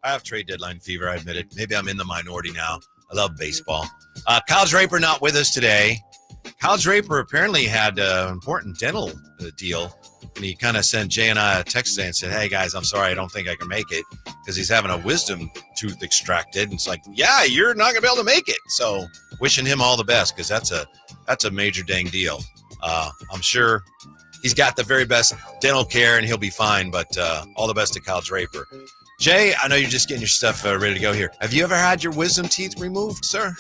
I have trade deadline fever, I admit it. Maybe I'm in the minority now. I love baseball. Kyle Draper not with us today. Kyle Draper apparently had an important dental deal, and he kind of sent Jay and I a text and said, hey, guys, I'm sorry, I don't think I can make it because he's having a wisdom tooth extracted. And it's like, yeah, you're not going to be able to make it. So wishing him all the best because that's a major dang deal. I'm sure he's got the very best dental care and he'll be fine, but all the best to Kyle Draper. Jay, I know you're just getting your stuff ready to go here. Have you ever had your wisdom teeth removed, sir?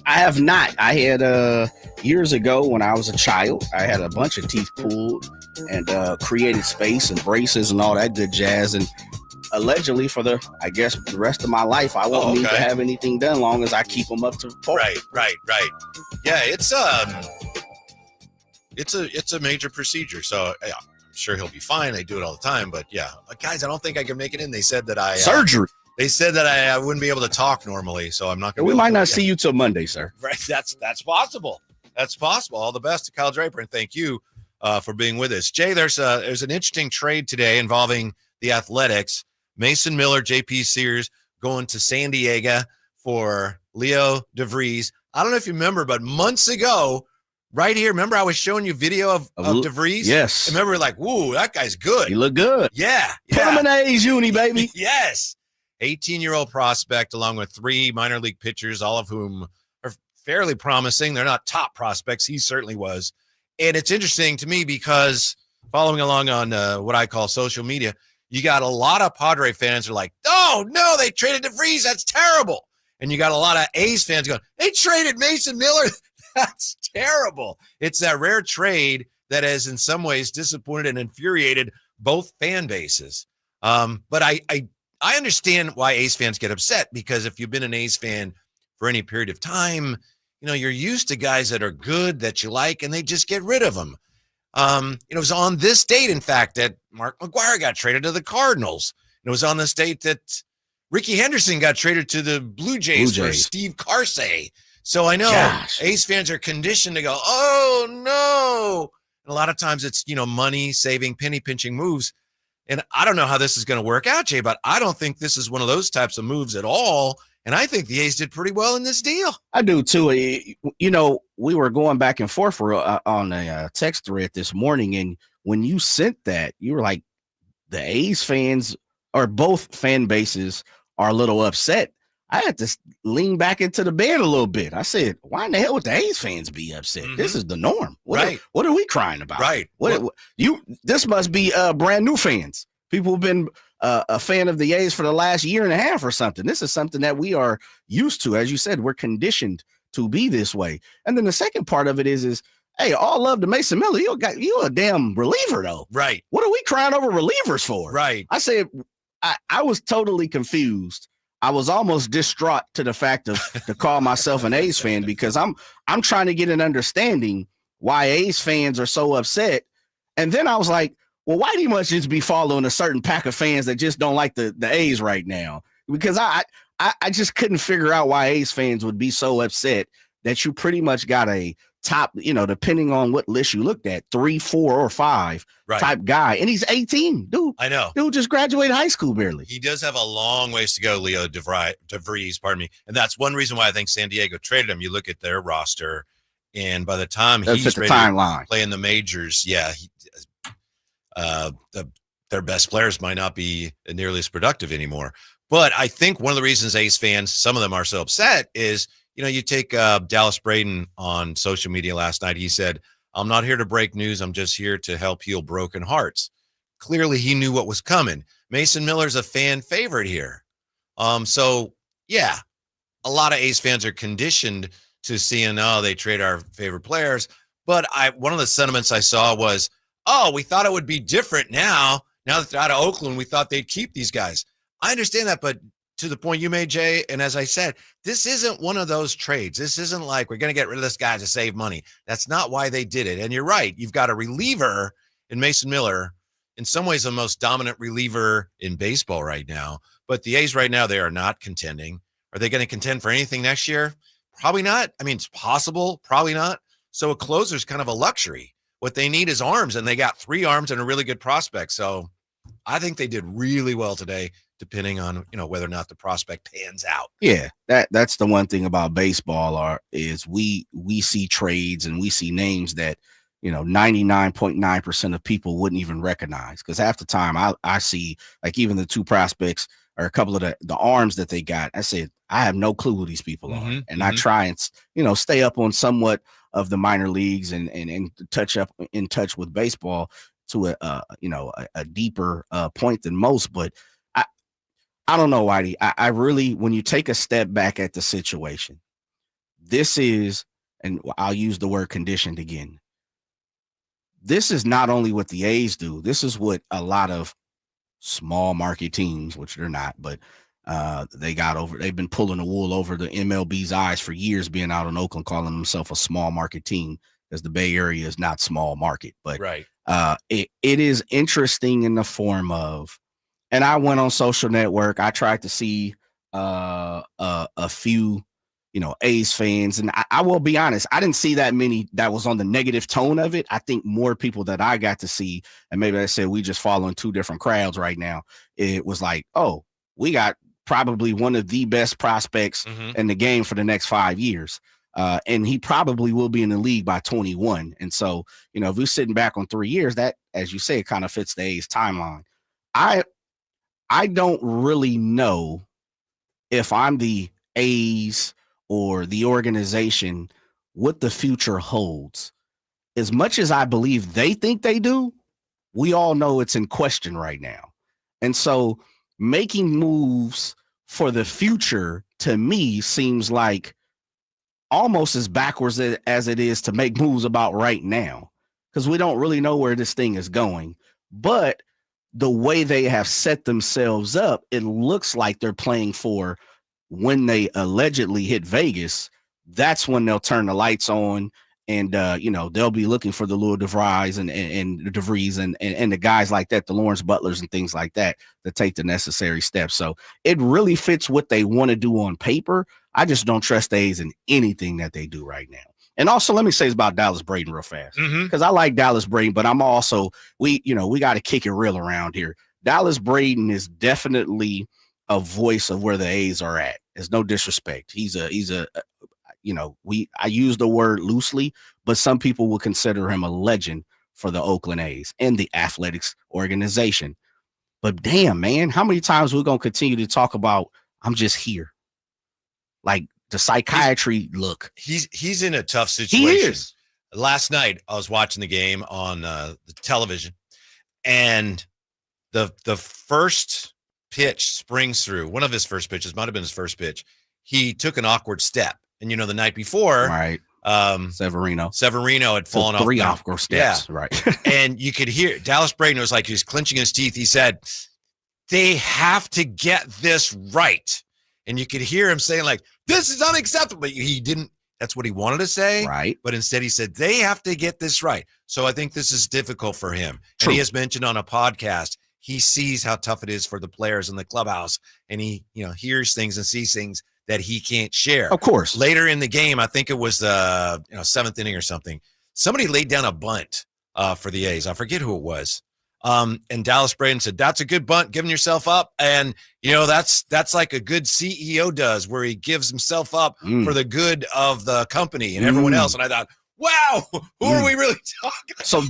I have not. I had years ago when I was a child, I had a bunch of teeth pulled and created space and braces and all that good jazz. And allegedly for the rest of my life, I won't need to have anything done long as I keep them up to par. Right. Yeah, it's a major procedure. So yeah, I'm sure he'll be fine. They do it all the time. But yeah, guys, I don't think I can make it in. They said that surgery. They said that I wouldn't be able to talk normally, so I'm not going to. We might not see you till Monday, sir. Right, that's possible. That's possible. All the best to Kyle Draper, and thank you for being with us, Jay. There's an interesting trade today involving the Athletics. Mason Miller, J.P. Sears going to San Diego for Leo DeVries. I don't know if you remember, but months ago, right here, remember I was showing you video of DeVries? Yes. I remember like, woo, that guy's good. He looked good. Yeah. Put him in A's uni, baby. Yes. 18-year-old prospect along with 3 minor league pitchers, all of whom are fairly promising. They're not top prospects. He certainly was. And it's interesting to me because following along on what I call social media, you got a lot of Padre fans are like, oh, no, they traded DeVries. That's terrible. And you got a lot of A's fans going, they traded Mason Miller. That's terrible. It's that rare trade that has in some ways disappointed and infuriated both fan bases. But I understand why A's fans get upset because if you've been an A's fan for any period of time, you know, you're used to guys that are good, that you like, and they just get rid of them. It was on this date, in fact, that Mark McGwire got traded to the Cardinals. It was on this date that Ricky Henderson got traded to the Blue Jays. For Steve Carsey. So I know A's fans are conditioned to go, oh, no. And a lot of times it's, money saving, penny pinching moves. And I don't know how this is going to work out, Jay, but I don't think this is one of those types of moves at all. And I think the A's did pretty well in this deal. I do, too. We were going back and forth on a text thread this morning. And when you sent that, you were like, the A's fans or both fan bases are a little upset. I had to lean back into the bed a little bit. I said, why in the hell would the A's fans be upset? Mm-hmm. This is the norm. What are we crying about? Right. This must be brand new fans. People who've been a fan of the A's for the last year and a half or something. This is something that we are used to. As you said, we're conditioned to be this way. And then the second part of it is hey, all love to Mason Miller. You a damn reliever, though. Right. What are we crying over relievers for? Right. I said, I was totally confused. I was almost distraught to the fact of to call myself an A's fan because I'm trying to get an understanding why A's fans are so upset. And then I was like, well, Whitey must just be following a certain pack of fans that just don't like the A's right now. Because I just couldn't figure out why A's fans would be so upset that you pretty much got a top, depending on what list you looked at, 3, 4, or 5 type guy. And he's 18, dude. I know. Dude just graduated high school barely. He does have a long ways to go, Leo DeVries, pardon me. And that's one reason why I think San Diego traded him. You look at their roster, and by the time he's ready to play in the majors, their best players might not be nearly as productive anymore. But I think one of the reasons A's fans, some of them are so upset is, you take Dallas Braden on social media last night. He said, I'm not here to break news. I'm just here to help heal broken hearts. Clearly, he knew what was coming. Mason Miller's a fan favorite here. So, yeah, a lot of A's fans are conditioned to seeing, they trade our favorite players. But one of the sentiments I saw was, we thought it would be different now. Now that they're out of Oakland, we thought they'd keep these guys. I understand that, but to the point you made, Jay, and as I said, this isn't one of those trades. This isn't like we're going to get rid of this guy to save money. That's not why they did it. And you're right. You've got a reliever in Mason Miller, in some ways the most dominant reliever in baseball right now. But the A's right now, they are not contending. Are they going to contend for anything next year? Probably not. I mean, it's possible. Probably not. So a closer's kind of a luxury. What they need is arms, and they got 3 arms and a really good prospect. So I think they did really well today, depending on, whether or not the prospect pans out. Yeah, that's the one thing about baseball is we see trades and we see names that 99.9% of people wouldn't even recognize, because half the time I see, like, even the two prospects or a couple of the arms that they got, I said I have no clue who these people are, and I try and stay up on somewhat of the minor leagues and in touch with baseball to a deeper point than most. But I don't know, Whitey. I really, when you take a step back at the situation, this is, and I'll use the word conditioned again. This is not only what the A's do. This is what a lot of small market teams, which they're not, but they've been pulling the wool over the MLB's eyes for years, being out in Oakland, calling themselves a small market team, because the Bay Area is not small market. But right. It is interesting in the form of, and I went on social network. I tried to see a few, A's fans. And I will be honest, I didn't see that many that was on the negative tone of it. I think more people that I got to see, and maybe I said we just follow in two different crowds right now. It was like, oh, we got probably one of the best prospects in the game for the next 5 years. And he probably will be in the league by 21. And so, if we're sitting back on 3 years, that, as you say, kind of fits the A's timeline. I don't really know if I'm the A's or the organization what the future holds. As much as I believe they think they do, we all know it's in question right now. And so making moves for the future, to me, seems like almost as backwards as it is to make moves about right now, because we don't really know where this thing is going. But the way they have set themselves up, it looks like they're playing for when they allegedly hit Vegas. That's when they'll turn the lights on, and they'll be looking for the Lou DeVries and the DeVries and the guys like that, the Lawrence Butlers and things like that, to take the necessary steps. So it really fits what they want to do on paper. I just don't trust the A's in anything that they do right now. And also, let me say this about Dallas Braden real fast, because I like Dallas Braden, but I'm also, we got to kick it real around here. Dallas Braden is definitely a voice of where the A's are at. There's no disrespect. I use the word loosely, but some people will consider him a legend for the Oakland A's and the athletics organization. But damn, man, how many times we're going to continue to talk about, I'm just here? Like, the psychiatry look. He's in a tough situation. He is. Last night, I was watching the game on the television, and the first pitch springs through. One of his first pitches, might have been his first pitch. He took an awkward step. And, the night before, right, Severino had fallen off. 3 awkward steps, yeah. Right. And you could hear Dallas Braden was like, he was clenching his teeth. He said, they have to get this right. And you could hear him saying, like, this is unacceptable. But he didn't. That's what he wanted to say. Right. But instead he said, they have to get this right. So I think this is difficult for him. True. And he has mentioned on a podcast, he sees how tough it is for the players in the clubhouse. And he, hears things and sees things that he can't share. Of course. Later in the game, I think it was the 7th inning or something, somebody laid down a bunt for the A's. I forget who it was. And Dallas Braden said, that's a good bunt, giving yourself up. And, that's like a good CEO does, where he gives himself up for the good of the company and everyone else. And I thought, wow, who are we really talking about? So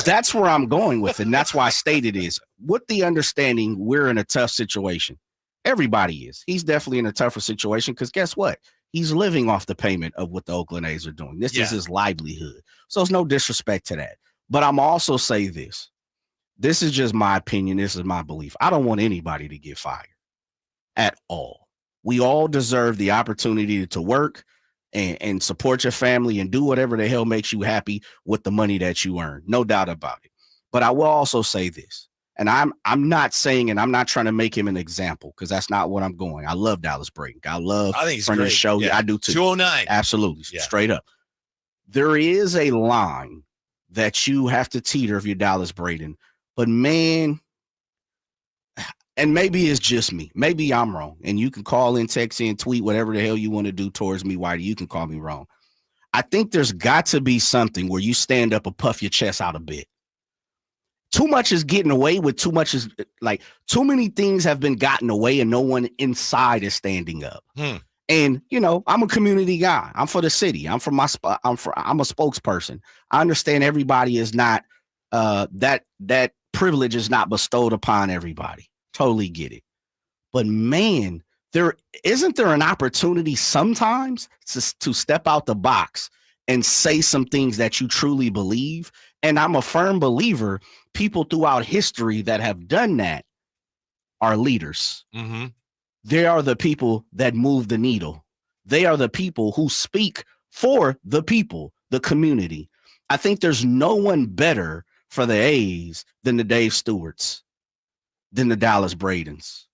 that's where I'm going with it. And that's why I stated is, with the understanding we're in a tough situation. Everybody is. He's definitely in a tougher situation, because guess what? He's living off the payment of what the Oakland A's are doing. This is his livelihood. So there's no disrespect to that. But I'm also say this. This is just my opinion. This is my belief. I don't want anybody to get fired at all. We all deserve the opportunity to work and support your family and do whatever the hell makes you happy with the money that you earn. No doubt about it. But I will also say this. And I'm not saying, and I'm not trying to make him an example, because that's not what I'm going. I love Dallas Braden. I think he's great. The show. Yeah, I do too. 209. Absolutely. Yeah. Straight up. There is a line that you have to teeter if you're Dallas Braden. But man, and maybe it's just me. Maybe I'm wrong. And you can call in, text in, tweet, whatever the hell you want to do towards me, Whitey. You can call me wrong. I think there's got to be something where you stand up and puff your chest out a bit. too much is getting away with too much is like too many things have been gotten away and no one inside is standing up. And I'm a community guy. I'm for the city. I'm for my spot. I'm a spokesperson. I understand everybody is not that privilege is not bestowed upon everybody. Totally get it. But man, isn't there an opportunity sometimes to step out the box and say some things that you truly believe? And I'm a firm believer people throughout history that have done that are leaders. They are the people that move the needle. They are the people who speak for the people, the community. I think there's no one better for the A's than the Dave Stewarts, than the Dallas Bradens,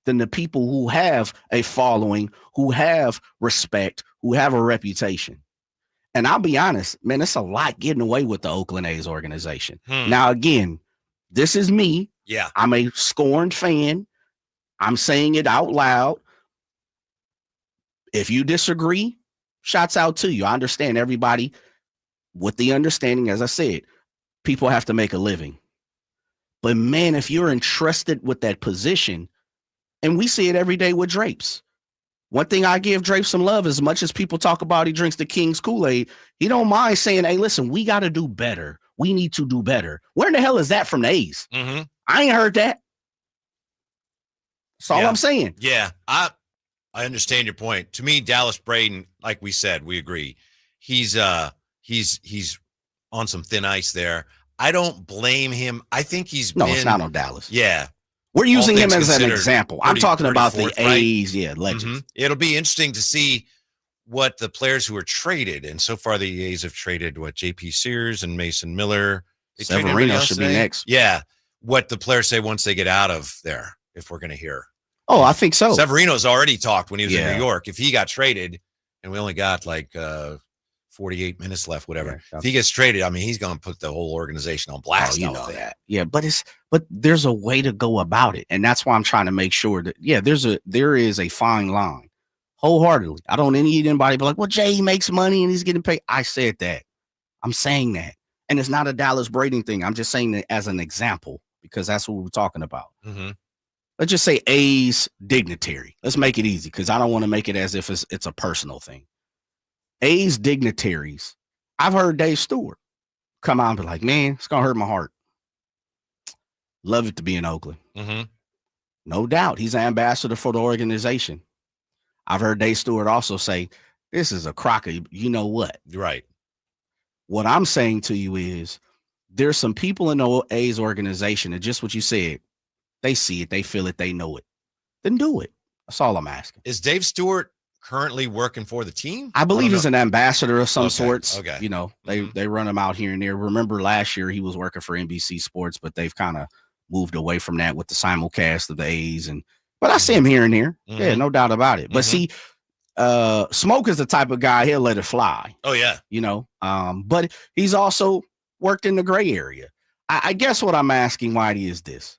than the people who have a following, who have respect, who have a reputation. And I'll be honest, man, it's a lot getting away with the Oakland A's organization. Now, again, this is me. Yeah. I'm a scorned fan. I'm saying it out loud. If you disagree, shouts out to you. I understand everybody with the understanding, as I said, people have to make a living. But man, if you're entrusted with that position, and we see it every day with Drapes. One thing I give Drapes some love, as much as people talk about he drinks the King's Kool-Aid, he don't mind saying, hey, listen, we got to do better. We need to do better. Where in the hell is that from the A's? I ain't heard that. That's all I'm saying. Yeah, I understand your point. To me, Dallas Braden, like we said, we agree. He's on some thin ice there. I don't blame him. I think it's not on Dallas. Yeah. We're using him as an example. I'm talking about the A's, legends. It'll be interesting to see what the players who are traded, and so far the A's have traded JP Sears and Mason Miller. Severino should be next. Yeah. What the players say once they get out of there, if we're going to hear. Oh, I think so. Severino's already talked when he was in New York. If he got traded, and we only got 48 minutes left, whatever. Yeah, if he gets traded, I mean, he's going to put the whole organization on blast. You know that. Yeah, but there's a way to go about it. And that's why I'm trying to make sure that, there is a fine line. Wholeheartedly. I don't need anybody be like, well, Jay makes money and he's getting paid. I said that. I'm saying that. And it's not a Dallas Braden thing. I'm just saying that as an example, because that's what we're talking about. Let's just say A's dignitary. Let's make it easy, because I don't want to make it as if it's a personal thing. A's dignitaries. I've heard Dave Stewart come out and be like, man, it's going to hurt my heart. Love it to be in Oakland. No doubt. He's an ambassador for the organization. I've heard Dave Stewart also say, this is a crock of you know what. Right. What I'm saying to you is there's some people in the A's organization, and just what you said, they see it, they feel it, they know it. Then do it. That's all I'm asking. Is Dave Stewart currently working for the team? I believe he's an ambassador of some sorts. Okay. They run him out here and there. Remember last year he was working for NBC Sports, but they've kind of moved away from that with the simulcast of the A's. But I see him here and there. Yeah, no doubt about it. But see, Smoke is the type of guy, he'll let it fly. Oh, yeah. But he's also worked in the gray area. I guess what I'm asking, Whitey, is this.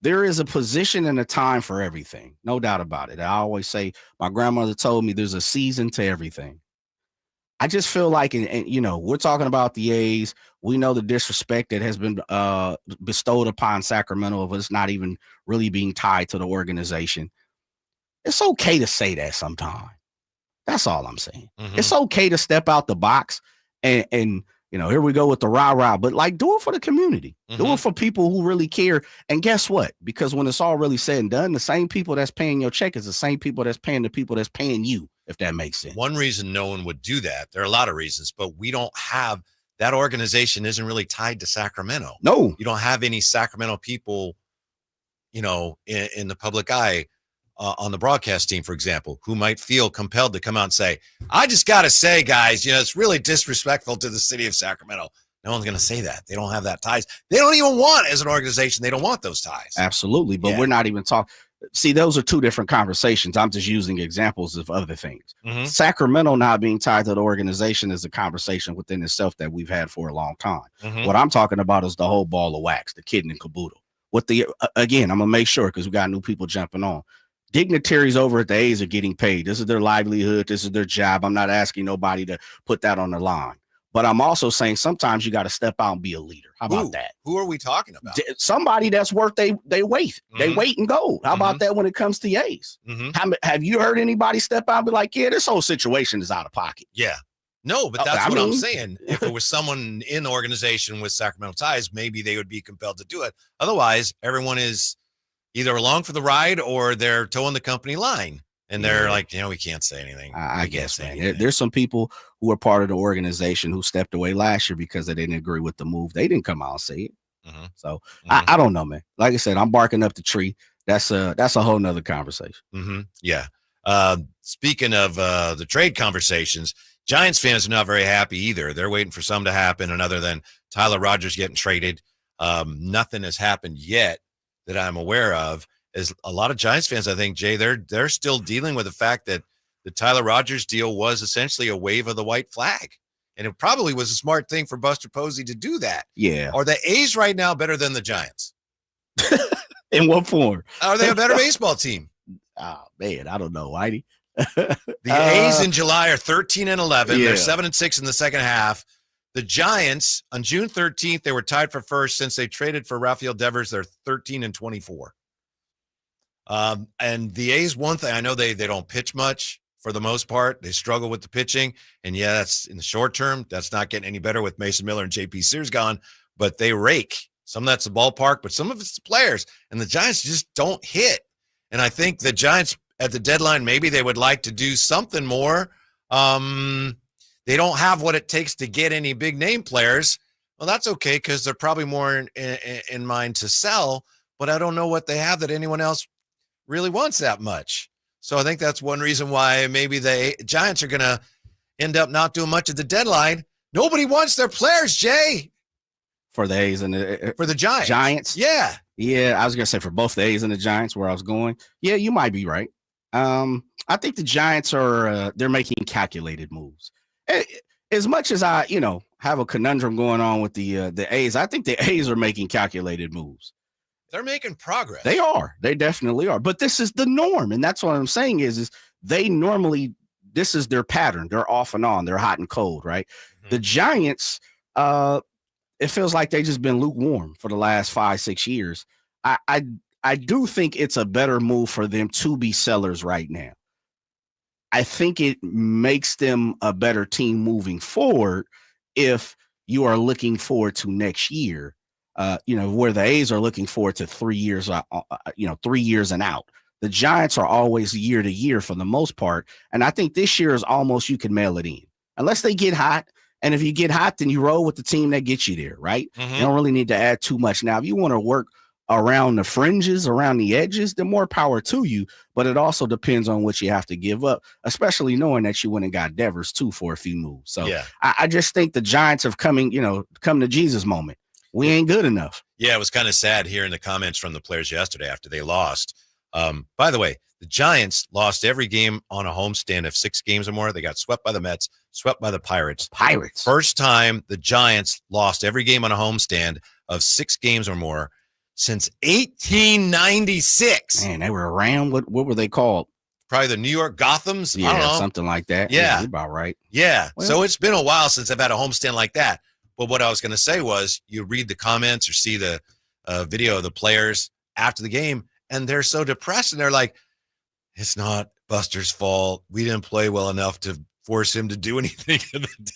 There is a position and a time for everything. No doubt about it. I always say, my grandmother told me there's a season to everything. I just feel like, and we're talking about the A's. We know the disrespect that has been bestowed upon Sacramento of us not even really being tied to the organization. It's okay to say that sometime. That's all I'm saying. It's okay to step out the box and here we go with the rah-rah, but do it for the community. Do it for people who really care. And guess what? Because when it's all really said and done, the same people that's paying your check is the same people that's paying the people that's paying you, if that makes sense. One reason no one would do that, there are a lot of reasons, but we don't have, that organization isn't really tied to Sacramento. No. You don't have any Sacramento people, in the public eye. On the broadcast team, for example, who might feel compelled to come out and say, I just got to say, guys, it's really disrespectful to the city of Sacramento. No one's going to say that. They don't have that ties. They don't even want, as an organization, they don't want those ties. Absolutely. But we're not even talking. See, those are two different conversations. I'm just using examples of other things. Sacramento not being tied to the organization is a conversation within itself that we've had for a long time. What I'm talking about is the whole ball of wax, the kid and caboodle. Again, I'm going to make sure, because we got new people jumping on. Dignitaries over at the A's are getting paid. This is their livelihood. This is their job. I'm not asking nobody to put that on the line. But I'm also saying sometimes you got to step out and be a leader. How about that? Who are we talking about? Somebody that's worth they weight. Mm-hmm. They weight and gold. How about that when it comes to A's? Mm-hmm. Have you heard anybody step out and be like, yeah, this whole situation is out of pocket? Yeah. No, but that's what I'm saying. If it was someone in the organization with Sacramento ties, maybe they would be compelled to do it. Otherwise, everyone is either along for the ride or they're towing the company line. And they're like, we can't say anything. I guess, man. There's some people who are part of the organization who stepped away last year because they didn't agree with the move. They didn't come out and say it. Mm-hmm. So I don't know, man. Like I said, I'm barking up the tree. That's a whole nother conversation. Mm-hmm. Yeah. Speaking of the trade conversations, Giants fans are not very happy either. They're waiting for something to happen, and other than Tyler Rogers getting traded, nothing has happened yet that I'm aware of. Is a lot of Giants fans, I think, Jay, they're still dealing with the fact that the Tyler Rogers deal was essentially a wave of the white flag. And it probably was a smart thing for Buster Posey to do that. Yeah. Are the A's right now better than the Giants? In what form? Are they a better baseball team? Oh, man, I don't know, Whitey. The A's in July are 13-11. Yeah. They're 7-6 in the second half. The Giants, on June 13th, they were tied for first. Since they traded for Rafael Devers, they're 13-24. And the A's, one thing, I know they don't pitch much for the most part. They struggle with the pitching. And yeah, that's in the short term. That's not getting any better with Mason Miller and JP Sears gone, but they rake. Some of that's the ballpark, but some of it's the players. And the Giants just don't hit. And I think the Giants at the deadline, maybe they would like to do something more. They don't have what it takes to get any big name players. Well, that's okay because they're probably more in mind to sell, but I don't know what they have that anyone else really wants that much. So I think that's one reason why maybe the Giants are going to end up not doing much at the deadline. Nobody wants their players, Jay. For the A's and for the Giants. Giants? Yeah. Yeah, I was going to say for both the A's and the Giants where I was going. Yeah, you might be right. I think the Giants are they're making calculated moves. As much as I, have a conundrum going on with the A's, I think the A's are making calculated moves. They're making progress. They are. They definitely are. But this is the norm. And that's what I'm saying is they normally, this is their pattern. They're off and on. They're hot and cold, right? Mm-hmm. The Giants, it feels like they've just been lukewarm for the last 5-6 years. I do think it's a better move for them to be sellers right now. I think it makes them a better team moving forward if you are looking forward to next year. Where the A's are looking forward to 3 years, 3 years and out. The Giants are always year to year for the most part. And I think this year is almost you can mail it in unless they get hot. And if you get hot, then you roll with the team that gets you there, right? Mm-hmm. You don't really need to add too much. Now, if you want to work around the fringes, around the edges, then more power to you. But it also depends on what you have to give up, especially knowing that you went and got Devers too for a few moves. So yeah. I just think the Giants have come to Jesus moment. We ain't good enough. Yeah, it was kind of sad hearing the comments from the players yesterday after they lost. By the way, the Giants lost every game on a homestand of 6 games or more. They got swept by the Mets, swept by the Pirates. First time the Giants lost every game on a homestand of 6 games or more since 1896. Man, they were around. What were they called? Probably the New York Gothams. Yeah, I don't know. Something like that. Yeah, about right. Yeah. Well, so it's been a while since I've had a homestand like that. But what I was going to say was you read the comments or see the video of the players after the game, and they're so depressed. And they're like, it's not Buster's fault. We didn't play well enough to force him to do anything.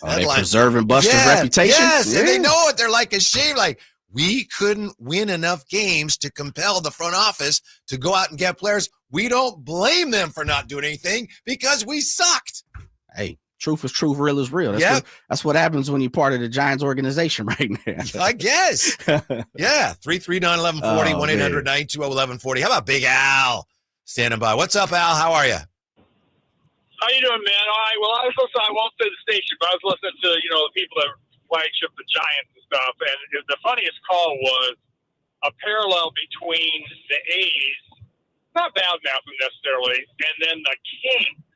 Are they preserving Buster's reputation? Yes, and they know it. They're like ashamed. Like, we couldn't win enough games to compel the front office to go out and get players. We don't blame them for not doing anything because we sucked. Hey. Truth is truth, real is real. That's what happens when you're part of the Giants organization right now. I guess. Yeah. 339-1140, 1-800-920-1140. How about Big Al standing by? What's up, Al? How are you? How you doing, man? All right. Well, I won't say the station, but I was listening to, the people that flagship the Giants and stuff. And the funniest call was a parallel between the A's, not bad-mouth them necessarily, and then the Kings.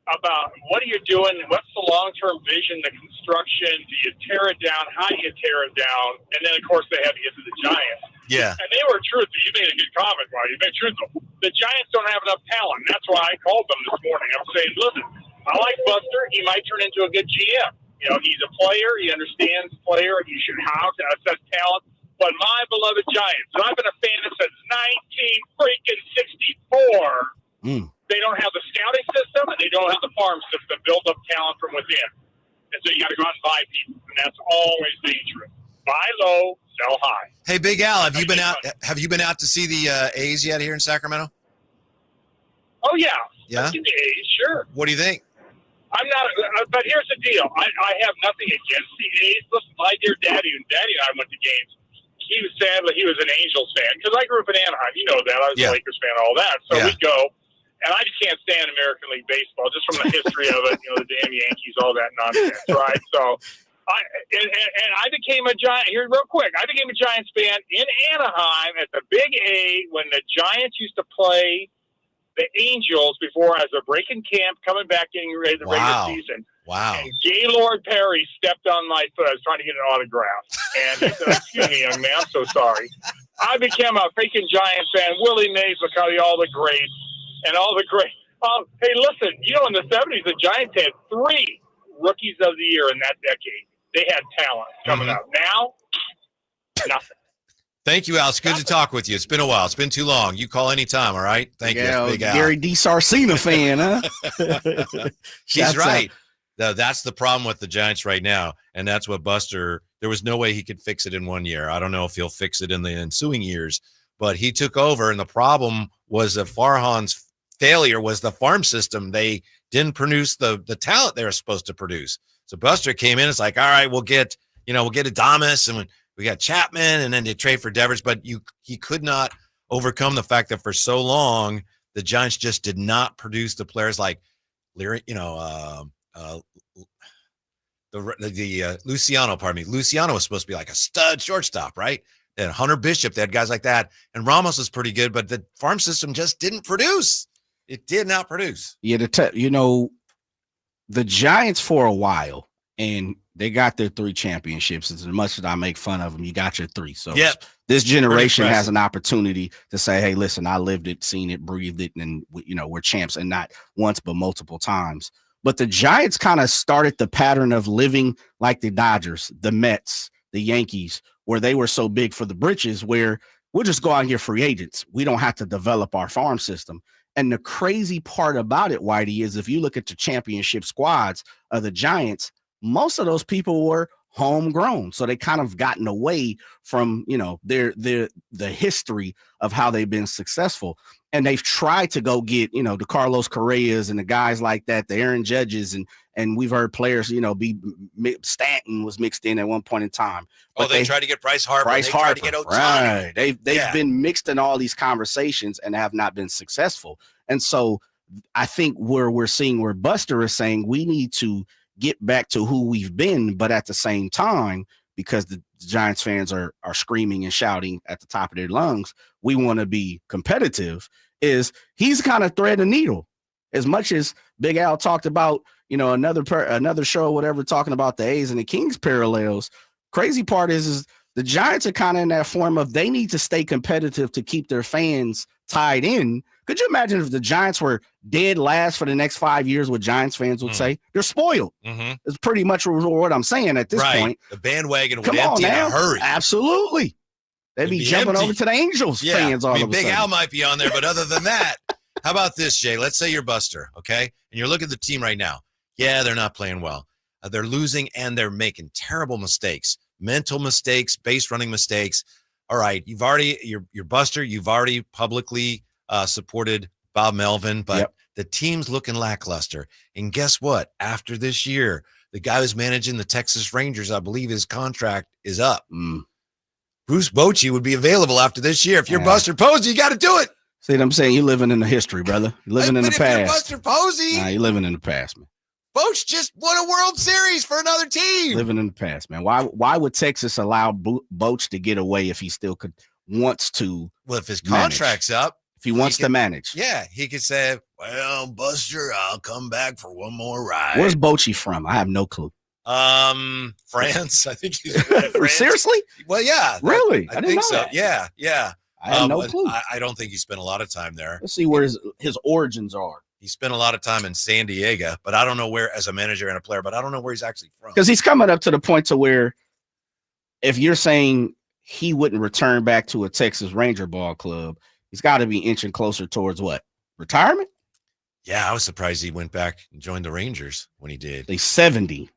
About what are you doing? What's the long-term vision, the construction? Do you tear it down? How do you tear it down? And then, of course, they had to get to the Giants. Yeah. And they were truthful. You made a good comment, Ryan. You made truthful. The Giants don't have enough talent. That's why I called them this morning. I'm saying, listen, I like Buster. He might turn into a good GM. You know, he's a player. He understands player. He should have to assess talent. But my beloved Giants, and I've been a fan since 1964. They don't have the scouting system, and they don't have the farm system to build up talent from within. And so you got to go out and buy people, and that's always dangerous. Buy low, sell high. Hey, Big Al, have you been out? Have you been out to see the A's yet here in Sacramento? Oh yeah, yeah. I've seen the A's, sure. What do you think? I'm not, but here's the deal. I have nothing against the A's. Listen, my dear Daddy and I went to games. He was he was an Angels fan because I grew up in Anaheim. You know that. I was a Lakers fan, all that. So we go. And I just can't stand American League Baseball just from the history of it, you know, the damn Yankees, all that nonsense, right? So I became a Giant. Here, real quick, I became a Giants fan in Anaheim at the Big A when the Giants used to play the Angels before as a breaking camp, coming back, getting ready the regular season. Wow. And Gaylord Perry stepped on my foot. I was trying to get an autograph. And he said, excuse me, young man, I'm so sorry. I became a freaking Giants fan. Willie Mays, McCully, all the greats. And all the great. Hey, listen, you know, in the 70s, the Giants had 3 rookies of the year in that decade. They had talent coming up. Now, nothing. Thank you, Al. It's good to talk with you. It's been a while. It's been too long. You call anytime, all right? Thank you, Big Al. Gary D. Sarcina fan, huh? He's right. That's the problem with the Giants right now, and that's what Buster – there was no way he could fix it in 1 year. I don't know if he'll fix it in the ensuing years, but he took over, and the problem was that Farhan's failure was the farm system. They didn't produce the talent they were supposed to produce. So Buster came in. It's like, all right, we'll get Adames, and we got Chapman, and then they trade for Devers. But he could not overcome the fact that for so long the Giants just did not produce the players like Luciano. Pardon me. Luciano was supposed to be like a stud shortstop, right? And Hunter Bishop, they had guys like that, and Ramos was pretty good, but the farm system just didn't produce. It did not produce. Yeah, the Giants for a while, and they got their 3 championships. As much as I make fun of them, you got your 3. So this generation has an opportunity to say, hey, listen, I lived it, seen it, breathed it, and we're champs, and not once but multiple times. But the Giants kind of started the pattern of living like the Dodgers, the Mets, the Yankees, where they were so big for the britches, where we'll just go out and get free agents. We don't have to develop our farm system. And the crazy part about it, Whitey, is if you look at the championship squads of the Giants, most of those people were homegrown. So they kind of gotten away from, the history of how they've been successful. And they've tried to go get, the Carlos Correas and the guys like that, the Aaron Judges, and we've heard players, Stanton was mixed in at one point in time. But they tried to get Bryce Harper. Tried to get Ohtani. Right. They've been mixed in all these conversations and have not been successful. And so I think where Buster is saying we need to get back to who we've been, but at the same time, because the Giants fans are screaming and shouting at the top of their lungs, we want to be competitive, is he's kind of thread the needle. As much as Big Al talked about, another show, whatever, talking about the A's and the Kings parallels, crazy part is the Giants are kind of in that form of they need to stay competitive to keep their fans tied in. Could you imagine if the Giants were dead last for the next 5 years, what Giants fans would say? They're spoiled. It's pretty much what I'm saying at this point. The bandwagon would empty in a hurry. Absolutely. They'd be jumping over to the Angels fans all of a sudden. Big Al might be on there, but other than that, how about this, Jay? Let's say you're Buster, okay? And you're looking at the team right now. Yeah, they're not playing well. They're losing, and they're making terrible mistakes, mental mistakes, base running mistakes. All right, you're Buster. You've already publicly supported Bob Melvin, but the team's looking lackluster. And guess what? After this year, the guy who's managing the Texas Rangers, I believe his contract is up. Bruce Bochy would be available after this year. If you're Buster Posey, you got to do it. See what I'm saying? You're living in the history, brother. You're living in the past. You're Buster Posey. You're living in the past, man. Boch just won a World Series for another team. Living in the past, man. Why would Texas allow Boch to get away if he still wants to? Well, if his contract's up. If he wants to manage. Yeah, he could say, well, Buster, I'll come back for one more ride. Where's Bochy from? I have no clue. France. I think he's France. Seriously? Well, yeah. Really? I think so. That. Yeah. I have no clue. I don't think he spent a lot of time there. Let's see where his origins are. He spent a lot of time in San Diego, but I don't know where as a manager and a player, but I don't know where he's actually from. Because he's coming up to the point to where if you're saying he wouldn't return back to a Texas Ranger ball club, he's got to be inching closer towards what? Retirement? Yeah, I was surprised he went back and joined the Rangers when he did. He's 70.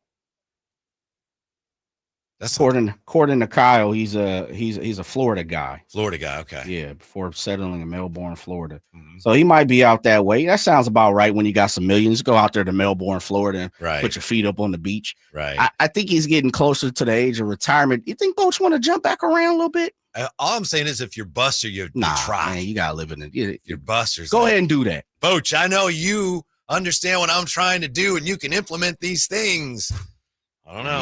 That's according to Kyle, he's a Florida guy. Florida guy, okay. Yeah, before settling in Melbourne, Florida. Mm-hmm. So he might be out that way. That sounds about right when you got some millions. Go out there to Melbourne, Florida, and put your feet up on the beach. Right. I think he's getting closer to the age of retirement. You think folks want to jump back around a little bit? All I'm saying is if you're buster, you try. Man, you got to live in it. If you're busters. Go ahead and do that. Boach, I know you understand what I'm trying to do, and you can implement these things. I don't know.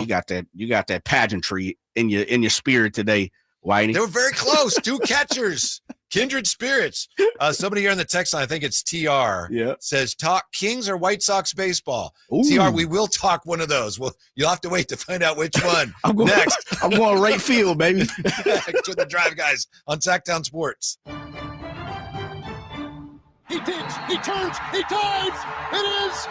You got that pageantry in your spirit today, Whitey. They were very close. 2 catchers, kindred spirits. Somebody here in the text line, I think it's TR, says talk Kings or White Sox baseball. Ooh. TR, we will talk one of those. Well, you'll have to wait to find out which one. Next. I'm going right field, baby. Next with the Drive Guys on Sacktown Sports. He digs, he turns, he dives. It is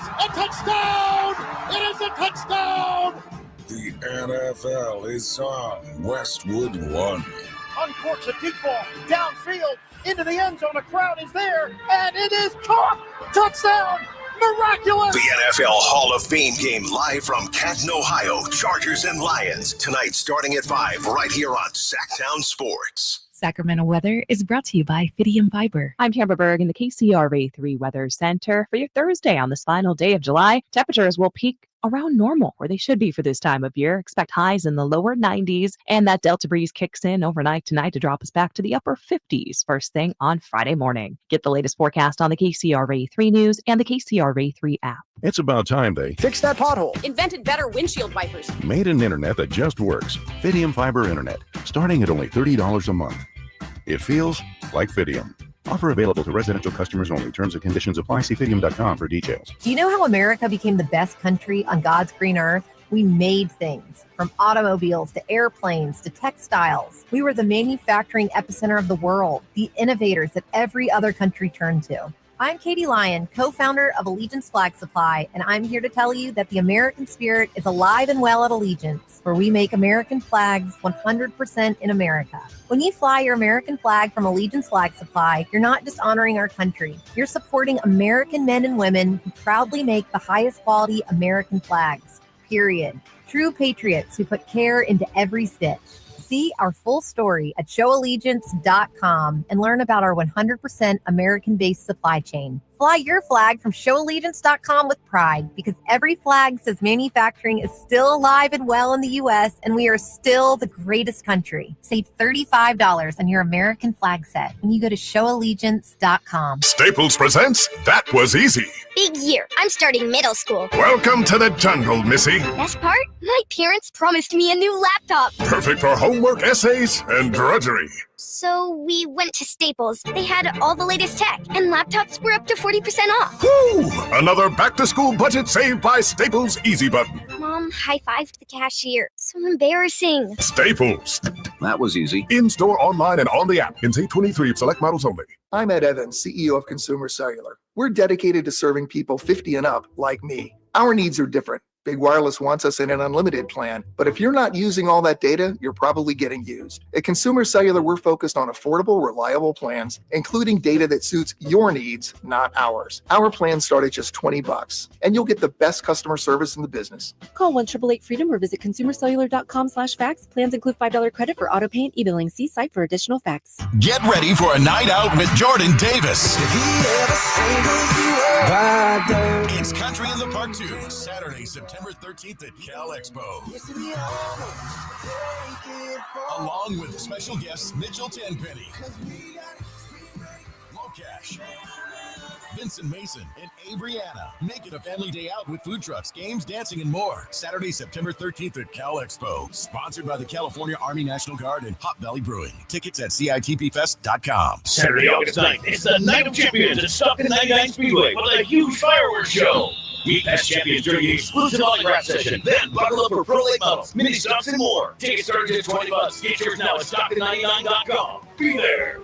a touchdown. It is a touchdown. The NFL is on Westwood One. Uncorks a deep ball downfield into the end zone. A crowd is there, and it is caught. Touchdown. Miraculous. The NFL Hall of Fame game live from Canton, Ohio. Chargers and Lions. Tonight starting at 5 right here on Sacktown Sports. Sacramento weather is brought to you by Fidium Fiber. I'm Tamara Berg in the KCRA3 Weather Center. For your Thursday on this final day of July, temperatures will peak around normal, where they should be for this time of year. Expect highs in the lower 90s, and that Delta breeze kicks in overnight tonight to drop us back to the upper 50s first thing on Friday morning. Get the latest forecast on the KCRA3 News and the KCRA3 app. It's about time they fixed that pothole. Invented better windshield wipers. Made an internet that just works. Fidium Fiber Internet, starting at only $30 a month. It feels like Fidium. Offer available to residential customers only. Terms and conditions apply. See Fidium.com for details. Do you know how America became the best country on God's green earth? We made things, from automobiles to airplanes to textiles. We were the manufacturing epicenter of the world, the innovators that every other country turned to. I'm Katie Lyon, co-founder of Allegiance Flag Supply, and I'm here to tell you that the American spirit is alive and well at Allegiance, where we make American flags 100% in America. When you fly your American flag from Allegiance Flag Supply, you're not just honoring our country. You're supporting American men and women who proudly make the highest quality American flags, period. True patriots who put care into every stitch. See our full story at showallegiance.com and learn about our 100% American-based supply chain. Fly your flag from showallegiance.com with pride, because every flag says manufacturing is still alive and well in the U.S., and we are still the greatest country. Save $35 on your American flag set when you go to showallegiance.com. Staples presents That Was Easy. Big year. I'm starting middle school. Welcome to the jungle, Missy. Best part? My parents promised me a new laptop. Perfect for homework, essays, and drudgery. So we went to Staples. They had all the latest tech, and laptops were up to 40% off. Woo! Another back-to-school budget saved by Staples Easy Button. Mom high-fived the cashier. So embarrassing. Staples. That was easy. In-store, online, and on the app. In 823 of select models only. I'm Ed Evans, CEO of Consumer Cellular. We're dedicated to serving people 50 and up, like me. Our needs are different. Big Wireless wants us in an unlimited plan, but if you're not using all that data, you're probably getting used. At Consumer Cellular, we're focused on affordable, reliable plans, including data that suits your needs, not ours. Our plans start at just $20, and you'll get the best customer service in the business. Call 1-888-FREEDOM or visit consumercellular.com/facts. Plans include $5 credit for auto pay and e-billing. See site for additional facts. Get ready for a night out with Jordan Davis. It's Country in the Park 2, Saturday, September 13th at Cal Expo. Along with special guests Mitchell Tenpenny, Locash, Vincent Mason, and Averyana. Make it a family day out with food trucks, games, dancing, and more. Saturday, September 13th at Cal Expo. Sponsored by the California Army National Guard and Hot Valley Brewing. Tickets at CITPfest.com. Saturday, August 9th, it's the Night of Champions at Stockton 99 Speedway with a huge fireworks show. Meet past champions during the exclusive autograph session. Then buckle up for Pro Late models, mini stocks, and more. Tickets start at $20. Get yours now at Stockton99.com. Be there.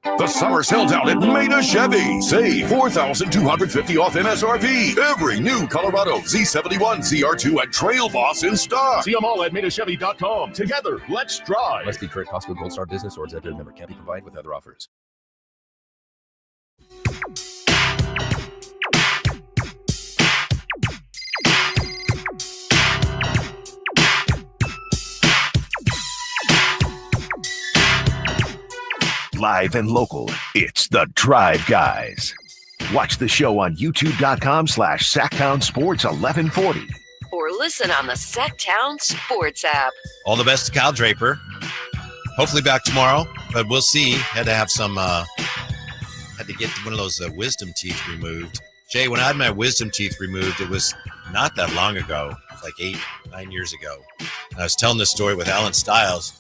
The summer sale down at Maida Chevy. Save $4,250 off MSRP. Every new Colorado Z71, ZR2, and Trail Boss in stock. See them all at MaidaChevy.com. Together, let's drive. Must be current Costco Gold Star business or executive member. Can't be combined with other offers. Live and local, it's the Drive Guys. Watch the show on youtube.com/Sacktown Sports 1140. Or listen on the Sacktown Sports app. All the best to Kyle Draper. Hopefully back tomorrow, but we'll see. Had to have some, had to get one of those wisdom teeth removed. Jay, when I had my wisdom teeth removed, it was not that long ago. It was like 8-9 years ago. And I was telling this story with Alan Stiles.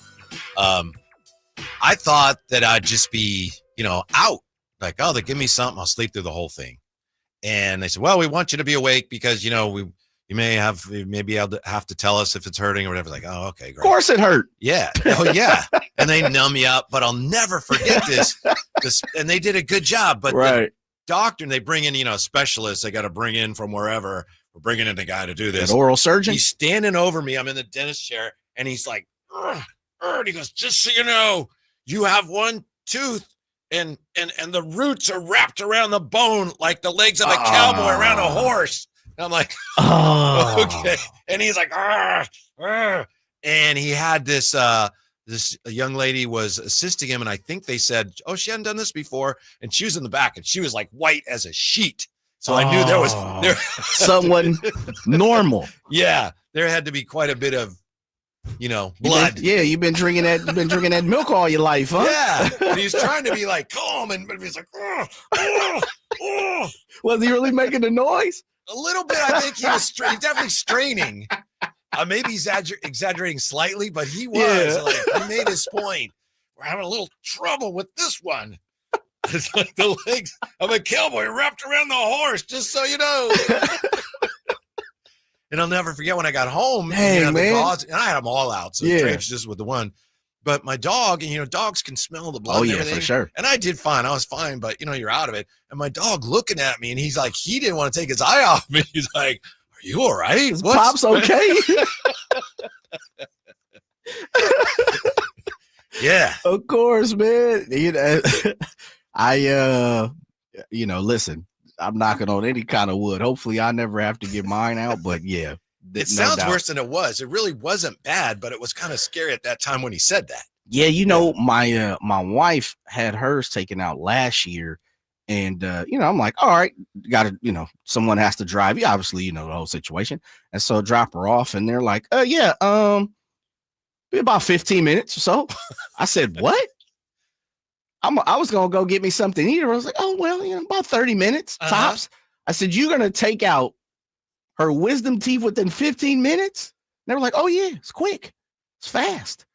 I thought that I'd just be, out. Like, oh, they give me something, I'll sleep through the whole thing. And they said, well, we want you to be awake because, you may have to tell us if it's hurting or whatever. Like, oh, okay, great. Of course it hurt. Yeah. Oh, yeah. And they numb you up, but I'll never forget this. And they did a good job. But right. The doctor, and they bring in, specialists they got to bring in from wherever. We're bringing in the guy to do this. An oral surgeon? He's standing over me. I'm in the dentist chair, and he's like, and he goes, just so you know, you have one tooth and the roots are wrapped around the bone like the legs of a cowboy around a horse. And I'm like, okay. And he's like, and he had this young lady was assisting him, and I think they said, oh, she hadn't done this before, and she was in the back, and she was like white as a sheet. So I knew there was someone normal. Yeah, there had to be quite a bit of blood. You've been drinking that milk all your life, huh? Yeah. And he's trying to be like calm, and he's like, Was he really making the noise? A little bit. I think he was definitely straining. Maybe he's exaggerating slightly, but he was. Yeah. Like, he made his point. We're having a little trouble with this one. It's like the legs of a cowboy wrapped around the horse, just so you know. And I'll never forget when I got home. Dang, the man. gauze, and I had them all out, so the drapes just with the one. But my dog, and dogs can smell the blood. Oh, and yeah, everything. for sure. And I did fine. I was fine, but you're out of it. And my dog looking at me, and he's like, he didn't want to take his eye off me. He's like, are you all right? Pop's okay? Yeah. Of course, man. Listen, I'm knocking on any kind of wood. Hopefully I never have to get mine out, but yeah. It sounds worse than it was. It really wasn't bad, but it was kind of scary at that time when he said that. Yeah, my wife had hers taken out last year, and I'm like, all right, gotta, someone has to drive you, obviously, the whole situation. And so drop her off, and they're like, be about 15 minutes or so. I said, what? I was gonna go get me something to eat. I was like, oh well, about 30 minutes tops. I said, you're gonna take out her wisdom teeth within 15 minutes? And they were like, oh yeah, it's quick, it's fast.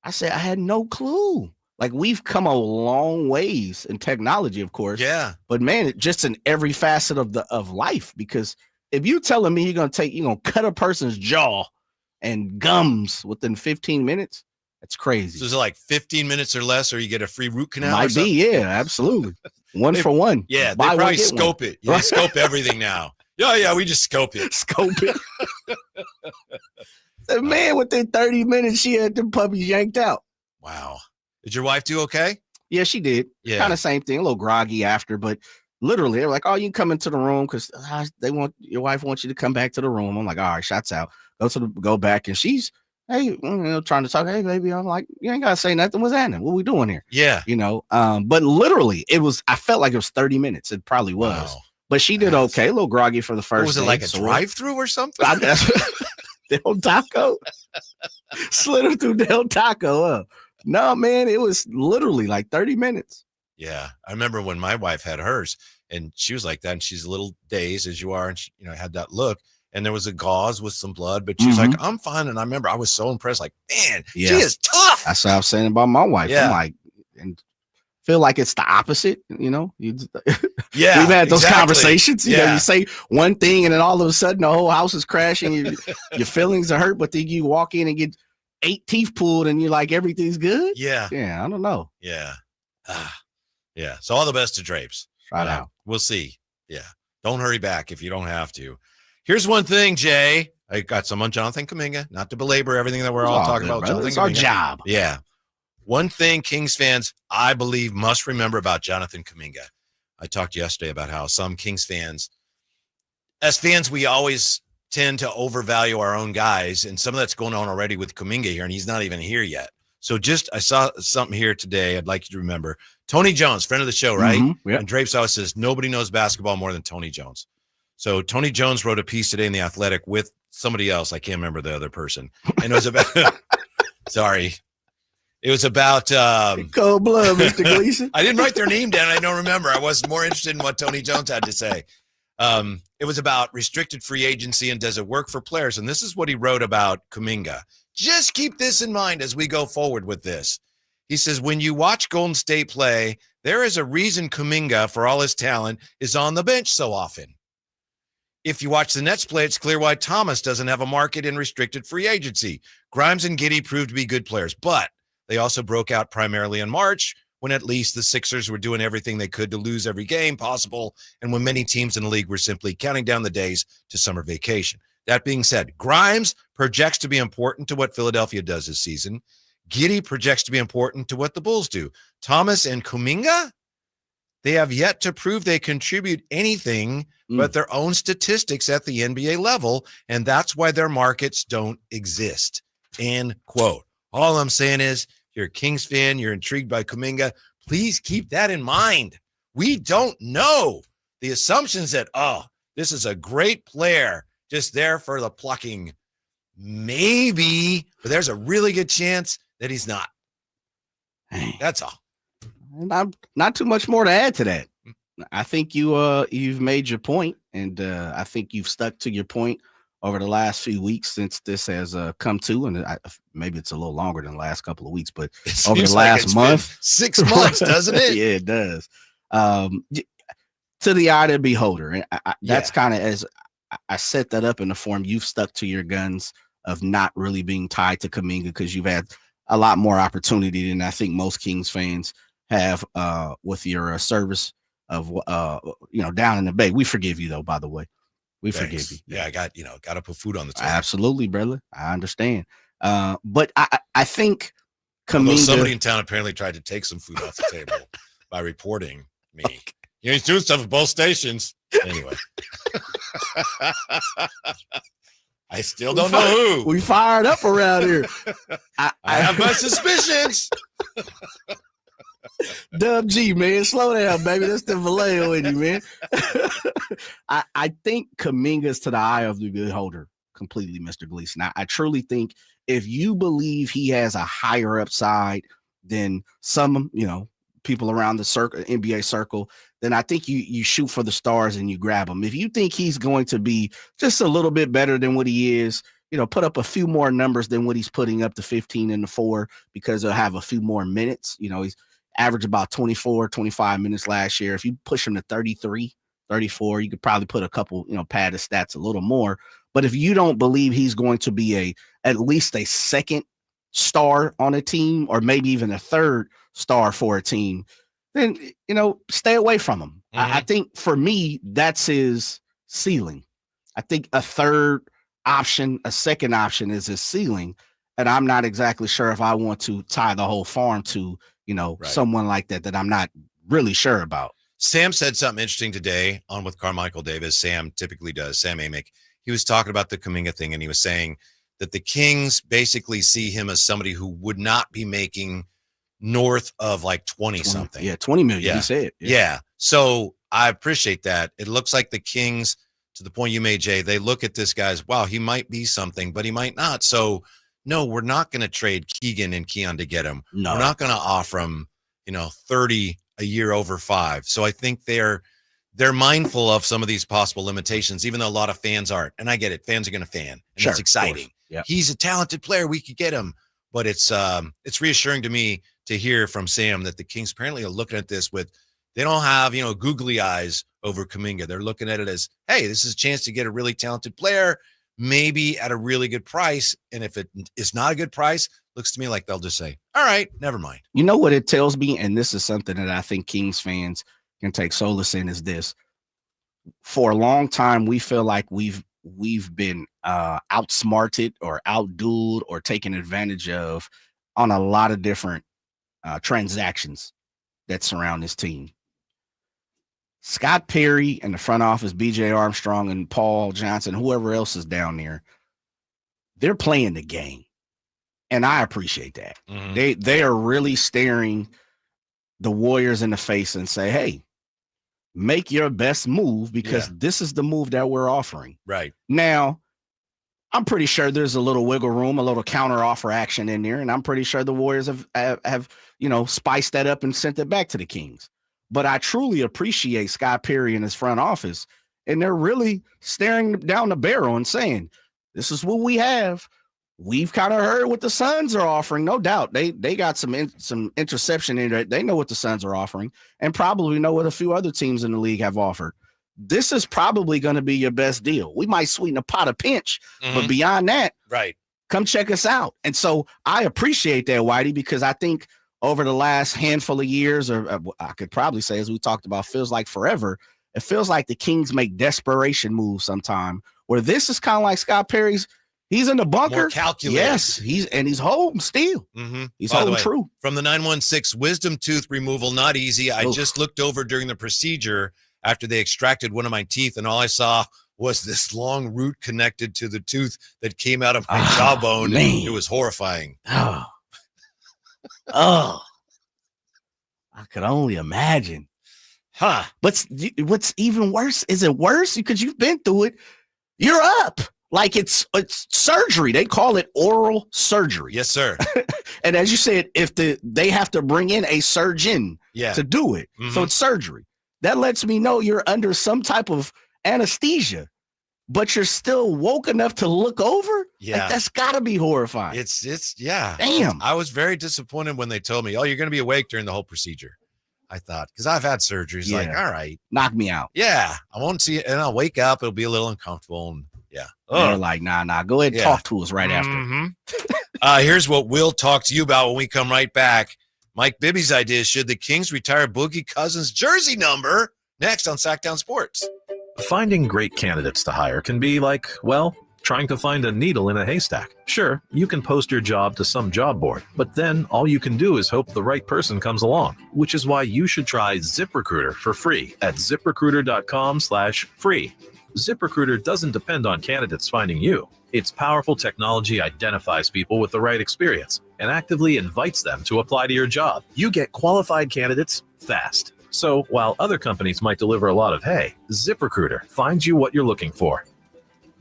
I said, I had no clue. Like, we've come a long ways in technology, of course. Yeah. But man, just in every facet of life. Because if you telling me you're gonna cut a person's jaw and gums within 15 minutes, that's crazy. So is it like 15 minutes or less, or you get a free root canal? Might be, yeah, absolutely. One for one. Yeah, they Buy probably one, get scope one. it. Yeah, scope everything now. Yeah, we just scope it. Scope it. The man, within 30 minutes, she had them puppies yanked out. Wow. Did your wife do okay? Yeah, she did. Yeah. Kind of same thing, a little groggy after, but literally, they were like, oh, you can come into the room because your wife wants you to come back to the room. I'm like, all right, shots out. Go back, and she's, hey, trying to talk. Hey, baby, I'm like, you ain't gotta say nothing. What's happening? What we doing here? Yeah. But literally, I felt like it was 30 minutes. It probably was. Wow. But she did okay, a little groggy for the first. Was it like a drive-through or something? Del Taco. Slid her through Del Taco. No, man, it was literally like 30 minutes. Yeah. I remember when my wife had hers, and she was like that, and she's a little dazed as you are, and she, had that look. And there was a gauze with some blood, but she's like, I'm fine. And I remember I was so impressed, like, man, she is tough. That's what I was saying about my wife. Yeah. I'm like, and feel like it's the opposite, Yeah. We've had those conversations. Yeah. You say one thing and then all of a sudden the whole house is crashing. Your feelings are hurt, but then you walk in and get 8 teeth pulled and you're like, everything's good. Yeah. Yeah. I don't know. Yeah. Yeah. So all the best to Drapes. Right out. We'll see. Yeah. Don't hurry back if you don't have to. Here's one thing, Jay. I got some on Jonathan Kuminga, not to belabor everything that we're all talking about. Jonathan Kuminga. It's our job. Yeah. One thing Kings fans, I believe, must remember about Jonathan Kuminga. I talked yesterday about how some Kings fans, as fans, we always tend to overvalue our own guys, and some of that's going on already with Kuminga here, and he's not even here yet. So I saw something here today I'd like you to remember. Tony Jones, friend of the show, right? Mm-hmm, yep. And Drapes always says, nobody knows basketball more than Tony Jones. So Tony Jones wrote a piece today in The Athletic with somebody else. I can't remember the other person. And it was about sorry. It was about cold blood, Mr. Gleason. I didn't write their name down. I don't remember. I was more interested in what Tony Jones had to say. It was about restricted free agency and does it work for players? And this is what he wrote about Kuminga. Just keep this in mind as we go forward with this. He says, when you watch Golden State play, there is a reason Kuminga, for all his talent, is on the bench so often. If you watch the Nets play, it's clear why Thomas doesn't have a market in restricted free agency. Grimes and Giddey proved to be good players, but they also broke out primarily in March when at least the Sixers were doing everything they could to lose every game possible, and when many teams in the league were simply counting down the days to summer vacation. That being said, Grimes projects to be important to what Philadelphia does this season. Giddey projects to be important to what the Bulls do. Thomas and Kuminga, they have yet to prove they contribute anything but their own statistics at the NBA level, and that's why their markets don't exist. End quote. All I'm saying is, if you're a Kings fan, you're intrigued by Kuminga, please keep that in mind. We don't know. The assumptions that, this is a great player, just there for the plucking. Maybe, but there's a really good chance that he's not. That's all. Not too much more to add to that. I think you've made your point, and I think you've stuck to your point over the last few weeks since this has come to, and maybe it's a little longer than the last couple of weeks, but over the last month, 6 months, doesn't it? Yeah, it does. To the eye of the beholder, and that's kind of as I set that up in the form. You've stuck to your guns of not really being tied to Kuminga because you've had a lot more opportunity than I think most Kings fans have with your service of down in the Bay. We forgive you though, by the way. We forgive you. Yeah, I got to put food on the table. Absolutely, brother. I understand. But I think Kuminga. Although somebody in town apparently tried to take some food off the table by reporting me. He's doing stuff at both stations. Anyway. I still don't know who. We fired up around here. I have my suspicions. Dub G, man, slow down, baby. That's the Vallejo in you, man. I think Kuminga's to the eye of the beholder completely, Mr. Gleason. I truly think if you believe he has a higher upside than some, people around the circle, NBA circle, then I think you shoot for the stars and you grab him. If you think he's going to be just a little bit better than what he is, put up a few more numbers than what he's putting up to 15 and the 4 because he'll have a few more minutes. He's averaged about 24, 25 minutes last year. If you push him to 33, 34, you could probably put a couple, pad of stats a little more. But if you don't believe he's going to be at least a second star on a team or maybe even a third star for a team, then, stay away from him. I think for me, that's his ceiling. I think a third option, a second option is his ceiling. And I'm not exactly sure if I want to tie the whole farm to, someone like that I'm not really sure about. Sam said something interesting today on with Carmichael Davis. Sam typically does. Sam Amick. He was talking about the Kuminga thing, and he was saying that the Kings basically see him as somebody who would not be making north of like 20 something. Yeah, 20 million. Yeah. He said. Yeah. So I appreciate that. It looks like the Kings, to the point you made, Jay, they look at this guy's, wow, he might be something, but he might not. So no, we're not going to trade Keegan and Keon to get him. No. We're not going to offer him, 30 a year over 5. So I think they're mindful of some of these possible limitations, even though a lot of fans aren't. And I get it. Fans are going to fan. And that's exciting. Yep. He's a talented player. We could get him. But it's reassuring to me to hear from Sam that the Kings apparently are looking at this with, they don't have, googly eyes over Kuminga. They're looking at it as, hey, this is a chance to get a really talented player, maybe at a really good price. And if it is not a good price, looks to me like they'll just say, all right, never mind. You know what it tells me? And this is something that I think Kings fans can take solace in, is this. For a long time, we feel like we've been outsmarted or outdueled or taken advantage of on a lot of different transactions that surround this team. Scott Perry and the front office, BJ Armstrong and Paul Johnson, whoever else is down there, they're playing the game. And I appreciate that. Mm-hmm. They are really staring the Warriors in the face and say, hey, make your best move, because this is the move that we're offering. Right. Now, I'm pretty sure there's a little wiggle room, a little counter offer action in there. And I'm pretty sure the Warriors have spiced that up and sent it back to the Kings. But I truly appreciate Scott Perry and his front office. And they're really staring down the barrel and saying, this is what we have. We've kind of heard what the Suns are offering. No doubt. They got some interception in there. They know what the Suns are offering, and probably know what a few other teams in the league have offered. This is probably going to be your best deal. We might sweeten a pot of pinch, but beyond that, right, come check us out. And so I appreciate that, Whitey, because I think over the last handful of years, or I could probably say, as we talked about, feels like forever, it feels like the Kings make desperation moves sometime, where this is kind of like Scott Perry's. He's in the bunker. More calculated. Yes, he's holding still. Mm-hmm. He's By the holding way, true. From the 916, wisdom tooth removal, not easy. I just looked over during the procedure after they extracted one of my teeth, and all I saw was this long root connected to the tooth that came out of my jawbone. Man. It was horrifying. Oh, I could only imagine. Huh. What's even worse? Is it worse? Because you've been through it. You're up. Like it's surgery. They call it oral surgery. Yes, sir. And as you said, if they have to bring in a surgeon to do it. So it's surgery. That lets me know you're under some type of anesthesia, but you're still woke enough to look over. Yeah. Like, that's gotta be horrifying. It's yeah. Damn. I was very disappointed when they told me, oh, you're going to be awake during the whole procedure. I thought, because I've had surgeries, like, all right, knock me out. Yeah. I won't see it. And I'll wake up. It'll be a little uncomfortable. And yeah. They're like, nah, go ahead and talk to us right after. Here's what we'll talk to you about when we come right back. Mike Bibby's idea: should the Kings retire Boogie Cousins' jersey number? Next on Sacktown Sports. Finding great candidates to hire can be like, well, trying to find a needle in a haystack. Sure, you can post your job to some job board, but then all you can do is hope the right person comes along, which is why you should try ZipRecruiter for free at ZipRecruiter.com/free. ZipRecruiter doesn't depend on candidates finding you. Its powerful technology identifies people with the right experience and actively invites them to apply to your job. You get qualified candidates fast. So while other companies might deliver a lot of hay, ZipRecruiter finds you what you're looking for.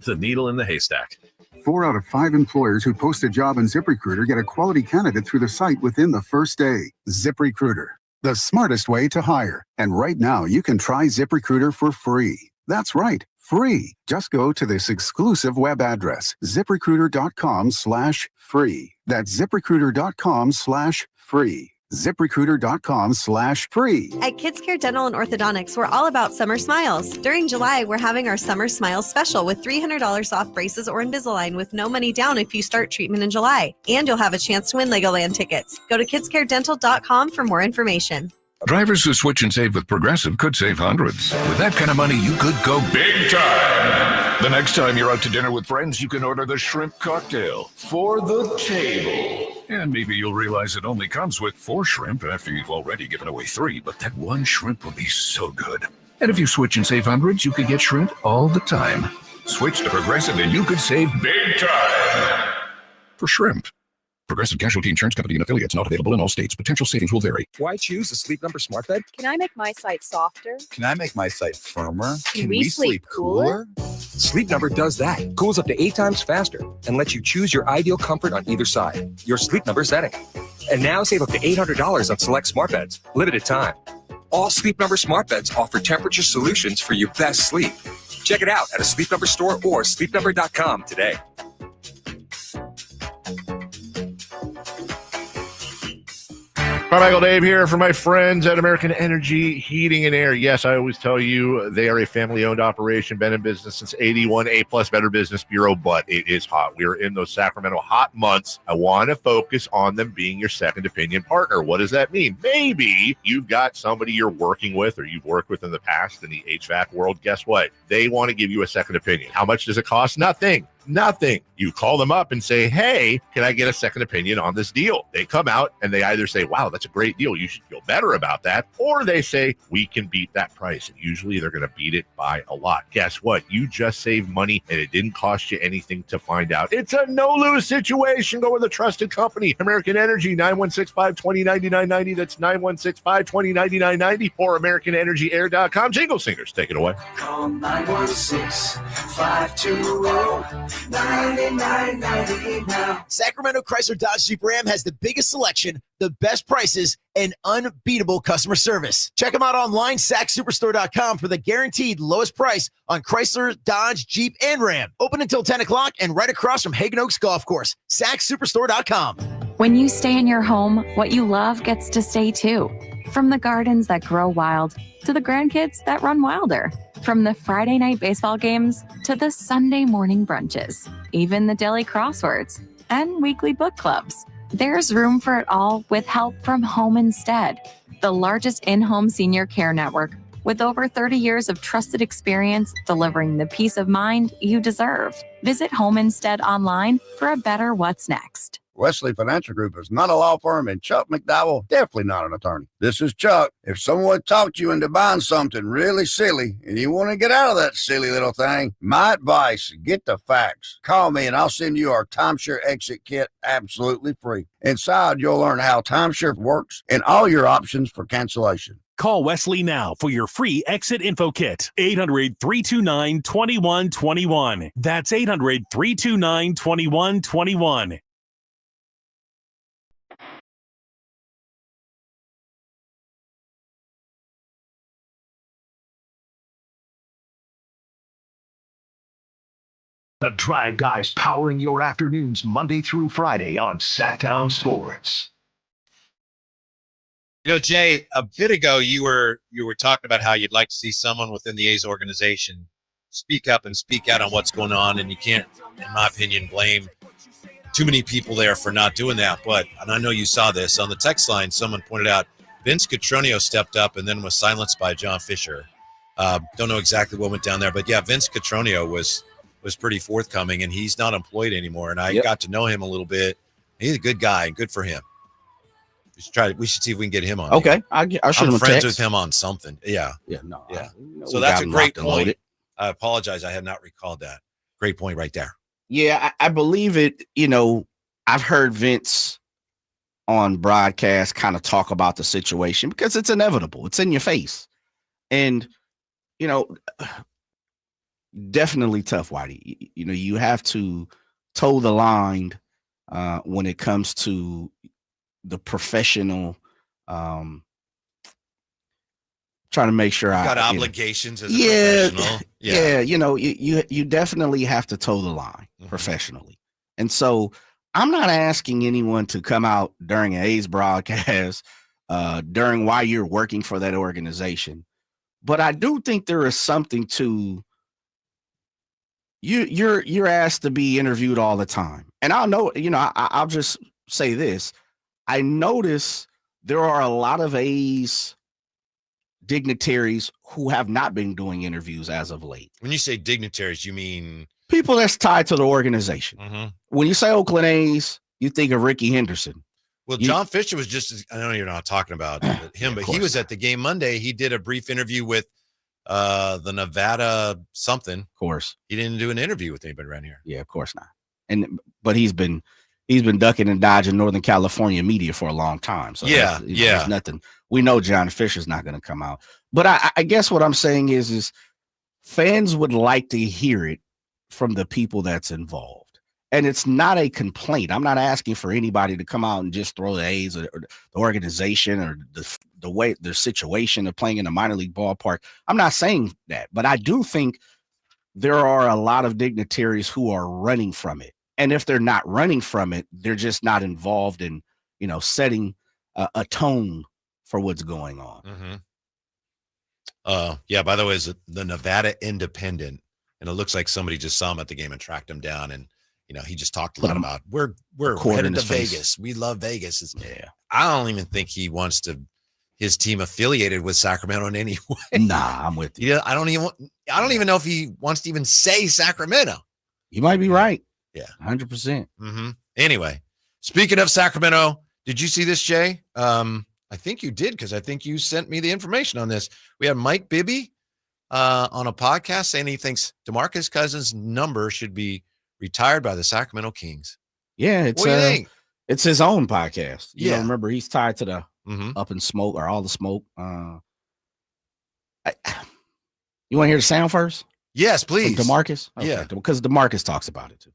The needle in the haystack. 4 out of 5 employers who post a job in ZipRecruiter get a quality candidate through the site within the first day. ZipRecruiter, the smartest way to hire. And right now, you can try ZipRecruiter for free. That's right, free. Just go to this exclusive web address, ZipRecruiter.com/free. That's ZipRecruiter.com/free. ZipRecruiter.com/free. At Kids Care Dental and Orthodontics, we're all about summer smiles. During July, we're having our Summer Smiles special with $300 off braces or Invisalign with no money down if you start treatment in July. And you'll have a chance to win Legoland tickets. Go to kidscaredental.com for more information. Drivers who switch and save with Progressive could save hundreds. With that kind of money, you could go big time. The next time you're out to dinner with friends, you can order the shrimp cocktail for the table. And maybe you'll realize it only comes with 4 shrimp after you've already given away 3, but that one shrimp will be so good. And if you switch and save hundreds, you could get shrimp all the time. Switch to Progressive and you could save big time. For shrimp. Progressive Casualty Insurance Company and affiliates, not available in all states. Potential savings will vary. Why choose a Sleep Number smart bed? Can I make my site softer? Can I make my site firmer? Can we sleep cooler? Sleep Number does that. Cools up to 8 times faster and lets you choose your ideal comfort on either side. Your Sleep Number setting. And now save up to $800 on select smart beds. Limited time. All Sleep Number smart beds offer temperature solutions for your best sleep. Check it out at a Sleep Number store or sleepnumber.com today. Carmichael Dave here for my friends at American Energy Heating and Air. Yes, I always tell you they are a family-owned operation, been in business since 81, A-plus Better Business Bureau, but it is hot. We are in those Sacramento hot months. I want to focus on them being your second opinion partner. What does that mean? Maybe you've got somebody you're working with or you've worked with in the past in the HVAC world. Guess what? They want to give you a second opinion. How much does it cost? Nothing. You call them up and say, hey, can I get a second opinion on this deal? They come out and they either say, wow, that's a great deal, you should feel better about that. Or they say, we can beat that price. And usually they're going to beat it by a lot. Guess what? You just saved money and it didn't cost you anything to find out. It's a no-lose situation. Go with a trusted company. American Energy, 916-520-9990. That's 916-520-9990 or AmericanEnergyAir.com. Jingle Singers, take it away. Call 916-520-9990 now. Sacramento Chrysler Dodge Jeep Ram has the biggest selection, the best prices, and unbeatable customer service. Check them out online, sacsuperstore.com, for the guaranteed lowest price on Chrysler, Dodge, Jeep, and Ram. Open until 10 o'clock and right across from Hagen Oaks Golf Course. sacsuperstore.com. When you stay in your home, what you love gets to stay too. From the gardens that grow wild to the grandkids that run wilder. From the Friday night baseball games to the Sunday morning brunches, even the daily crosswords and weekly book clubs. There's room for it all with help from Home Instead, the largest in-home senior care network with over 30 years of trusted experience delivering the peace of mind you deserve. Visit Home Instead online for a better what's next. Wesley Financial Group is not a law firm, and Chuck McDowell definitely not an attorney. This is Chuck. If someone talked you into buying something really silly and you want to get out of that silly little thing, my advice, get the facts. Call me and I'll send you our timeshare exit kit absolutely free. Inside, you'll learn how timeshare works and all your options for cancellation. Call Wesley now for your free exit info kit. 800-329-2121. That's 800-329-2121. The Drive Guys powering your afternoons Monday through Friday on Sacktown Sports. You know, Jay, a bit ago you were talking about how you'd like to see someone within the A's organization speak up and speak out on what's going on, and you can't, in my opinion, blame too many people there for not doing that. But, and I know you saw this on the text line, someone pointed out Vince Catronio stepped up and then was silenced by John Fisher. Don't know exactly what went down there, but yeah, Vince Catronio was pretty forthcoming, and he's not employed anymore. And I got to know him a little bit. He's a good guy, and good for him. We should see if we can get him on. Okay, I should. I'm friends with him on something. Yeah. So that's a great point. I apologize. I had not recalled that. Great point right there. Yeah, I believe it. You know, I've heard Vince on broadcast kind of talk about the situation because it's inevitable. It's in your face. And, you know, definitely tough, Whitey. You know, you have to toe the line when it comes to the professional, trying to make sure got obligations as a professional. Yeah. You know, you definitely have to toe the line professionally. And so I'm not asking anyone to come out during an A's broadcast during while you're working for that organization. But I do think there is something to you're asked to be interviewed all the time. And I'll know, you know, I'll just say this. I notice there are a lot of A's dignitaries who have not been doing interviews as of late. When you say dignitaries, you mean people that's tied to the organization. When you say Oakland A's, you think of Ricky Henderson. Well, John Fisher was just, I know you're not talking about him, but he was at the game Monday. He did a brief interview with the Nevada something. Of course. He didn't do an interview with anybody around here. Yeah, of course not. But he's been ducking and dodging Northern California media for a long time. So there's nothing. We know John Fisher's not going to come out. But I guess what I'm saying is fans would like to hear it from the people that's involved. And it's not a complaint. I'm not asking for anybody to come out and just throw the A's or the organization or the way their situation of playing in a minor league ballpark. I'm not saying that, but I do think there are a lot of dignitaries who are running from it. And if they're not running from it, they're just not involved in, you know, setting atone for what's going on. Yeah, by the way, is the Nevada Independent, and it looks like somebody just saw him at the game and tracked him down, and he just talked a lot about we're headed to Vegas. We love Vegas. I don't even think he wants his team affiliated with Sacramento in any way. Nah, I'm with you. Yeah, I don't even know if he wants to even say Sacramento. You might be right. Yeah, 100%. Anyway, speaking of Sacramento, did you see this, Jay? I think you did, because I think you sent me the information on this. We had Mike Bibby on a podcast saying he thinks DeMarcus Cousins' number should be retired by the Sacramento Kings. Yeah, what do you think? It's his own podcast. Yeah. Remember, he's tied to the Up in Smoke or All the Smoke. You want to hear the sound first? Yes, please. From DeMarcus? Okay, Yeah. Because DeMarcus talks about it too.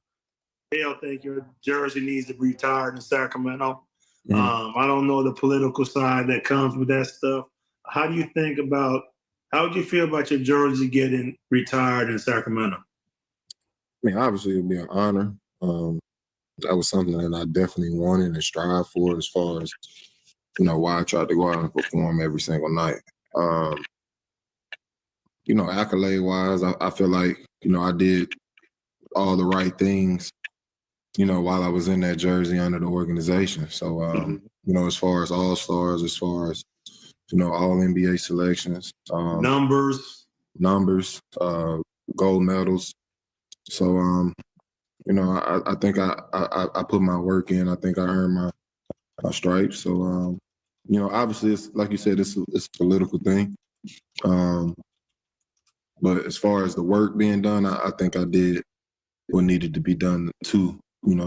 They don't think your jersey needs to be retired in Sacramento. I don't know the political side that comes with that stuff. How would you feel about your jersey getting retired in Sacramento? I mean, obviously it'd be an honor. That was something that I definitely wanted and strive for, as far as, why I tried to go out and perform every single night. Accolade wise, I feel like, I did all the right things, while I was in that jersey under the organization. So, as far as all-stars, as far as, all NBA selections, numbers, gold medals. So, I think I put my work in. I think I earned my stripes. So, obviously, it's like you said, it's a political thing. But as far as the work being done, I think I did what needed to be done to,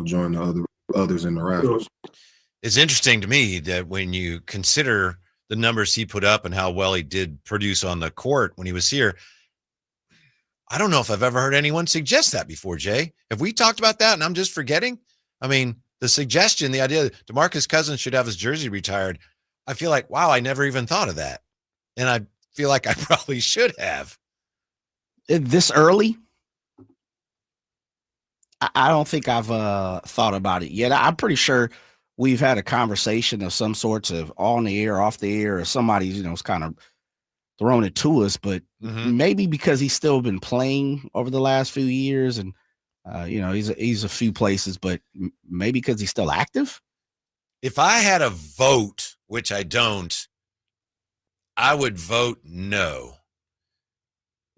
join the others in the raffles. It's interesting to me that when you consider the numbers he put up and how well he did produce on the court when he was here, I don't know if I've ever heard anyone suggest that before, Jay. Have we talked about that and I'm just forgetting? I mean, the suggestion, the idea that DeMarcus Cousins should have his jersey retired, I feel like, wow, I never even thought of that. And I feel like I probably should have. This early? I don't think I've thought about it yet. I'm pretty sure we've had a conversation of some sorts of on the air, off the air, or somebody's, is kind of throwing it to us, but maybe because he's still been playing over the last few years and, he's a few places, but maybe because he's still active. If I had a vote, which I don't, I would vote no.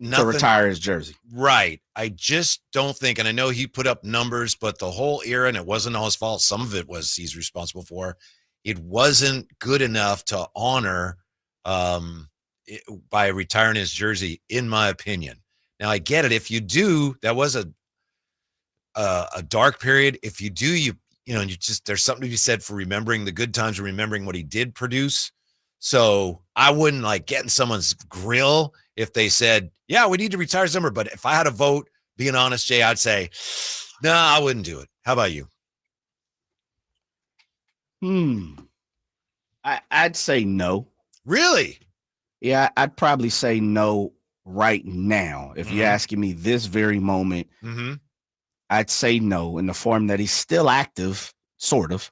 To retire his jersey. Right. I just don't think, and I know he put up numbers, but the whole era, and it wasn't all his fault, some of it was he's responsible for, it wasn't good enough to honor by retiring his jersey, in my opinion. Now, I get it. If you do, that was a dark period. If you do, there's something to be said for remembering the good times and remembering what he did produce. So I wouldn't like get in someone's grill if they said, yeah, we need to retire his number. But if I had a vote, being honest, Jay, I'd say, no, I wouldn't do it. How about you? I'd say no. Really? Yeah, I'd probably say no right now. If you're asking me this very moment, I'd say no in the form that he's still active, sort of,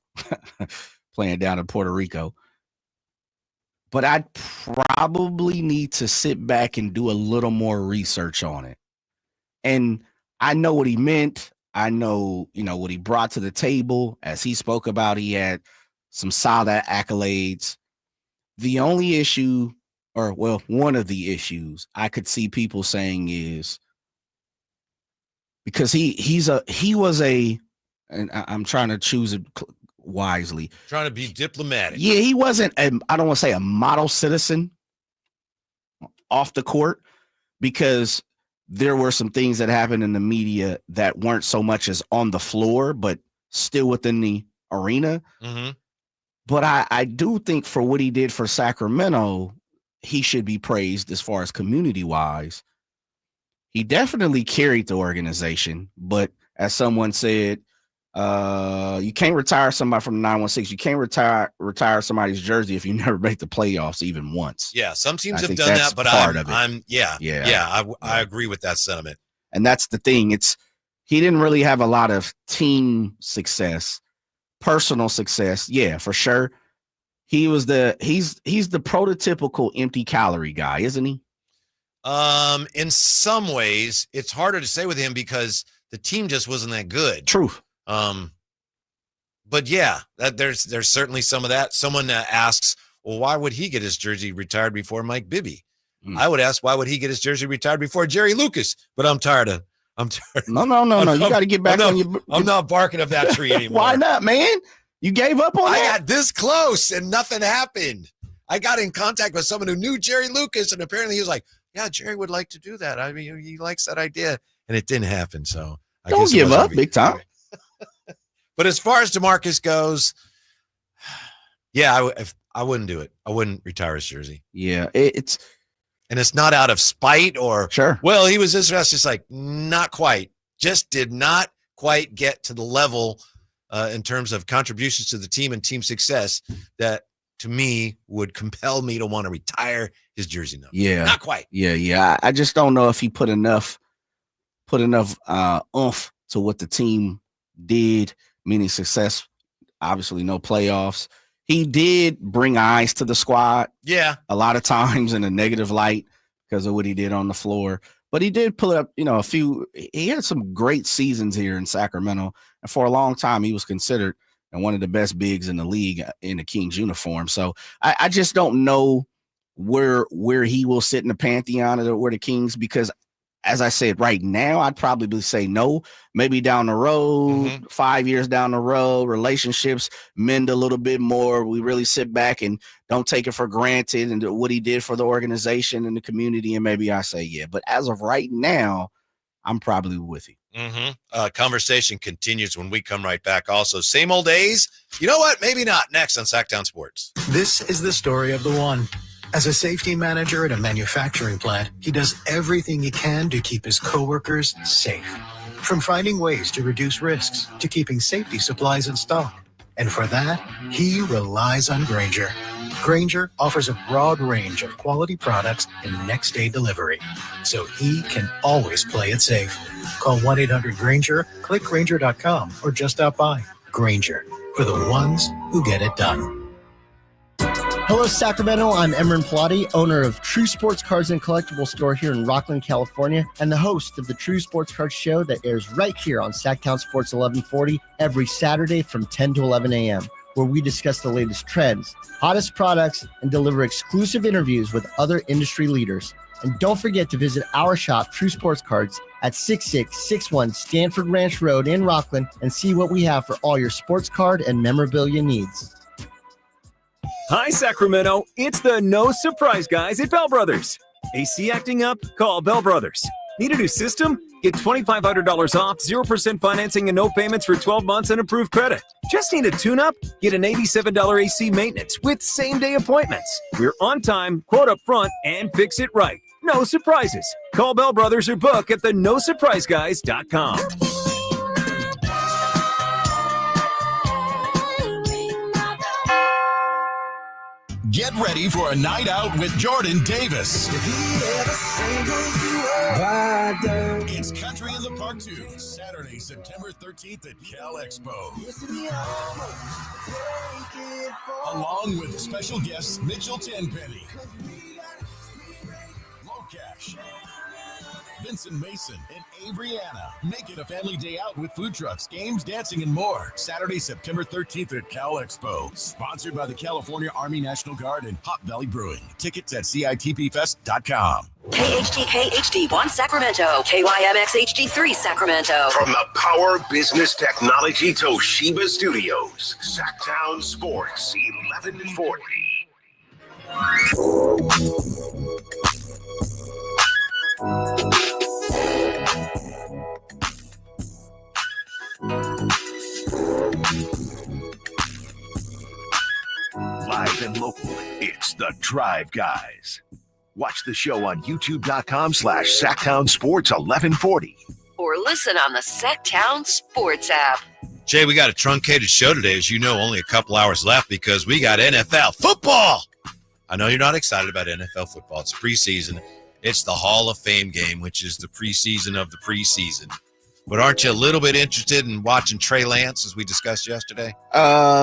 playing down in Puerto Rico. But I'd probably need to sit back and do a little more research on it. And I know what he meant. I know, what he brought to the table. As he spoke about, he had some solid accolades. The only issue, one of the issues I could see people saying is because he was a, and I'm trying to choose it wisely. Trying to be diplomatic. Yeah, he wasn't, I don't want to say a model citizen off the court, because there were some things that happened in the media that weren't so much as on the floor, but still within the arena. But I do think for what he did for Sacramento, he should be praised as far as community-wise. He definitely carried the organization, but as someone said, you can't retire somebody from the 916. You can't retire somebody's jersey if you never make the playoffs even once. Yeah, some teams have done that, but I agree with that sentiment. And that's the thing. He didn't really have a lot of team success, personal success. Yeah, for sure. he's the prototypical empty calorie guy, isn't he? In some ways, it's harder to say with him because the team just wasn't that good. True. But yeah, there's certainly some of that. Someone asks, well, why would he get his jersey retired before Mike Bibby? I would ask, why would he get his jersey retired before Jerry Lucas? But I'm tired. No. You got to get back on your. I'm not barking up that tree anymore. Why not, man? You gave up on I that? got this close and nothing happened. I got in contact with someone who knew Jerry Lucas, and apparently he was like, yeah, Jerry would like to do that. I mean, he likes that idea, and it didn't happen. So I don't give up big time. But as far as DeMarcus goes, yeah, I wouldn't do it. I wouldn't retire his jersey. Yeah, it's not out of spite or sure. Well, he was this. That's just like not quite. Just did not quite get to the level in terms of contributions to the team and team success that to me would compel me to want to retire his jersey number. Yeah, not quite. Yeah. I just don't know if he put enough oomph to what the team did. Meaning success, obviously no playoffs. He did bring eyes to the squad. Yeah. A lot of times in a negative light because of what he did on the floor. But he did pull up, he had some great seasons here in Sacramento. And for a long time, he was considered one of the best bigs in the league in the Kings uniform. So I just don't know where he will sit in the pantheon of the Kings because as I said, right now, I'd probably say no. Maybe down the road, 5 years down the road, relationships mend a little bit more. We really sit back and don't take it for granted and what he did for the organization and the community. And maybe I say, yeah. But as of right now, I'm probably with you. Conversation continues when we come right back. Also, same old days. You know what? Maybe not. Next on Sacktown Sports. This is the story of the one. As a safety manager at a manufacturing plant, he does everything he can to keep his coworkers safe. From finding ways to reduce risks to keeping safety supplies in stock. And for that, he relies on Grainger. Grainger offers a broad range of quality products and next-day delivery, so he can always play it safe. Call 1-800-GRAINGER, click Grainger.com, or just stop by. Grainger, for the ones who get it done. Hello, Sacramento. I'm Emran Pilati, owner of True Sports Cards and Collectible Store here in Rockland, California, and the host of the True Sports Cards Show that airs right here on Sacktown Sports 1140 every Saturday from 10 to 11 a.m., where we discuss the latest trends, hottest products, and deliver exclusive interviews with other industry leaders. And don't forget to visit our shop, True Sports Cards, at 6661 Stanford Ranch Road in Rockland and see what we have for all your sports card and memorabilia needs. Hi, Sacramento. It's the No Surprise Guys at Bell Brothers. AC acting up? Call Bell Brothers. Need a new system? Get $2,500 off, 0% financing and no payments for 12 months and approved credit. Just need a tune-up? Get an $87 AC maintenance with same-day appointments. We're on time, quote up front, and fix it right. No surprises. Call Bell Brothers or book at thenosurpriseguys.com. Get ready for a night out with Jordan Davis. It's Country in the Park 2, Saturday, September 13th at Cal Expo. Along with special guests Mitchell Tenpenny, Locash, Vincent Mason, and Abriana. Make it a family day out with food trucks, games, dancing, and more. Saturday, September 13th at Cal Expo. Sponsored by the California Army National Guard and Hot Valley Brewing. Tickets at CITPfest.com. KHTK-HD1 Sacramento. KYMX HD3 Sacramento. From the Power Business Technology Toshiba Studios, Sacktown Sports 1140. Live and local, it's The Drive Guys. Watch the show on youtube.com/Sacktown Sports 1140. Or listen on the Sacktown Sports app. Jay, we got a truncated show today. As you know, only a couple hours left because we got NFL football. I know you're not excited about NFL football. It's preseason. It's the Hall of Fame game, which is the preseason of the preseason. But aren't you a little bit interested in watching Trey Lance, as we discussed yesterday?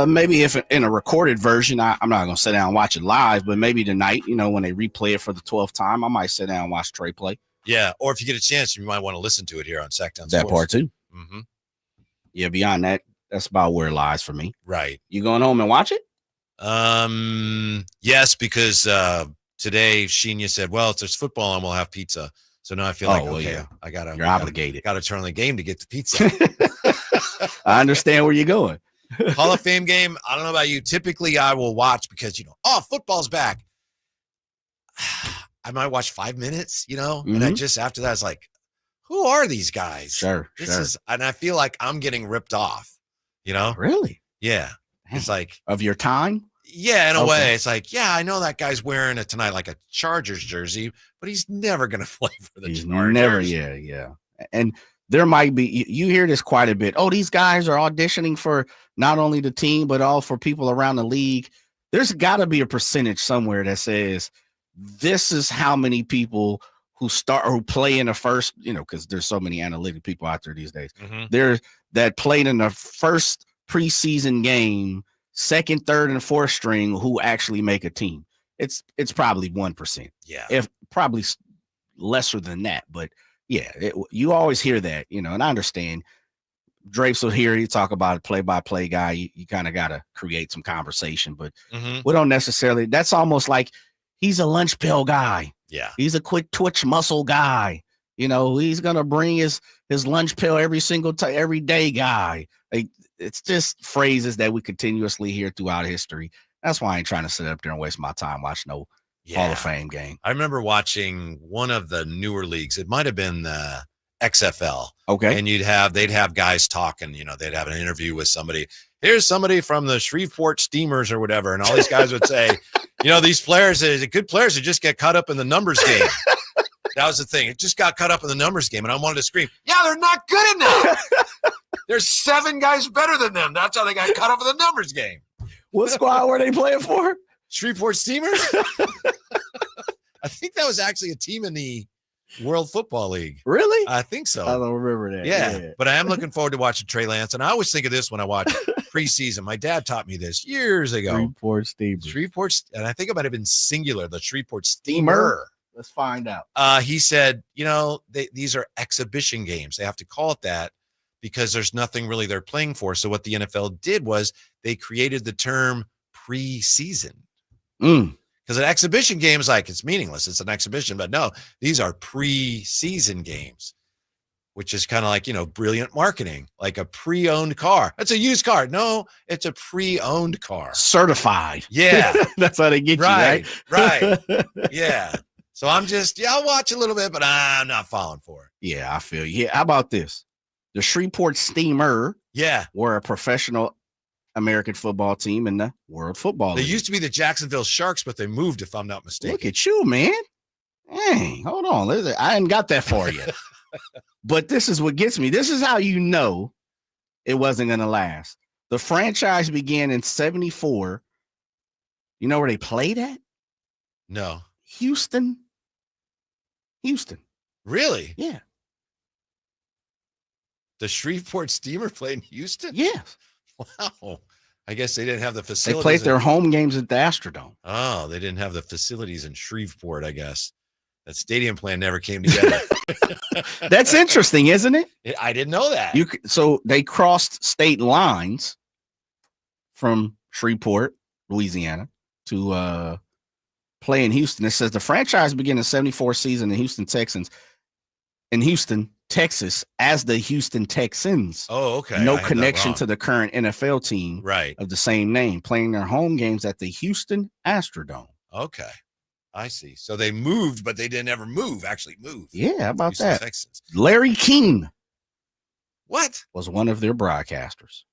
Maybe if in a recorded version, I'm not going to sit down and watch it live, but maybe tonight, when they replay it for the 12th time, I might sit down and watch Trey play. Yeah, or if you get a chance, you might want to listen to it here on Sacktown Sports. That part too. Mm-hmm. Yeah, beyond that, that's about where it lies for me. Right. You going home and watch it? Yes, because today Sheena said, well, if there's football on, we'll have pizza. So now I feel like, okay, you're obligated. Got to turn on the game to get the pizza. I understand where you're going. Hall of Fame game, I don't know about you. Typically, I will watch because, football's back. I might watch 5 minutes, and I just, after that, it's like, who are these guys? Sure. And I feel like I'm getting ripped off, Really? Yeah. It's like. Of your time? Yeah, in a way. It's like, yeah, I know that guy's wearing it tonight like a Chargers jersey, but he's never going to play for the Chargers. Never, yeah. And there might be, you hear this quite a bit. Oh, these guys are auditioning for not only the team, but all for people around the league. There's got to be a percentage somewhere that says this is how many people who play in the first, because there's so many analytic people out there these days. There that played in the first preseason game, second, third, and fourth string who actually make a team. It's probably 1%. Yeah. If probably lesser than that, but yeah, you always hear that, and I understand. Drapes will hear you talk about a play-by-play guy. You kind of got to create some conversation, but we don't necessarily. That's almost like he's a lunch pill guy. Yeah. He's a quick twitch muscle guy. He's going to bring his lunch pill every day guy. It's just phrases that we continuously hear throughout history. That's why I ain't trying to sit up there and waste my time watching no Hall of Fame game. I remember watching one of the newer leagues. It might have been the XFL. Okay. And they'd have guys talking, they'd have an interview with somebody. Here's somebody from the Shreveport Steamers or whatever. And all these guys would say, these players, good players who just get caught up in the numbers game. That was the thing. It just got caught up in the numbers game. And I wanted to scream, yeah, they're not good enough. There's 7 guys better than them. That's how they got caught up in the numbers game. What squad were they playing for? Shreveport Steamers? I think that was actually a team in the World Football League. Really? I think so. I don't remember that. Yeah. But I am looking forward to watching Trey Lance. And I always think of this when I watch preseason. My dad taught me this years ago. Shreveport Steamers. And I think it might have been singular, the Shreveport Steamer. Let's find out. He said, these are exhibition games. They have to call it that because there's nothing really they're playing for. So what the NFL did was they created the term preseason. Because an exhibition game is like, it's meaningless. It's an exhibition. But no, these are preseason games, which is kind of like, brilliant marketing, like a pre-owned car. That's a used car. No, it's a pre-owned car. Certified. Yeah. That's how they get you, right? Right. Yeah. So I'm just, I'll watch a little bit, but I'm not falling for it. Yeah, I feel you. Yeah, how about this? The Shreveport Steamer were a professional American football team in the World Football League. They used to be the Jacksonville Sharks, but they moved, if I'm not mistaken. Look at you, man. Hey, hold on. I hadn't got that far yet. But this is what gets me. This is how you know it wasn't going to last. The franchise began in 1974. You know where they played at? No. Houston. Really? Yeah. The Shreveport Steamer played in Houston? Yes. Wow. I guess they didn't have the facilities. They played their home games at the Astrodome. Oh, they didn't have the facilities in Shreveport, I guess. That stadium plan never came together. That's interesting, isn't it? I didn't know that. So they crossed state lines from Shreveport, Louisiana, to play in Houston. It says the franchise began the 1974 season in Houston, Texas, as the Houston Texans. Oh, okay. No connection to the current NFL team of the same name, playing their home games at the Houston Astrodome. Okay. I see. So they moved, but they didn't ever actually move. Yeah, how about Houston that? Texans. Larry King. What? Was one of their broadcasters.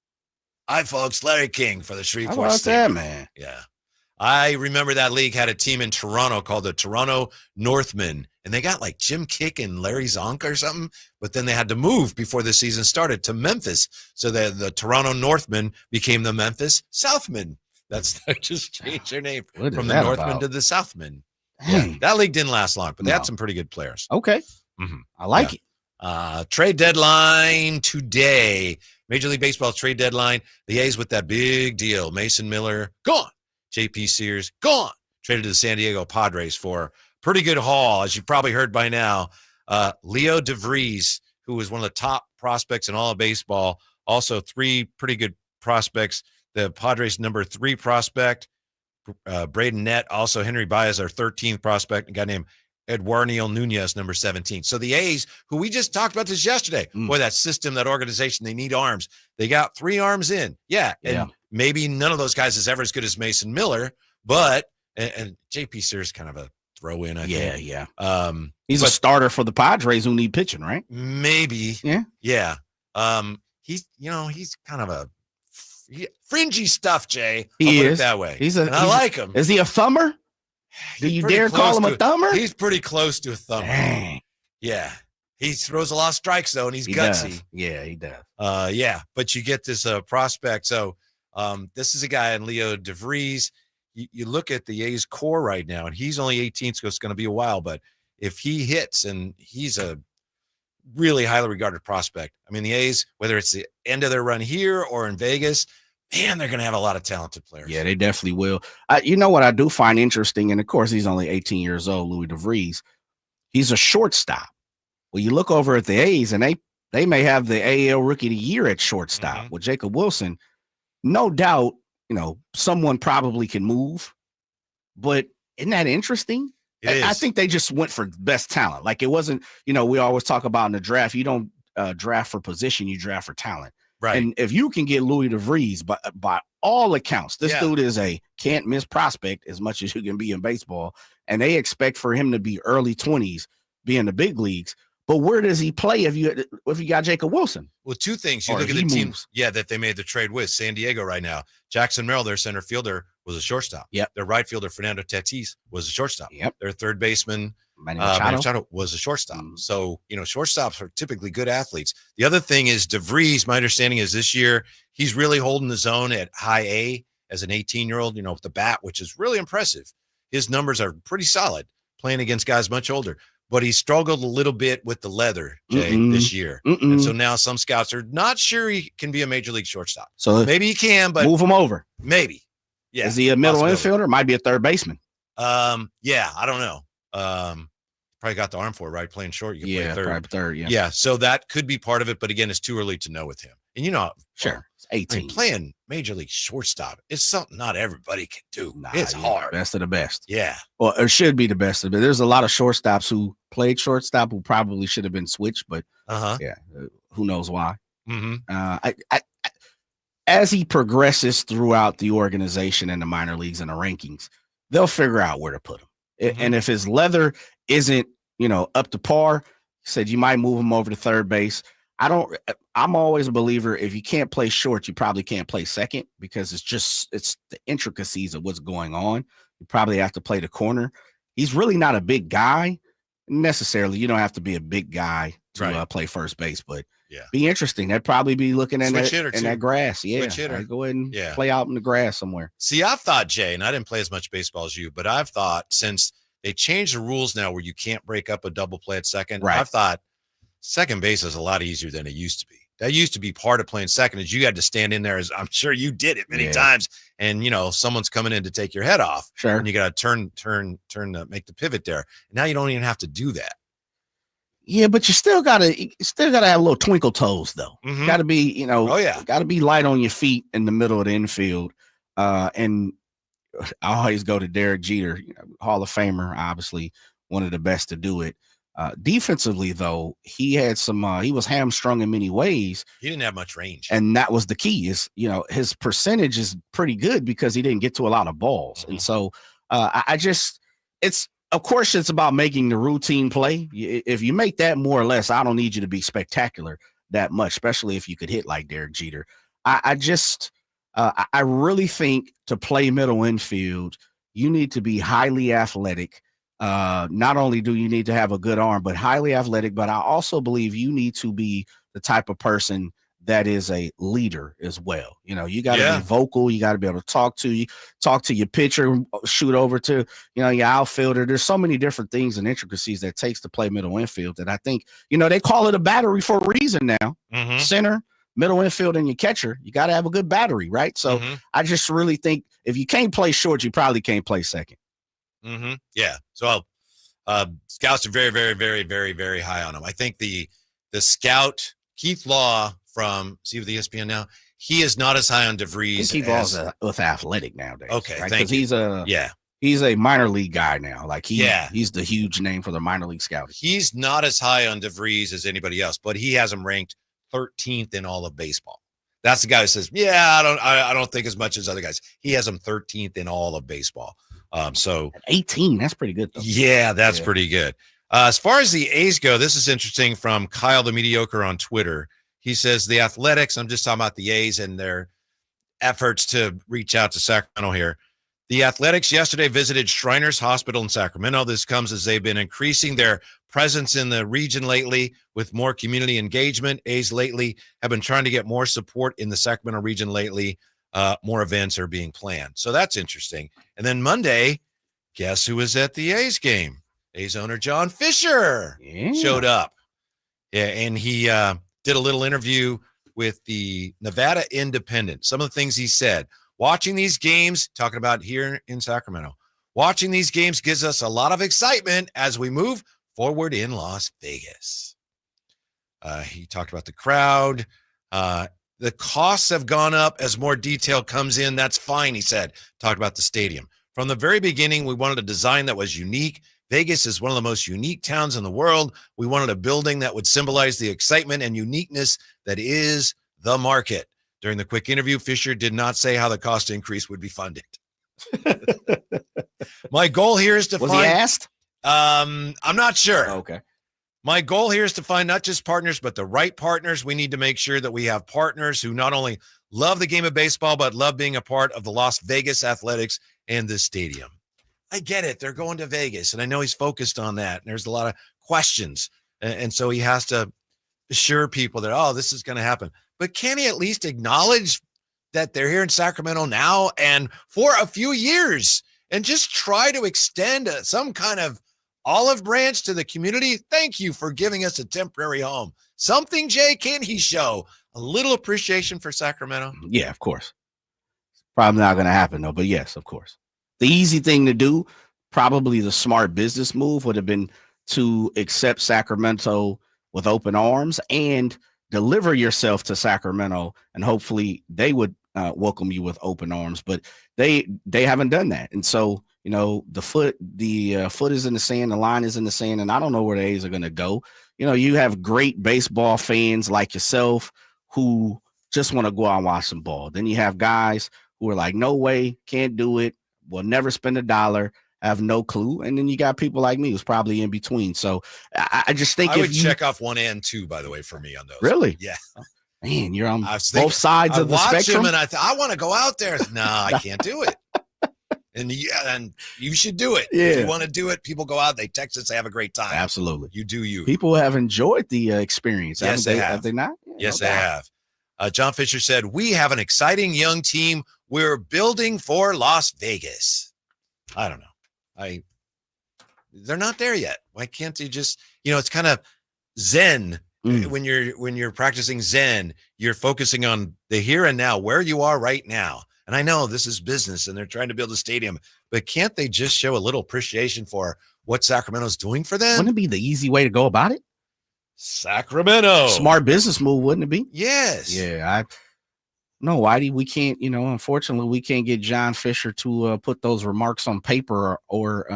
Hi, folks. Larry King for the Shreveport How about Steamer. that, man? Yeah. I remember that league had a team in Toronto called the Toronto Northmen, and they got like Jim Kick and Larry Zonka or something, but then they had to move before the season started to Memphis. So the Toronto Northmen became the Memphis Southmen. They just changed their name from the Northmen to the Southmen. Yeah, that league didn't last long, but they had some pretty good players. Okay. I like it. Trade deadline today. Major League Baseball trade deadline. The A's with that big deal. Mason Miller, gone. J.P. Sears, gone. Traded to the San Diego Padres for pretty good haul, as you probably heard by now. Leo DeVries, who was one of the top prospects in all of baseball. Also, 3 pretty good prospects. The Padres' number 3 prospect, Braden Net. Also, Henry Baez, our 13th prospect. A guy named Eduardo Nunez, number 17. So the A's, who we just talked about this yesterday, boy, that system, that organization, they need arms. They got 3 arms in. Yeah. And maybe none of those guys is ever as good as Mason Miller, but, and JP Sears kind of a throw in, I think. Yeah. He's a starter for the Padres who need pitching, right? Maybe. Yeah. He's kind of a fringy stuff, Jay. I'll put it that way. I like him. Is he a thumber? Do you dare call him a thumber? He's pretty close to a thumber. Dang. Yeah. He throws a lot of strikes, though, and he's gutsy. Does. Yeah, he does. Yeah, but you get this prospect. So this is a guy in Leo DeVries. You look at the A's core right now, and he's only 18, so it's going to be a while. But if he hits, and he's a really highly regarded prospect. I mean, the A's, whether it's the end of their run here or in Vegas, man, they're going to have a lot of talented players. Yeah, they definitely will. You know what I do find interesting, and of course, he's only 18 years old, Louis DeVries. He's a shortstop. Well, you look over at the A's, and they may have the AL Rookie of the Year at shortstop with Jacob Wilson. No doubt, someone probably can move. But isn't that interesting? I think they just went for best talent. Like, it wasn't, we always talk about in the draft, you don't draft for position, you draft for talent. Right. And if you can get Louis DeVries, by all accounts, this dude is a can't miss prospect as much as you can be in baseball. And they expect for him to be early 20s, be in the big leagues. But where does he play if you got Jacob Wilson? Well, 2 things. You look at the teams, that they made the trade with. San Diego right now. Jackson Merrill, their center fielder, was a shortstop. Yep. Their right fielder, Fernando Tatis, was a shortstop. Yep. Their third baseman, Manny Machado was a shortstop. So, shortstops are typically good athletes. The other thing is DeVries, my understanding is this year, he's really holding the zone at high A as an 18-year-old, with the bat, which is really impressive. His numbers are pretty solid playing against guys much older. But he struggled a little bit with the leather, Jay, this year. And so now some scouts are not sure he can be a major league shortstop. So maybe he can, but move him over. Maybe. Yeah. Is he a middle infielder? Might be a third baseman. Yeah, I don't know. Probably got the arm for it, right? Playing short, you can play third. Probably third, Yeah, so that could be part of it, but again, it's too early to know with him. And sure, it's 18. Playing major league shortstop, it's something not everybody can do. It's hard. Best of the best. Yeah. Well, it should be the best of it. There's a lot of shortstops who played shortstop who probably should have been switched, but who knows why? As he progresses throughout the organization and the minor leagues and the rankings, they'll figure out where to put him. And if his leather isn't, up to par, he said you might move him over to third base. I'm always a believer, if you can't play short, you probably can't play second, because it's the intricacies of what's going on. You probably have to play the corner. He's really not a big guy necessarily. You don't have to be a big guy to play first base, but be interesting. That'd probably be looking at that grass. Yeah. Go ahead and play out in the grass somewhere. See, I've thought, Jay, and I didn't play as much baseball as you, but I've thought since they changed the rules now where you can't break up a double play at second, I've thought second base is a lot easier than it used to be. That used to be part of playing second, is you had to stand in there, as I'm sure you did it many times, and someone's coming in to take your head off. Sure. And you got to turn make the pivot there. Now you don't even have to do that. Yeah, but you still gotta have a little twinkle toes though. Got to be, got to be light on your feet in the middle of the infield. And I always go to Derek Jeter, Hall of Famer, obviously one of the best to do it. Defensively, though, he had he was hamstrung in many ways. He didn't have much range. And that was the key is, his percentage is pretty good because he didn't get to a lot of balls. And so of course, it's about making the routine play. If you make that more or less, I don't need you to be spectacular that much, especially if you could hit like Derek Jeter. I really think to play middle infield, you need to be highly athletic. Not only do you need to have a good arm, but highly athletic, but I also believe you need to be the type of person that is a leader as well. You know, you got to be vocal. You got to be able to talk to your pitcher, shoot over to, your outfielder. There's so many different things and intricacies that it takes to play middle infield that I think, they call it a battery for a reason now. Mm-hmm. Center, middle infield, and your catcher, you got to have a good battery, right? So I just really think if you can't play short, you probably can't play second. Mm-hmm. Yeah. So scouts are very, very, very, very, very high on him. I think the scout, Keith Law from with ESPN now, he is not as high on DeVries. Keith Law's with Athletic nowadays. Okay, right? thank you. He's a minor league guy now. Like he's the huge name for the minor league scouting. He's not as high on DeVries as anybody else, but he has him ranked 13th in all of baseball. That's the guy who says, I don't think as much as other guys. He has him 13th in all of baseball. So 18, that's pretty good though. Yeah, that's pretty good. As far as the A's go, this is interesting from Kyle the Mediocre on Twitter. He says the Athletics, I'm just talking about the A's and their efforts to reach out to Sacramento here. The Athletics yesterday visited Shriners Hospital in Sacramento. This comes as they've been increasing their presence in the region lately with more community engagement. A's lately have been trying to get more support in the Sacramento region lately. More events are being planned. So that's interesting. And then Monday, guess who was at the A's game? A's owner John Fisher showed up. Yeah, and he did a little interview with the Nevada Independent. Some of the things he said. Watching these games, talking about here in Sacramento, watching these games gives us a lot of excitement as we move forward in Las Vegas. He talked about the crowd. The costs have gone up as more detail comes in. That's fine, he said. Talked about the stadium. From the very beginning, we wanted a design that was unique. Vegas is one of the most unique towns in the world. We wanted a building that would symbolize the excitement and uniqueness that is the market. During the quick interview, Fisher did not say how the cost increase would be funded. My goal here is to Was he asked? I'm not sure. Okay. My goal here is to find not just partners, but the right partners. We need to make sure that we have partners who not only love the game of baseball, but love being a part of the Las Vegas Athletics and this stadium. I get it. They're going to Vegas, and I know he's focused on that. And there's a lot of questions. And so he has to assure people that, this is going to happen. But can he at least acknowledge that they're here in Sacramento now and for a few years and just try to extend some kind of olive branch to the community? Thank you for giving us a temporary home. Something, Jay, can he show a little appreciation for Sacramento? Yeah, of course. Probably not going to happen, though. But yes, of course. The easy thing to do, probably the smart business move, would have been to accept Sacramento with open arms and deliver yourself to Sacramento, and hopefully they would welcome you with open arms. But they haven't done that, and so the foot is in the sand, the line is in the sand, and I don't know where the A's are going to go. You have great baseball fans like yourself who just want to go out and watch some ball. Then you have guys who are like, no way, can't do it, will never spend $1, have no clue. And then you got people like me who's probably in between. So I just think I would check off 1 and 2, by the way, for me on those. Really? Yeah. Man, you're on both sides of the spectrum. And I want to go out there. No, I can't do it. And you should do it. Yeah. If you want to do it, people go out, they text us, they have a great time. Absolutely. You do you. People have enjoyed the experience. Yes, they have. Have they not? Yeah, yes, they have. John Fisher said, we have an exciting young team. We're building for Las Vegas. I don't know. They're not there yet. Why can't they just, it's kind of Zen. When you're practicing Zen, you're focusing on the here and now, where you are right now. And I know this is business and they're trying to build a stadium, but can't they just show a little appreciation for what Sacramento's doing for them? Wouldn't it be the easy way to go about it? Sacramento. Smart business move, wouldn't it be? Yes. Yeah. No, Whitey, we can't, unfortunately, we can't get John Fisher to put those remarks on paper or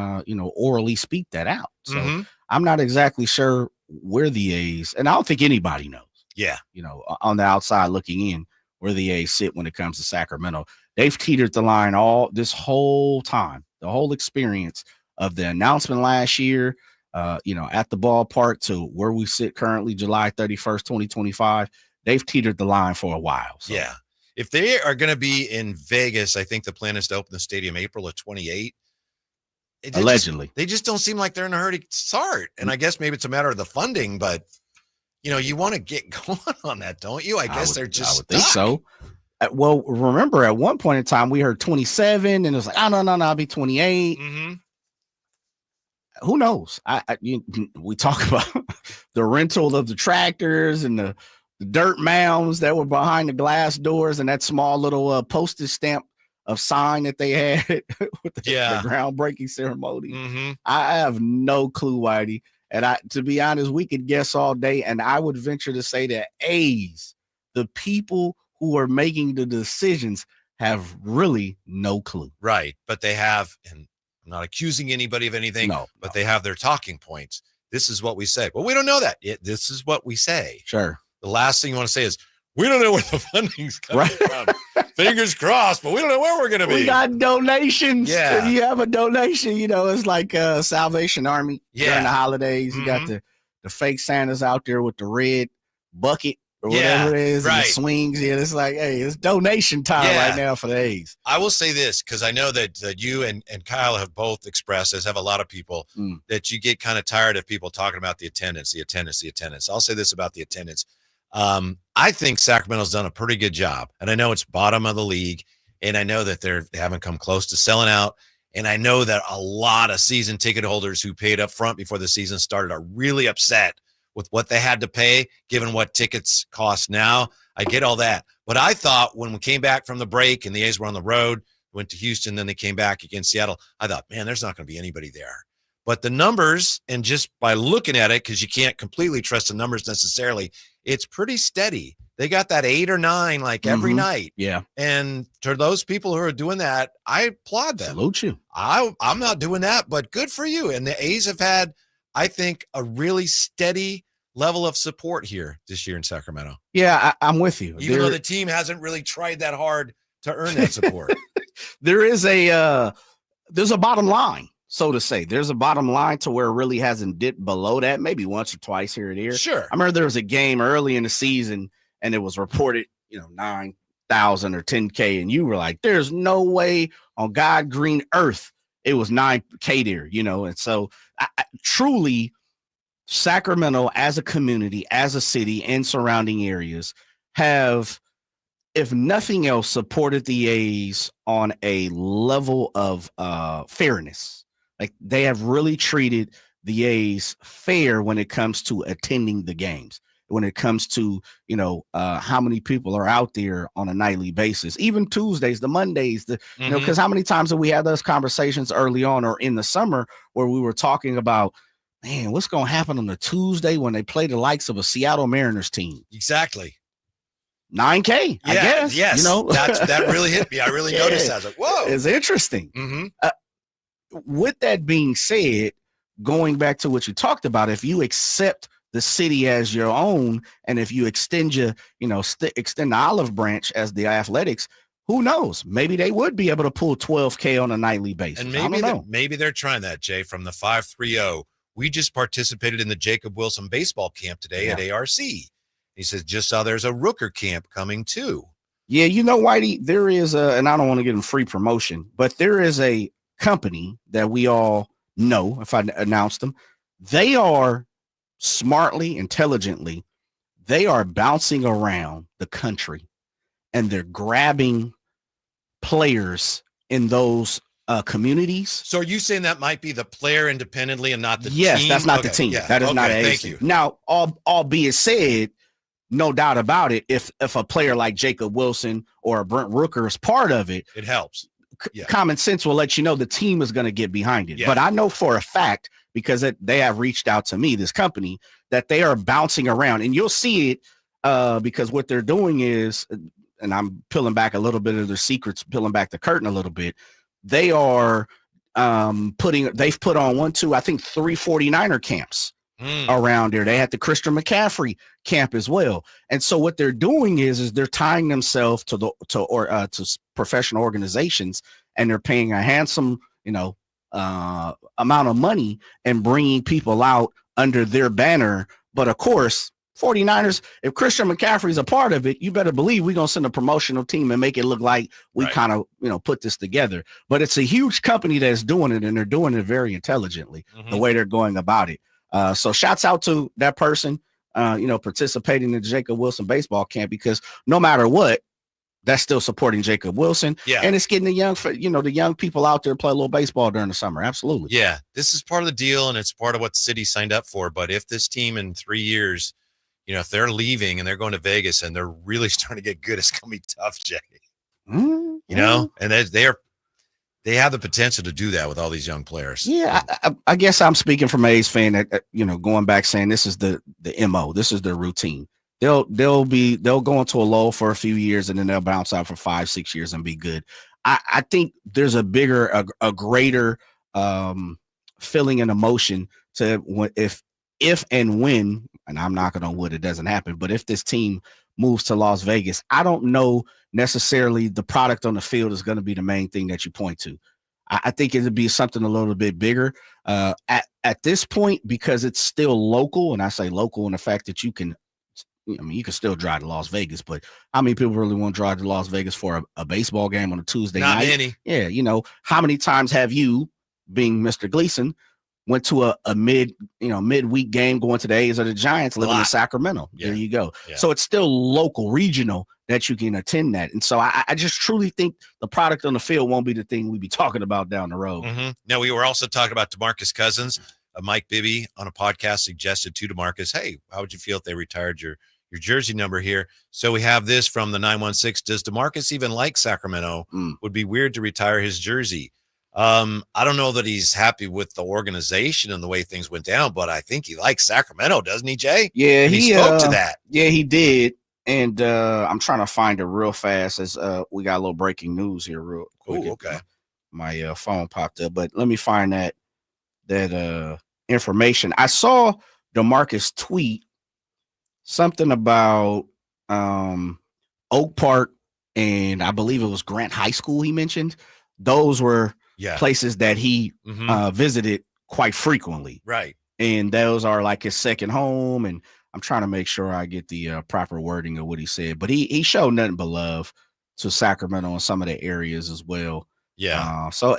orally speak that out. So I'm not exactly sure where the A's, and I don't think anybody knows. Yeah. On the outside looking in, where the A's sit when it comes to Sacramento. They've teetered the line all this whole time, the whole experience of the announcement last year, at the ballpark to where we sit currently, July 31st, 2025. They've teetered the line for a while. So. Yeah. If they are going to be in Vegas, I think the plan is to open the stadium April of 28. Allegedly. They just don't seem like they're in a hurry to start. And I guess maybe it's a matter of the funding, but you want to get going on that, don't you? I guess they're just I would think so. Well, remember at one point in time we heard 27, and it was like, oh no, I'll be 28. Mm-hmm. Who knows? We talk about the rental of the tractors and the dirt mounds that were behind the glass doors and that small little postage stamp of sign that they had with the groundbreaking ceremony. Mm-hmm. I have no clue, Whitey. And to be honest, we could guess all day. And I would venture to say that A's, the people who are making the decisions, have really no clue. Right. But they have, and I'm not accusing anybody of anything, but they have their talking points. This is what we say. Well, we don't know that. This is what we say. Sure. The last thing you want to say is, we don't know where the funding's coming from. Fingers crossed, but we don't know where we're going to be. We got donations. Yeah. If you have a donation, it's like Salvation Army during the holidays. You got the fake Santas out there with the red bucket or whatever it is, and the swings. Yeah, it's like, hey, it's donation time right now for the A's. I will say this, because I know that you and Kyle have both expressed, as have a lot of people, that you get kind of tired of people talking about the attendance. I'll say this about the attendance. I think Sacramento's done a pretty good job, and I know it's bottom of the league, and I know that they haven't come close to selling out, and I know that a lot of season ticket holders who paid up front before the season started are really upset with what they had to pay, given what tickets cost now. I get all that, but I thought when we came back from the break and the A's were on the road, went to Houston, then they came back against Seattle, I thought, man, there's not going to be anybody there. But the numbers, and just by looking at it, because you can't completely trust the numbers necessarily, it's pretty steady. They got that 8 or 9 like every night. Yeah. And to those people who are doing that, I applaud them. Salute you. I'm not doing that, but good for you. And the A's have had, I think, a really steady level of support here this year in Sacramento. Yeah, I'm with you. Even though the team hasn't really tried that hard to earn that support. There's a bottom line, so to say. There's a bottom line to where it really hasn't dipped below that, maybe once or twice here or there. Sure. I remember there was a game early in the season and it was reported, 9,000 or 10K. And you were like, there's no way on God green earth it was 9K there, And so truly, Sacramento as a community, as a city and surrounding areas have, if nothing else, supported the A's on a level of fairness. Like they have really treated the A's fair when it comes to attending the games, when it comes to, how many people are out there on a nightly basis, even Tuesdays, the Mondays, because how many times have we had those conversations early on or in the summer where we were talking about, man, what's going to happen on the Tuesday when they play the likes of a Seattle Mariners team? Exactly. 9K, I guess. Yes. That really hit me. I really noticed that. I was like, whoa. It's interesting. Mm-hmm. With that being said, going back to what you talked about, if you accept the city as your own, and if you extend extend the olive branch as the Athletics, who knows? Maybe they would be able to pull 12K on a nightly basis. And maybe they're trying that, Jay, from the 530. We just participated in the Jacob Wilson baseball camp today at ARC. He says, just saw there's a Rooker camp coming too. Yeah, Whitey, there is and I don't want to get him free promotion, but there is a company that we all know, if I announced them, they are smartly, intelligently, they are bouncing around the country and they're grabbing players in those communities. So are you saying that might be the player independently and not the team? Yes, that's not the team. Yeah. That is not a thank you. Now, albeit said, no doubt about it, if a player like Jacob Wilson or a Brent Rooker is part of it, it helps. Common sense will let you know the team is going to get behind it. Yeah. But I know for a fact, because they have reached out to me, this company, that they are bouncing around. And you'll see it because what they're doing is, and I'm peeling back a little bit of their secrets, peeling back the curtain a little bit, they are they've put on 1, 2, I think 3 49er camps around there. They had the Christian McCaffrey camp as well. And so what they're doing is they're tying themselves to professional organizations, and they're paying a handsome, amount of money and bringing people out under their banner. But of course, 49ers, if Christian McCaffrey's a part of it, you better believe we're going to send a promotional team and make it look like we kind of, put this together. But it's a huge company that's doing it, and they're doing it very intelligently, the way they're going about it. So shouts out to that person. participating in the Jacob Wilson baseball camp, because no matter what, that's still supporting Jacob Wilson. Yeah. And it's getting the young people out there play a little baseball during the summer. Absolutely. Yeah. This is part of the deal, and it's part of what the city signed up for. But if this team in 3 years, if they're leaving and they're going to Vegas and they're really starting to get good, it's going to be tough, Jay. And they have the potential to do that with all these young players. Yeah, I guess I'm speaking from an A's fan that, going back saying this is the MO, this is their routine. They'll go into a lull for a few years and then they'll bounce out for 5-6 years and be good. I think there's a greater feeling and emotion to if and when, and I'm knocking on wood, it doesn't happen, but if this team moves to Las Vegas, I don't know necessarily the product on the field is going to be the main thing that you point to. I think it'd be something a little bit bigger at this point, because it's still local. And I say local in the fact that you can still drive to Las Vegas, but how many people really want to drive to Las Vegas for a baseball game on a Tuesday night? Not many. Yeah. How many times have you, being Mr. Gleason, went to a midweek game going to the A's or the Giants living in Sacramento? Yeah. There you go. Yeah. So it's still local, regional, that you can attend that. And so I just truly think the product on the field won't be the thing we be talking about down the road. Mm-hmm. Now, we were also talking about DeMarcus Cousins. Mike Bibby on a podcast suggested to DeMarcus, hey, how would you feel if they retired your jersey number here? So we have this from the 916. Does DeMarcus even like Sacramento? Would be weird to retire his jersey. I don't know that he's happy with the organization and the way things went down, but I think he likes Sacramento, doesn't he, Jay? Yeah, he spoke to that. Yeah, he did. And I'm trying to find it real fast as we got a little breaking news here real quick. Ooh, okay. My phone popped up, but let me find that information. I saw DeMarcus tweet something about Oak Park, and I believe it was Grant High School he mentioned. Those were places that he visited quite frequently. Right. And those are like his second home. And I'm trying to make sure I get the proper wording of what he said. But he showed nothing but love to Sacramento and some of the areas as well. Yeah. So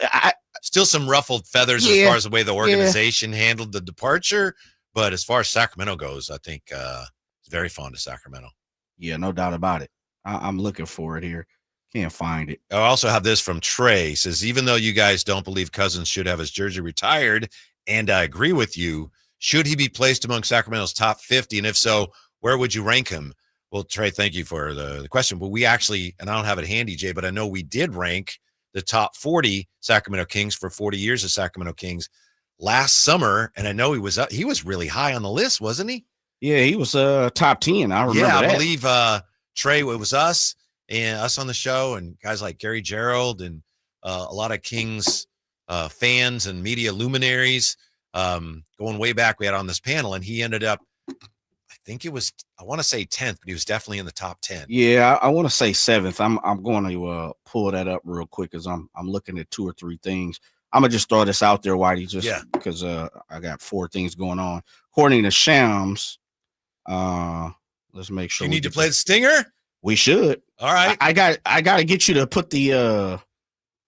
still some ruffled feathers as far as the way the organization handled the departure. But as far as Sacramento goes, I think he's very fond of Sacramento. Yeah, no doubt about it. I'm looking for it here. Can't find it. I also have this from Trey. Says, even though you guys don't believe Cousins should have his jersey retired, and I agree with you, should he be placed among Sacramento's top 50? And if so, where would you rank him? Well, Trey, thank you for the question. But we actually, and I don't have it handy, Jay, but I know we did rank the top 40 Sacramento Kings for 40 years of Sacramento Kings last summer. And I know he was really high on the list, wasn't he? Yeah, he was top 10. I remember that. I believe Trey, it was us on the show, and guys like Gary Gerald and a lot of Kings fans and media luminaries going way back. We had on this panel, and he ended up, I want to say 10th, but he was definitely in the top 10. Yeah, I want to say 7th. I'm going to pull that up real quick because I'm looking at 2 or 3 things. I'm gonna just throw this out there, Whitey, just because I got 4 things going on. According to Shams, let's make sure you need to play the stinger. We should. All right. I got to get you to put the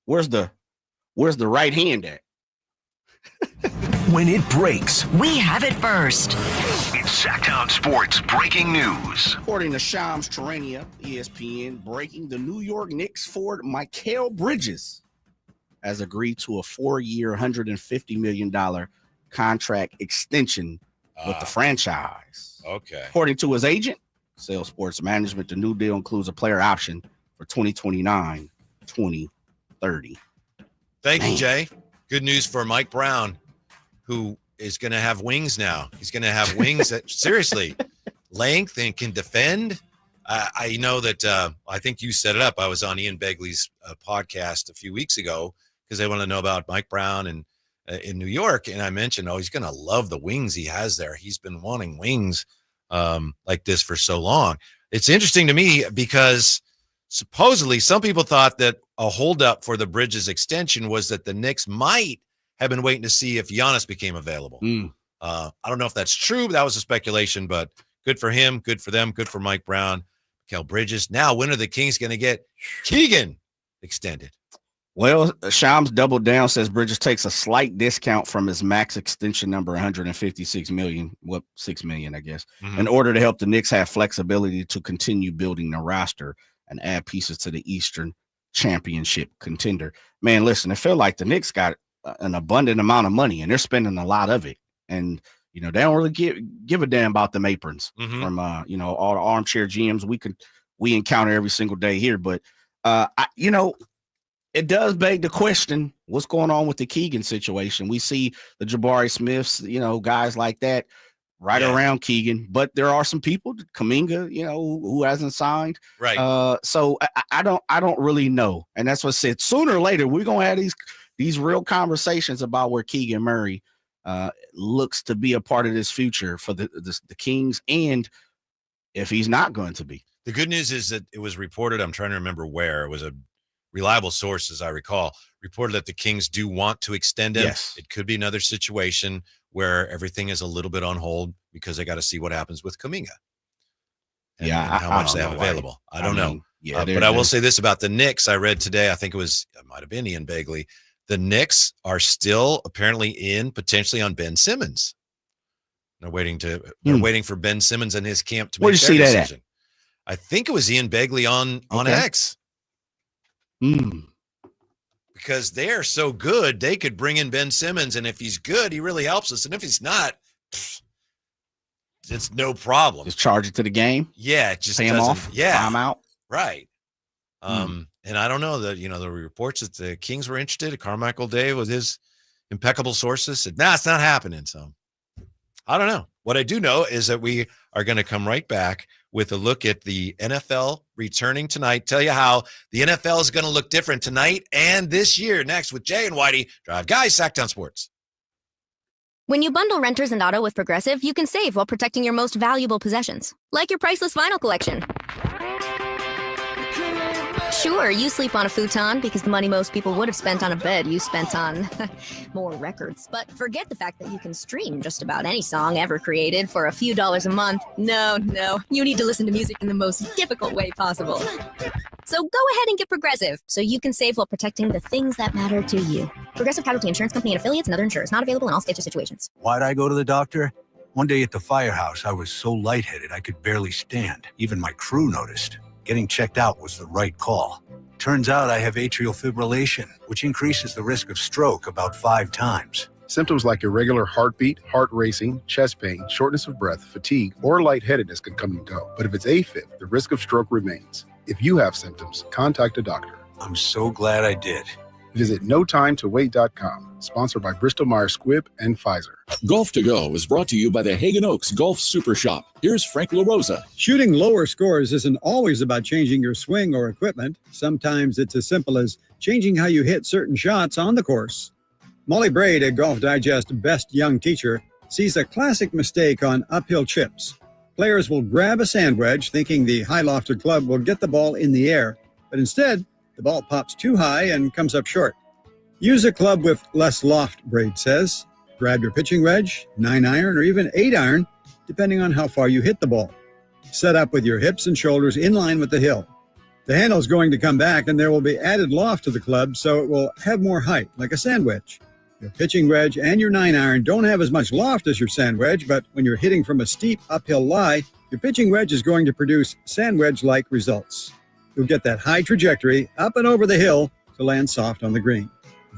where's the right hand at? When it breaks, we have it first. It's Sacktown Sports breaking news. According to Shams Charania, ESPN, breaking the New York Knicks forward Mikal Bridges has agreed to a 4-year, $150 million contract extension with the franchise. Okay. According to his agent, Sales Sports Management, the new deal includes a player option for 2029, 2030. Thank you, Jay. Good news for Mike Brown, who is going to have wings now. He's going to have wings that, seriously, length and can defend. I know that I think you set it up. I was on Ian Begley's podcast a few weeks ago because they want to know about Mike Brown and in New York. And I mentioned, he's going to love the wings he has there. He's been wanting wings like this for so long. It's interesting to me because supposedly some people thought that a holdup for the Bridges extension was that the Knicks might have been waiting to see if Giannis became available. I don't know if that's true, but that was a speculation, but good for him, good for them, good for Mike Brown, Mikal Bridges. Now, when are the Kings going to get Keegan extended? Well, Shams doubled down, says Bridges takes a slight discount from his max extension number, 156 million, what 6 million, I guess, in order to help the Knicks have flexibility to continue building the roster and add pieces to the Eastern Championship contender. Man, listen, it felt like the Knicks got an abundant amount of money and they're spending a lot of it. And they don't really give a damn about them aprons from all the armchair GMs we encounter every single day here. But it does beg the question, what's going on with the Keegan situation? We see the Jabari Smiths, guys like that around Keegan, but there are some people, Kuminga, who hasn't signed. Right. So I don't really know. And that's what I said. Sooner or later, we're going to have these real conversations about where Keegan Murray looks to be a part of this future for the Kings, and if he's not going to be. The good news is that it was reported, I'm trying to remember where, it was a reliable source, as I recall, reported that the Kings do want to extend him. Yes. It could be another situation where everything is a little bit on hold because they got to see what happens with Kuminga. And how much they have available. I don't know. Yeah, but I will say this about the Knicks. I read today, I think it might have been Ian Begley. The Knicks are still apparently potentially on Ben Simmons. They're waiting for Ben Simmons and his camp to make their decision. I think it was Ian Begley on X. Because they're so good, they could bring in Ben Simmons, and if he's good, he really helps us. And if he's not, it's no problem. Just charge it to the game. Yeah, just pay him off. Yeah, I'm out. Right. And I don't know that the reports that the Kings were interested. Carmichael Dave with his impeccable sources said, "Nah, it's not happening." So I don't know. What I do know is that we are going to come right back with a look at the NFL returning tonight. Tell you how the NFL is going to look different tonight and this year. Next with Jay and Whitey, Drive Guys, Sacktown Sports. When you bundle renters and auto with Progressive, you can save while protecting your most valuable possessions, like your priceless vinyl collection. Sure, you sleep on a futon because the money most people would have spent on a bed you spent on more records. But forget the fact that you can stream just about any song ever created for a few dollars a month. No, you need to listen to music in the most difficult way possible. So go ahead and get Progressive so you can save while protecting the things that matter to you. Progressive Casualty Insurance Company and affiliates and other insurers. Not available in all states or situations. Why'd I go to the doctor? One day at the firehouse, I was so lightheaded I could barely stand. Even my crew noticed. Getting checked out was the right call. Turns out I have atrial fibrillation, which increases the risk of stroke about 5 times. Symptoms like irregular heartbeat, heart racing, chest pain, shortness of breath, fatigue, or lightheadedness can come and go. But if it's AFib, the risk of stroke remains. If you have symptoms, contact a doctor. I'm so glad I did. Visit NoTimeToWait.com, sponsored by Bristol-Myers Squibb and Pfizer. Golf to Go is brought to you by the Hagen Oaks Golf Super Shop. Here's Frank LaRosa. Shooting lower scores isn't always about changing your swing or equipment. Sometimes it's as simple as changing how you hit certain shots on the course. Molly Braid, a Golf Digest Best Young Teacher, sees a classic mistake on uphill chips. Players will grab a sand wedge thinking the high-lofted club will get the ball in the air, but instead, the ball pops too high and comes up short. Use a club with less loft, Braid says. Grab your pitching wedge, 9-iron, or even 8-iron, depending on how far you hit the ball. Set up with your hips and shoulders in line with the hill. The handle is going to come back, and there will be added loft to the club, so it will have more height, like a sand wedge. Your pitching wedge and your 9-iron don't have as much loft as your sand wedge, but when you're hitting from a steep uphill lie, your pitching wedge is going to produce sand wedge-like results. You'll get that high trajectory up and over the hill to land soft on the green.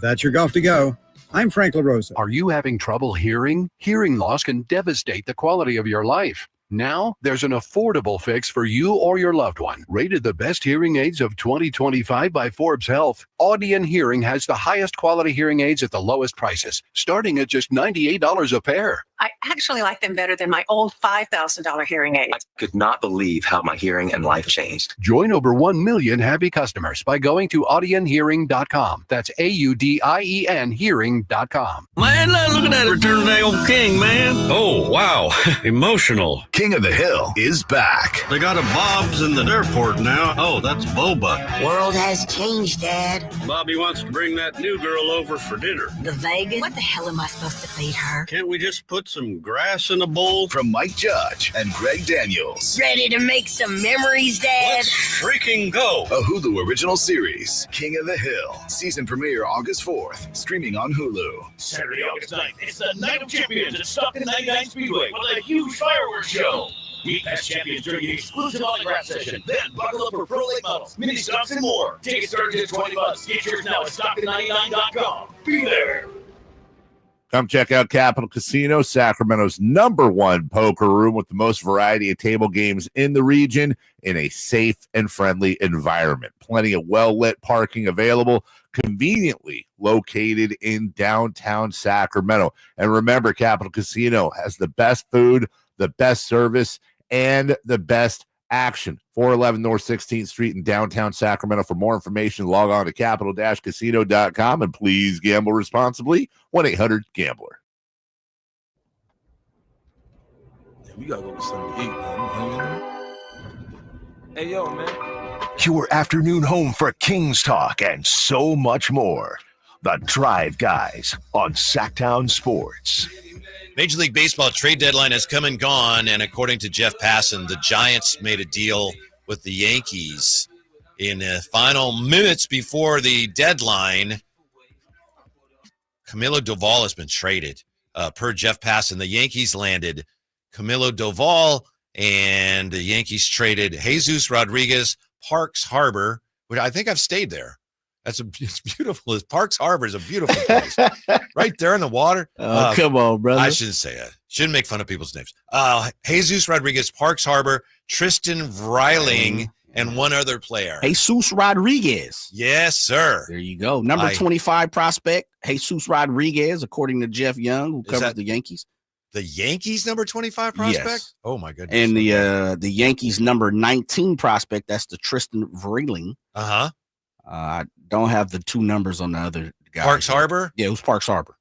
That's your Golf to Go. I'm Frank LaRosa. Are you having trouble hearing? Hearing loss can devastate the quality of your life. Now, there's an affordable fix for you or your loved one. Rated the best hearing aids of 2025 by Forbes Health, Audion Hearing has the highest quality hearing aids at the lowest prices, starting at just $98 a pair. I actually like them better than my old $5,000 hearing aid. I could not believe how my hearing and life changed. Join over 1 million happy customers by going to audionhearing.com. That's AUDIEN hearing.com. Man, look at that return of the old king, man. Oh, wow. Emotional. King of the Hill is back. They got a Bob's in the airport now. Oh, that's Boba. World has changed, Dad. Bobby wants to bring that new girl over for dinner. The Vegas? What the hell am I supposed to feed her? Can't we just put some grass in a bowl? From Mike Judge and Greg Daniels. Ready to make some memories, Dad? Let's freaking go. A Hulu original series, King of the Hill. Season premiere August 4th. Streaming on Hulu. Saturday, August 9th. It's the Night of Champions at Stockton 99 Speedway with a huge fireworks show. Meet past champions during the exclusive autograph session. Then buckle up for pro late models, mini stocks, and more. Tickets start at $20. Get yours now at Stockton99.com. Be there. Come check out Capital Casino, Sacramento's #1 poker room with the most variety of table games in the region in a safe and friendly environment. Plenty of well-lit parking available, conveniently located in downtown Sacramento. And remember, Capital Casino has the best food, the best service, and the best action. 411 North 16th Street in downtown Sacramento. For more information, log on to capital-casino.com, and please gamble responsibly. 1-800-GAMBLER. We gotta go to something to eat, man. Hey, yo, man. Your afternoon home for Kings Talk and so much more. The Drive Guys on Sacktown Sports. Major League Baseball trade deadline has come and gone, and according to Jeff Passan, the Giants made a deal with the Yankees in the final minutes before the deadline. Camilo Doval has been traded. Per Jeff Passan, the Yankees landed Camilo Doval, and the Yankees traded Jesus Rodriguez, Parks Harbor, which I think I've stayed there. It's beautiful. Parks Harbor is a beautiful place. Right there in the water. Oh, come on, brother. I shouldn't say it. Shouldn't make fun of people's names. Jesus Rodriguez, Parks Harbor, Tristan Vreiling, and one other player. Jesus Rodriguez. Yes, sir. There you go. Number 25 prospect, Jesus Rodriguez, according to Jeff Young, who covers the Yankees. The Yankees number 25 prospect? Yes. Oh, my goodness. And the Yankees number 19 prospect, that's the Tristan Vreiling. Uh-huh. I don't have the two numbers on the other guy. Parks Harbor? Yeah, it was Parks Harbor.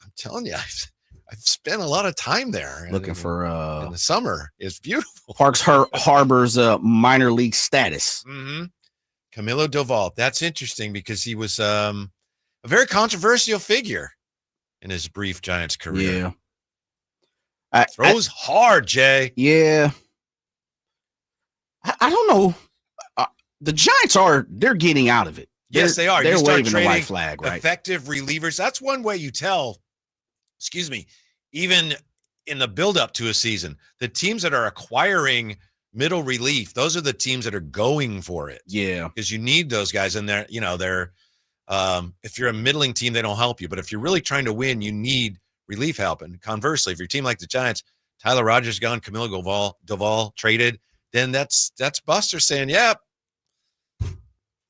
I'm telling you, I've spent a lot of time there. Looking for in the summer. It's beautiful. Parks Harbor's minor league status. Mm-hmm. Camilo Doval. That's interesting because he was a very controversial figure in his brief Giants career. Yeah. Throws hard, Jay. Yeah. I don't know. The Giants they're getting out of it. Yes, they are. They're you start waving the trading white flag, right? Effective relievers. That's one way you tell, even in the buildup to a season, the teams that are acquiring middle relief, those are the teams that are going for it. Yeah. Because you need those guys in there. They're if you're a middling team, they don't help you. But if you're really trying to win, you need relief help. And conversely, if you're a team like the Giants, Tyler Rogers gone, Camilo Doval traded, then that's Buster saying, yeah,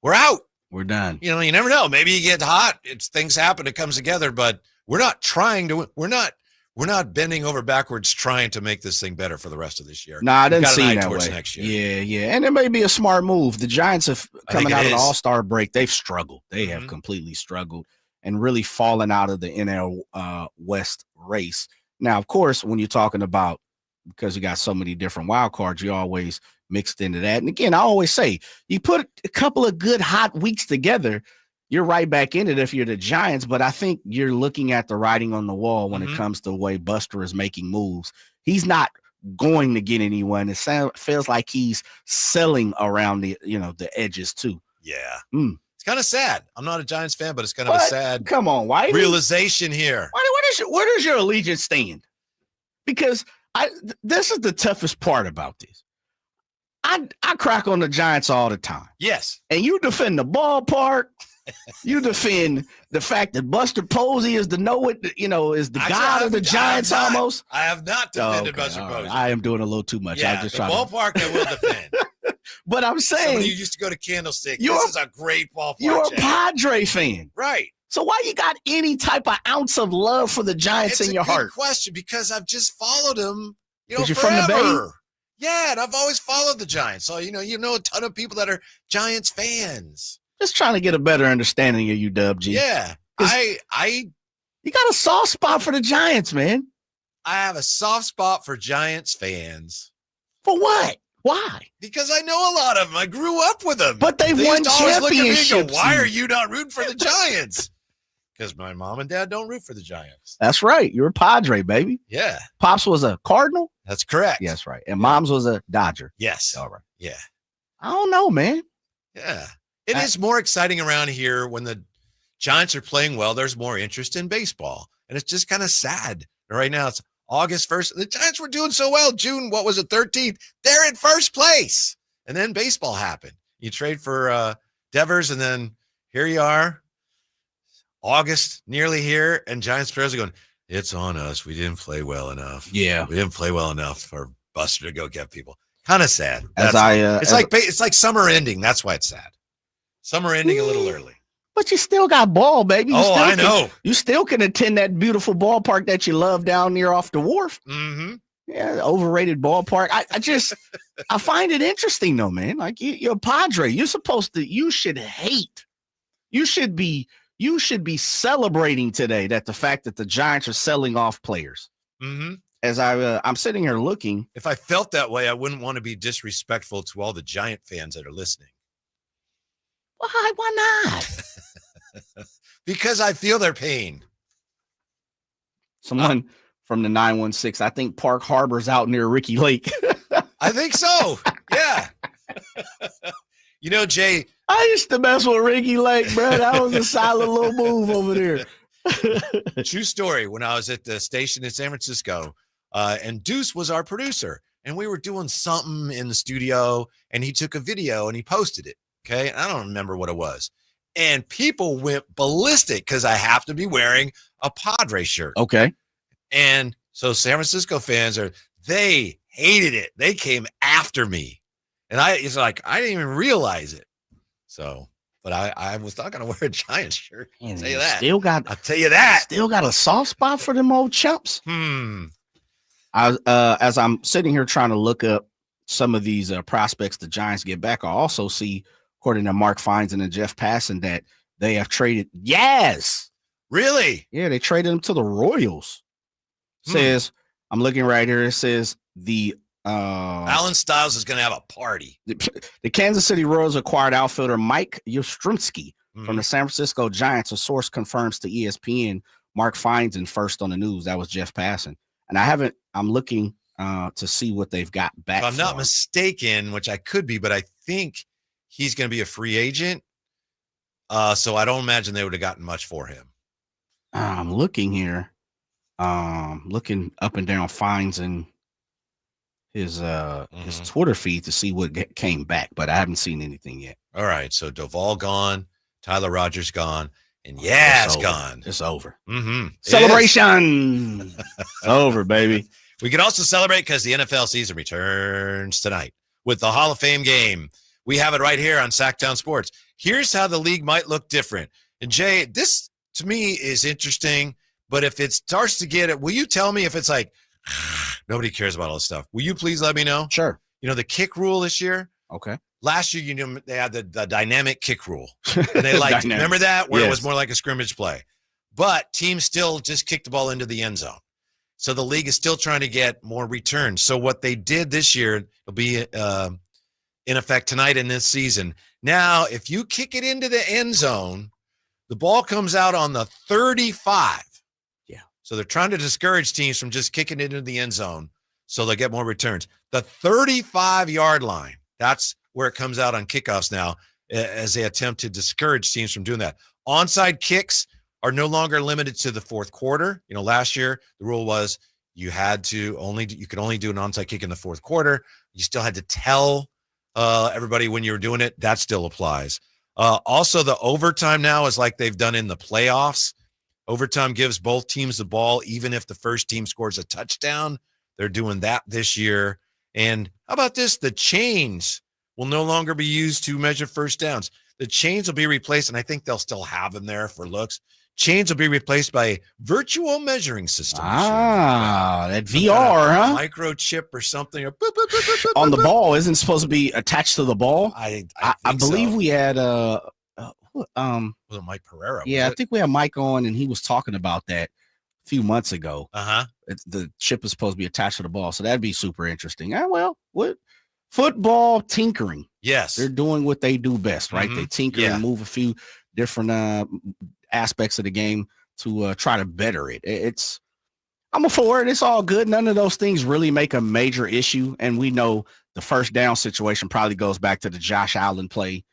we're out. We're done. You never know. Maybe you get hot. Things happen. It comes together. But we're not trying to. We're not bending over backwards trying to make this thing better for the rest of this year. No, I didn't see that way. Next year. Yeah, and it may be a smart move. The Giants have coming out of the All-Star break. They've struggled. They have completely struggled and really fallen out of the NL West race. Now, of course, when you're talking about because you got so many different wild cards, you always mixed into that. And again, I always say, you put a couple of good hot weeks together, you're right back in it if you're the Giants. But I think you're looking at the writing on the wall when it comes to the way Buster is making moves. He's not going to get anyone. It feels like he's selling around the edges too. Yeah. It's kind of sad. I'm not a Giants fan, but it's kind of a sad Whitey. Realization here. Where does your allegiance stand? Because this is the toughest part about this. I crack on the Giants all the time. Yes. And you defend the ballpark. You defend the fact that Buster Posey is the god of the Giants almost. I have not defended Buster Posey. I am doing a little too much. Yeah, ballpark I will defend. But I'm saying. Somebody who used to go to Candlestick. This is a great ballpark. You're a Padre fan. Right. So why you got any type of ounce of love for the Giants in your heart? It's a good question because I've just followed them, you're forever. From the Bay? Yeah, and I've always followed the Giants. So, you know a ton of people that are Giants fans. Just trying to get a better understanding of you, Dub G. Yeah. You got a soft spot for the Giants, man. I have a soft spot for Giants fans. For what? Why? Because I know a lot of them. I grew up with them. But they've won used to always look at me and go, championships. why are you not rooting for the Giants? Because my mom and dad don't root for the Giants. That's right. You're a Padre, baby. Yeah. Pops was a Cardinal. That's correct. Yes, right. And Mom's was a Dodger. Yes. All right. Yeah. I don't know, man. Yeah. It is more exciting around here when the Giants are playing well. There's more interest in baseball. And it's just kind of sad. Right now, it's August 1st. The Giants were doing so well. June, 13th? They're in first place. And then baseball happened. You trade for Devers, and then here you are. August, nearly here. And Giants players are going, it's on us. We didn't play well enough. Yeah. We didn't play well enough for Buster to go get people. Kind of sad. It's like summer ending. That's why it's sad. Summer ending a little early. But you still got ball, baby. I know. You still can attend that beautiful ballpark that you love down near off the wharf. Mm-hmm. Yeah, overrated ballpark. I find it interesting though, man. Like you're a Padre. You should hate. You should be celebrating today that the fact that the Giants are selling off players. Mm-hmm. As I'm sitting here looking. If I felt that way, I wouldn't want to be disrespectful to all the Giant fans that are listening. Why not? Because I feel their pain. Someone from the 916, I think Park Harbor's out near Ricky Lake. I think so. Yeah. You know, Jay. I used to mess with Ricky Lake, bro. That was a solid little move over there. True story. When I was at the station in San Francisco, and Deuce was our producer, and we were doing something in the studio, and he took a video and he posted it. Okay. I don't remember what it was. And people went ballistic because I have to be wearing a Padre shirt. Okay. And so San Francisco fans they hated it. They came after me. And it's like, I didn't even realize it. So, but I was not going to wear a Giants shirt. I'll tell you that. I'll tell you that. Still got a soft spot for them old chumps. As I'm sitting here trying to look up some of these prospects the Giants get back, I also see, according to Mark Feinstein and Jeff Passan, that they have traded. Yes. Really? Yeah, they traded them to the Royals. Says, I'm looking right here. It says the Alan Stiles is going to have a party. The Kansas City Royals acquired outfielder Mike Yastrzemski from the San Francisco Giants. A source confirms to ESPN. Mark Feinstein first on the news. That was Jeff Passan. And I'm looking to see what they've got back. If I'm not mistaken, which I could be, but I think he's going to be a free agent. So I don't imagine they would have gotten much for him. I'm looking here. Looking up and down Fines and his Twitter feed to see what came back, but I haven't seen anything yet. All right. So Duvall gone, Tyler Rogers gone, and it's gone. It's over. Mm-hmm. Celebration. It's over, baby. We can also celebrate because the NFL season returns tonight with the Hall of Fame game. We have it right here on Sacktown Sports. Here's how the league might look different. And Jay, this to me is interesting, but if it starts to get it, will you tell me if it's like, nobody cares about all this stuff? Will you please let me know? Sure. You know, the kick rule this year? Okay. Last year, they had the dynamic kick rule. And they liked, remember that? Where it was more like a scrimmage play. But teams still just kicked the ball into the end zone. So the league is still trying to get more returns. So what they did this year will be in effect tonight in this season. Now, if you kick it into the end zone, the ball comes out on the 35. Yeah. So they're trying to discourage teams from just kicking it into the end zone so they'll get more returns. The 35-yard line, that's where it comes out on kickoffs now as they attempt to discourage teams from doing that. Onside kicks are no longer limited to the fourth quarter. You know, last year the rule was you could only do an onside kick in the fourth quarter. You still had to tell everybody when you were doing it. That still applies. Also, the overtime now is like they've done in the playoffs. Overtime gives both teams the ball, even if the first team scores a touchdown. They're doing that this year. And how about this? The chains will no longer be used to measure first downs. The chains will be replaced, and I think they'll still have them there for looks. Chains will be replaced by virtual measuring systems. That VR, huh? Microchip or something. Or on the ball isn't supposed to be attached to the ball. I believe we had was it Mike Pereira? Yeah, I think we had Mike on, and he was talking about that a few months ago. the chip is supposed to be attached to the ball. So that'd be super interesting. Well, what football tinkering? Yes. They're doing what they do best, right? Mhm. They tinker Yeah. and move a few different aspects of the game to try to better it. I'm for it. It's all good. None of those things really make a major issue. And we know the first down situation probably goes back to the Josh Allen play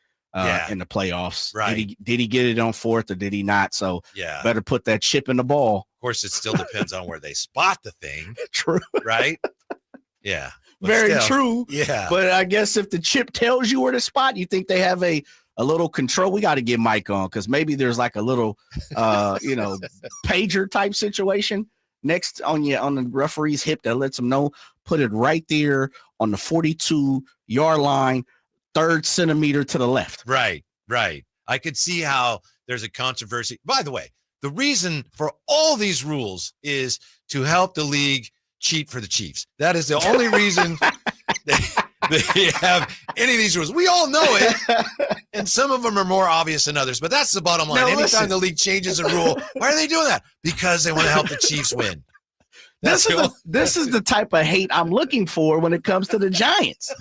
in the playoffs. Right. Did he get it on fourth or did he not? So Yeah. better put that chip in the ball. Of course, it still depends on where they spot the thing. True. Right? Yeah. But Very still, true. Yeah. But I guess if the chip tells you where to spot, you think they have a little control. We got to get Mike on because maybe there's like a little, pager type situation next on the referee's hip that lets them know, put it right there on the 42-yard line, 3rd centimeter to the left. Right. I could see how there's a controversy. By the way, the reason for all these rules is to help the league cheat for the Chiefs. That is the only reason they have any of these rules. We all know it, and some of them are more obvious than others, but that's the bottom line. Now, Anytime listen. the league changes a rule, why are they doing that? Because they want to help the Chiefs win. This is the type of hate I'm looking for when it comes to the Giants.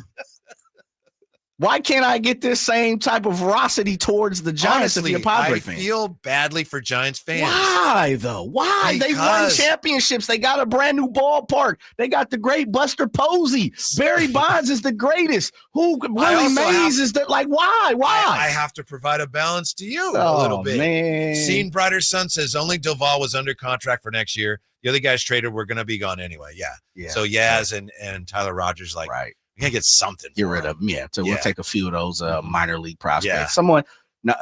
Why can't I get this same type of ferocity towards the Giants Honestly, if you're a Padre I fan? feel badly for Giants fans. Why though? Why? They won championships. They got a brand new ballpark. They got the great Buster Posey. Barry Bonds is the greatest. Willie Mays is the why? I have to provide a balance to you a little bit. Man. Seen Brighter Sun says only Duval was under contract for next year. The other guys traded were going to be gone anyway. Yeah. So Yaz and Tyler Rogers right. We can't get something. Get rid of them. Yeah. So we'll take a few of those minor league prospects. Yeah. Someone,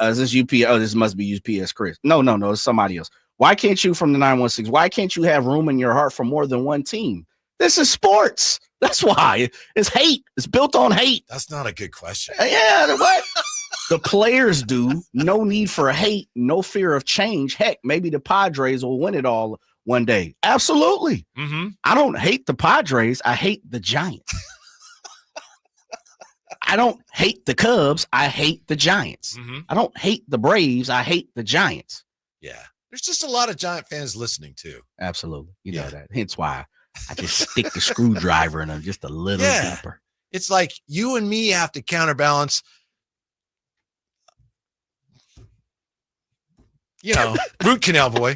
is this UPS? Oh, this must be UPS Chris. No, it's somebody else. Why can't you from the 916? Why can't you have room in your heart for more than one team? This is sports. That's why. It's hate. It's built on hate. That's not a good question. Yeah. What? The players do. No need for hate. No fear of change. Heck, maybe the Padres will win it all one day. Absolutely. Mm-hmm. I don't hate the Padres. I hate the Giants. I don't hate the Cubs. I hate the Giants. Mm-hmm. I don't hate the Braves. I hate the Giants. Yeah. There's just a lot of Giant fans listening too. Absolutely. You know that. Hence why I just stick the screwdriver in them just a little deeper. It's like you and me have to counterbalance. Root canal boy.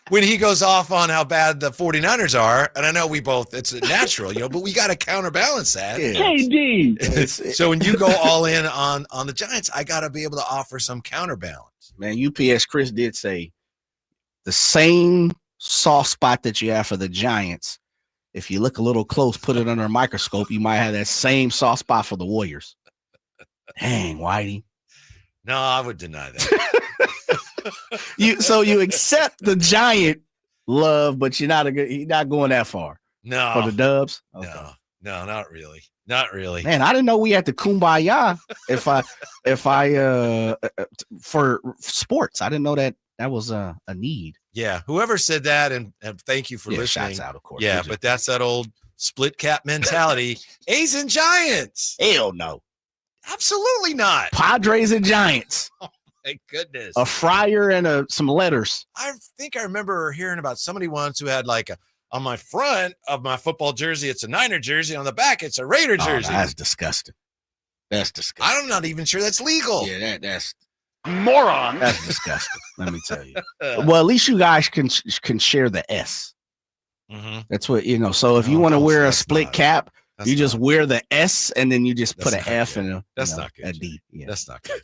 When he goes off on how bad the 49ers are, and I know it's natural, but we got to counterbalance that. KD. So when you go all in on the Giants, I got to be able to offer some counterbalance. Man, UPS Chris did say the same soft spot that you have for the Giants. If you look a little close, put it under a microscope, you might have that same soft spot for the Warriors. Dang, Whitey. No, I would deny that. So you accept the Giant love, but you're not going that far. No. For the Dubs? Okay. No, not really. Not really. Man, I didn't know we had to kumbaya for sports. I didn't know that was a need. Yeah. Whoever said that, and thank you for listening. Shouts out, of course. Yeah, but that's that old split cap mentality. A's and Giants. Hell no. Absolutely not. Padres and Giants. Oh, my goodness. A fryer and some letters. I think I remember hearing about somebody once who had on my front of my football jersey, it's a Niner jersey. On the back, it's a Raider jersey. That's disgusting. That's disgusting. I'm not even sure that's legal. Yeah, that's moron. That's disgusting. Let me tell you. Well, at least you guys can share the S. Mm-hmm. That's what So if you want to wear a split cap, you just wear the S and then you just put an F and a D. Yeah. That's not good.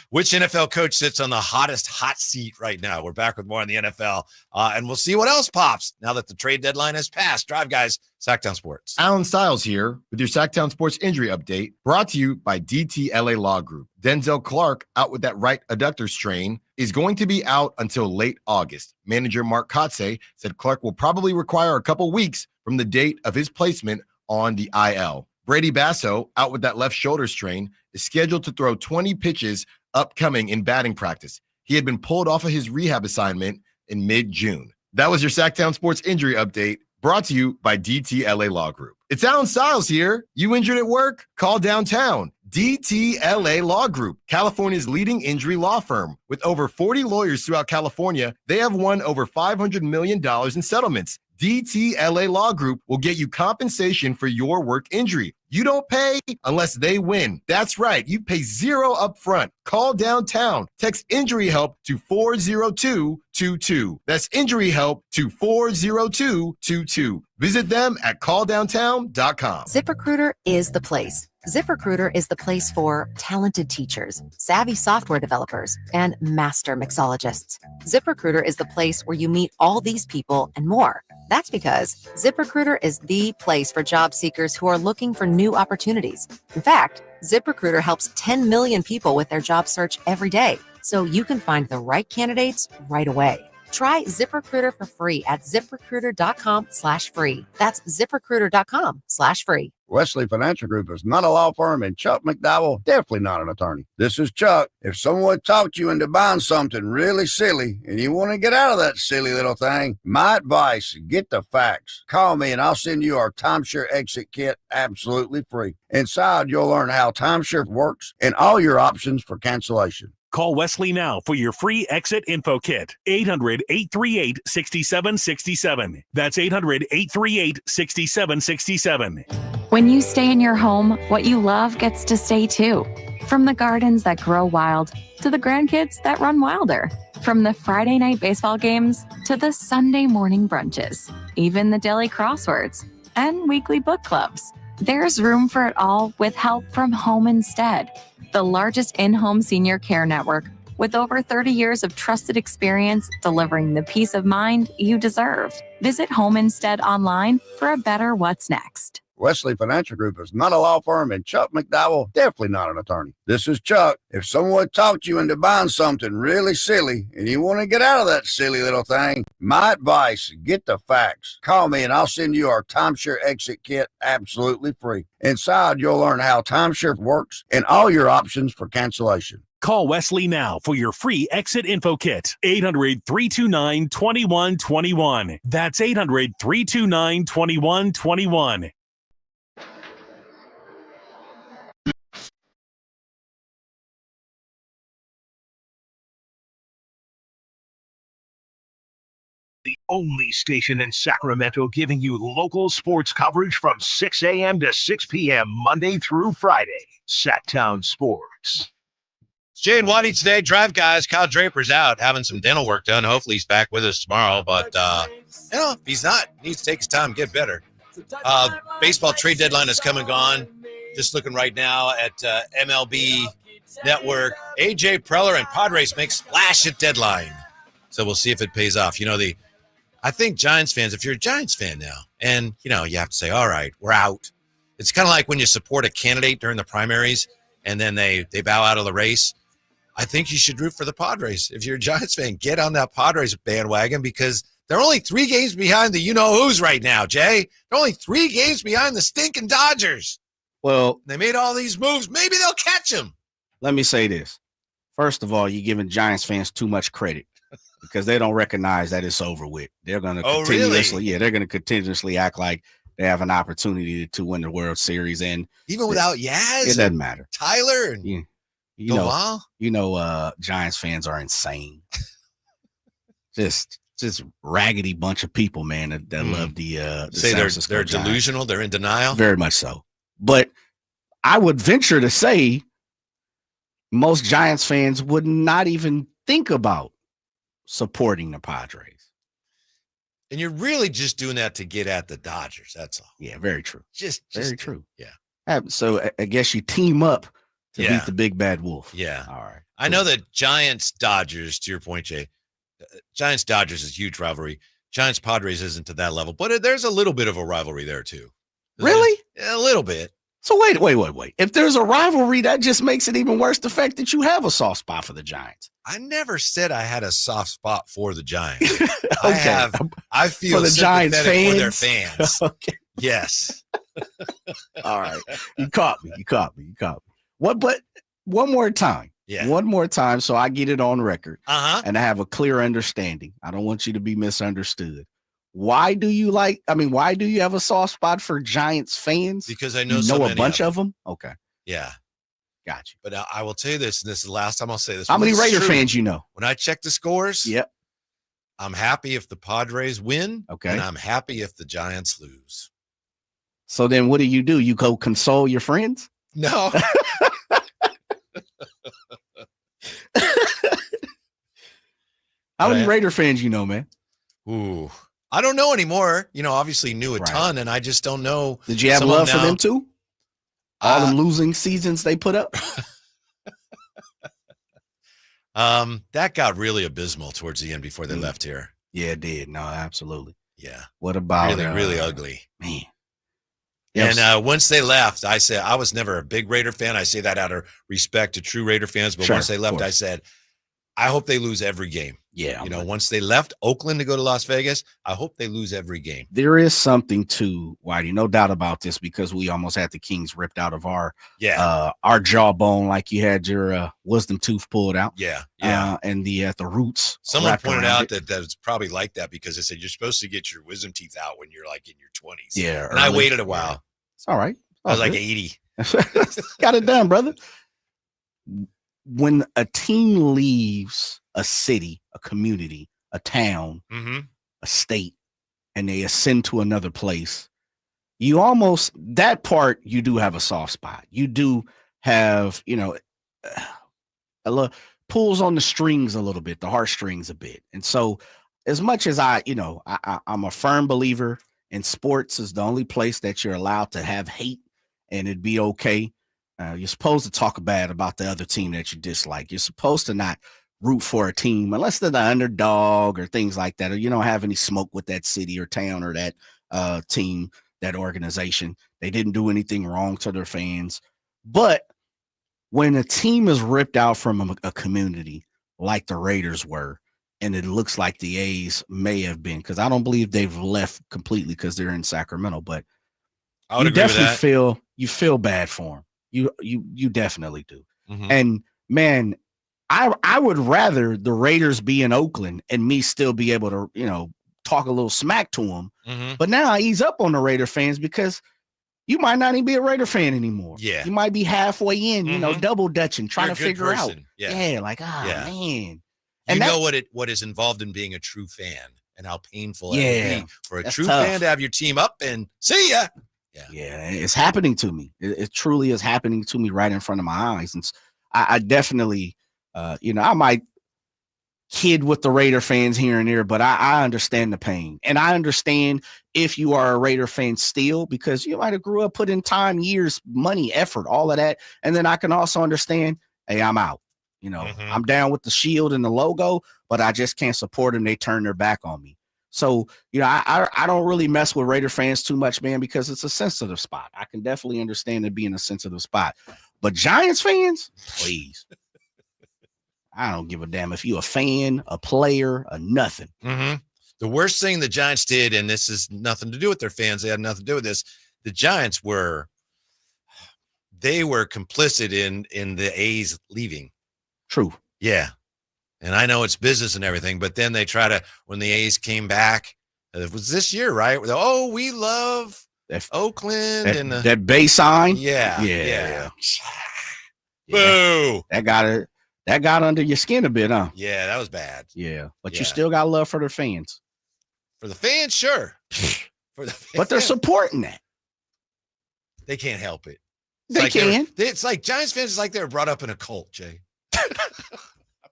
Which NFL coach sits on the hottest hot seat right now? We're back with more on the NFL, and we'll see what else pops now that the trade deadline has passed. Drive, guys. Sacktown Sports. Alan Stiles here with your Sacktown Sports injury update, brought to you by DTLA Law Group. Denzel Clark, out with that right adductor strain, is going to be out until late August. Manager Mark Kotze said Clark will probably require a couple weeks from the date of his placement on the IL. Brady Basso, out with that left shoulder strain, is scheduled to throw 20 pitches upcoming in batting practice. He had been pulled off of his rehab assignment in mid-June. That was your Sacktown Sports injury update, brought to you by DTLA Law Group. It's Alan Stiles here. You injured at work? Call downtown. DTLA Law Group, California's leading injury law firm. With over 40 lawyers throughout California, they have won over $500 million in settlements. DTLA Law Group will get you compensation for your work injury. You don't pay unless they win. That's right. You pay zero upfront. Call downtown. Text injury help to 40222. That's injury help to 40222. Visit them at calldowntown.com. ZipRecruiter is the place. ZipRecruiter is the place for talented teachers, savvy software developers, and master mixologists. ZipRecruiter is the place where you meet all these people and more. That's because ZipRecruiter is the place for job seekers who are looking for new opportunities. In fact, ZipRecruiter helps 10 million people with their job search every day, so you can find the right candidates right away. Try ZipRecruiter for free at ZipRecruiter.com/free. That's ZipRecruiter.com/free. Wesley Financial Group is not a law firm, and Chuck McDowell, definitely not an attorney. This is Chuck. If someone talked you into buying something really silly and you want to get out of that silly little thing, my advice, get the facts. Call me and I'll send you our timeshare exit kit absolutely free. Inside, you'll learn how timeshare works and all your options for cancellation. Call Wesley now for your free exit info kit. 800-838-6767. That's 800-838-6767. When you stay in your home, what you love gets to stay too. From the gardens that grow wild to the grandkids that run wilder. From the Friday night baseball games to the Sunday morning brunches. Even the daily crosswords and weekly book clubs. There's room for it all with help from Home Instead, the largest in-home senior care network with over 30 years of trusted experience delivering the peace of mind you deserve. Visit Home Instead online for a better what's next. Wesley Financial Group is not a law firm, and Chuck McDowell, definitely not an attorney. This is Chuck. If someone talked you into buying something really silly and you want to get out of that silly little thing, my advice, get the facts. Call me and I'll send you our timeshare exit kit absolutely free. Inside, you'll learn how timeshare works and all your options for cancellation. Call Wesley now for your free exit info kit. 800-329-2121. That's 800-329-2121. The only station in Sacramento giving you local sports coverage from 6 a.m. to 6 p.m. Monday through Friday. Sacktown Sports. It's Jay and Whitey today. Drive guys. Kyle Draper's out having some dental work done. Hopefully he's back with us tomorrow. But, if he's not, he needs to take his time and get better. Baseball trade deadline has come and gone. Just looking right now at MLB Network. AJ Preller and Padres make splash at deadline. So we'll see if it pays off. I think Giants fans, if you're a Giants fan now, and, you have to say, all right, we're out. It's kind of like when you support a candidate during the primaries and then they bow out of the race. I think you should root for the Padres. If you're a Giants fan, get on that Padres bandwagon because they're only 3 games behind the you-know-who's right now, Jay. They're only 3 games behind the stinking Dodgers. Well, they made all these moves. Maybe they'll catch them. Let me say this. First of all, you're giving Giants fans too much credit. Because they don't recognize that it's over with. They're going to they're going to continuously act like they have an opportunity to win the World Series. And even without Yaz, it doesn't matter. Tyler and you know, Giants fans are insane. just raggedy bunch of people, man, that love the say they're delusional. They're in denial. Very much so. But I would venture to say most Giants fans would not even think about supporting the Padres. And you're really just doing that to get at the Dodgers. That's all. Yeah, very true. Just very true. Yeah. So I guess you team up to beat the big bad wolf. Yeah. All right. I know that Giants-Dodgers, to your point, Jay, Giants-Dodgers is a huge rivalry. Giants-Padres isn't to that level, but there's a little bit of a rivalry there too. Really? A little bit. So wait. If there's a rivalry, that just makes it even worse. The fact that you have a soft spot for the Giants. I never said I had a soft spot for the Giants. Okay. I feel for the Giants fans. For their fans. Okay. Yes. All right. You caught me. What? But one more time. Yeah. One more time, so I get it on record. And I have a clear understanding. I don't want you to be misunderstood. Why do you have a soft spot for Giants fans? Because I know a bunch of them. Okay. Yeah. Got you. But I will tell you this, and this is the last time I'll say this. How many It's Raider true. fans you know? When I check the scores, Yep. I'm happy if the Padres win. Okay. And I'm happy if the Giants lose. So then what do? You go console your friends? No. How many Right. Raider fans you know, man? Ooh. I don't know anymore. Obviously knew a ton, and I just don't know. Did you have some of love for now. them too? All them losing seasons they put up? That got really abysmal towards the end before they left here. Yeah, it did. No, absolutely. Yeah. What about really ugly? Man. And once they left, I said I was never a big Raider fan. I say that out of respect to true Raider fans. But Sure, once they of left, course. I said, I hope they lose every game. Yeah. Once they left Oakland to go to Las Vegas, I hope they lose every game. There is something to Whitey, no doubt about this, because we almost had the Kings ripped out of our jawbone, like you had your wisdom tooth pulled out. Yeah. And the roots. Someone wrapped pointed around out that it's probably like that because they said you're supposed to get your wisdom teeth out when you're like in your 20s. Yeah. And I early. waited a while. It's all right. I was All like good. 80. Got it done, brother. When a team leaves a city, a community, a town, a state, and they ascend to another place, you almost, that part, you do have a soft spot. You do have, pulls on the strings a little bit, the heartstrings a bit. And so as much as I'm a firm believer in sports is the only place that you're allowed to have hate and it'd be okay. You're supposed to talk bad about the other team that you dislike. You're supposed to not root for a team unless they're the underdog or things like that, or you don't have any smoke with that city or town or that team, that organization. They didn't do anything wrong to their fans. But when a team is ripped out from a community like the Raiders were, and it looks like the A's may have been, because I don't believe they've left completely because they're in Sacramento, but I would you agree with definitely that. feel bad for them. You definitely do. Mhm. And man, I would rather the Raiders be in Oakland and me still be able to, talk a little smack to them. Mhm. But now I ease up on the Raider fans because you might not even be a Raider fan anymore. Yeah. You might be halfway in, Mhm. double dutching, trying You're to a good figure out. person. Yeah. Like, Yeah. man. You And know what is involved in being a true fan and how painful it Yeah, would be for a that's true tough. fan to have your team up and see ya. Yeah, it's happening to me. It truly is happening to me right in front of my eyes. And I definitely, I might kid with the Raider fans here and there, but I understand the pain. And I understand if you are a Raider fan still, because you might have grew up, put in time, years, money, effort, all of that. And then I can also understand, hey, I'm out. I'm down with the shield and the logo, but I just can't support them. They turn their back on me. So, I don't really mess with Raider fans too much, man, because it's a sensitive spot. I can definitely understand it being a sensitive spot. But Giants fans, please. I don't give a damn if you're a fan, a player, or nothing. Mm-hmm. The worst thing the Giants did, and this is nothing to do with their fans, they had nothing to do with this. The Giants were complicit in the A's leaving. True. Yeah. And I know it's business and everything, but then they try to, when the A's came back, it was this year, right? We love Oakland and that Bay sign. Yeah. Boo. That got under your skin a bit, huh? Yeah, that was bad. Yeah. But you still got love for their fans. For the fans, sure. But they're supporting that. They can't help it. They can. It's like Giants fans, it's like they were brought up in a cult, Jay.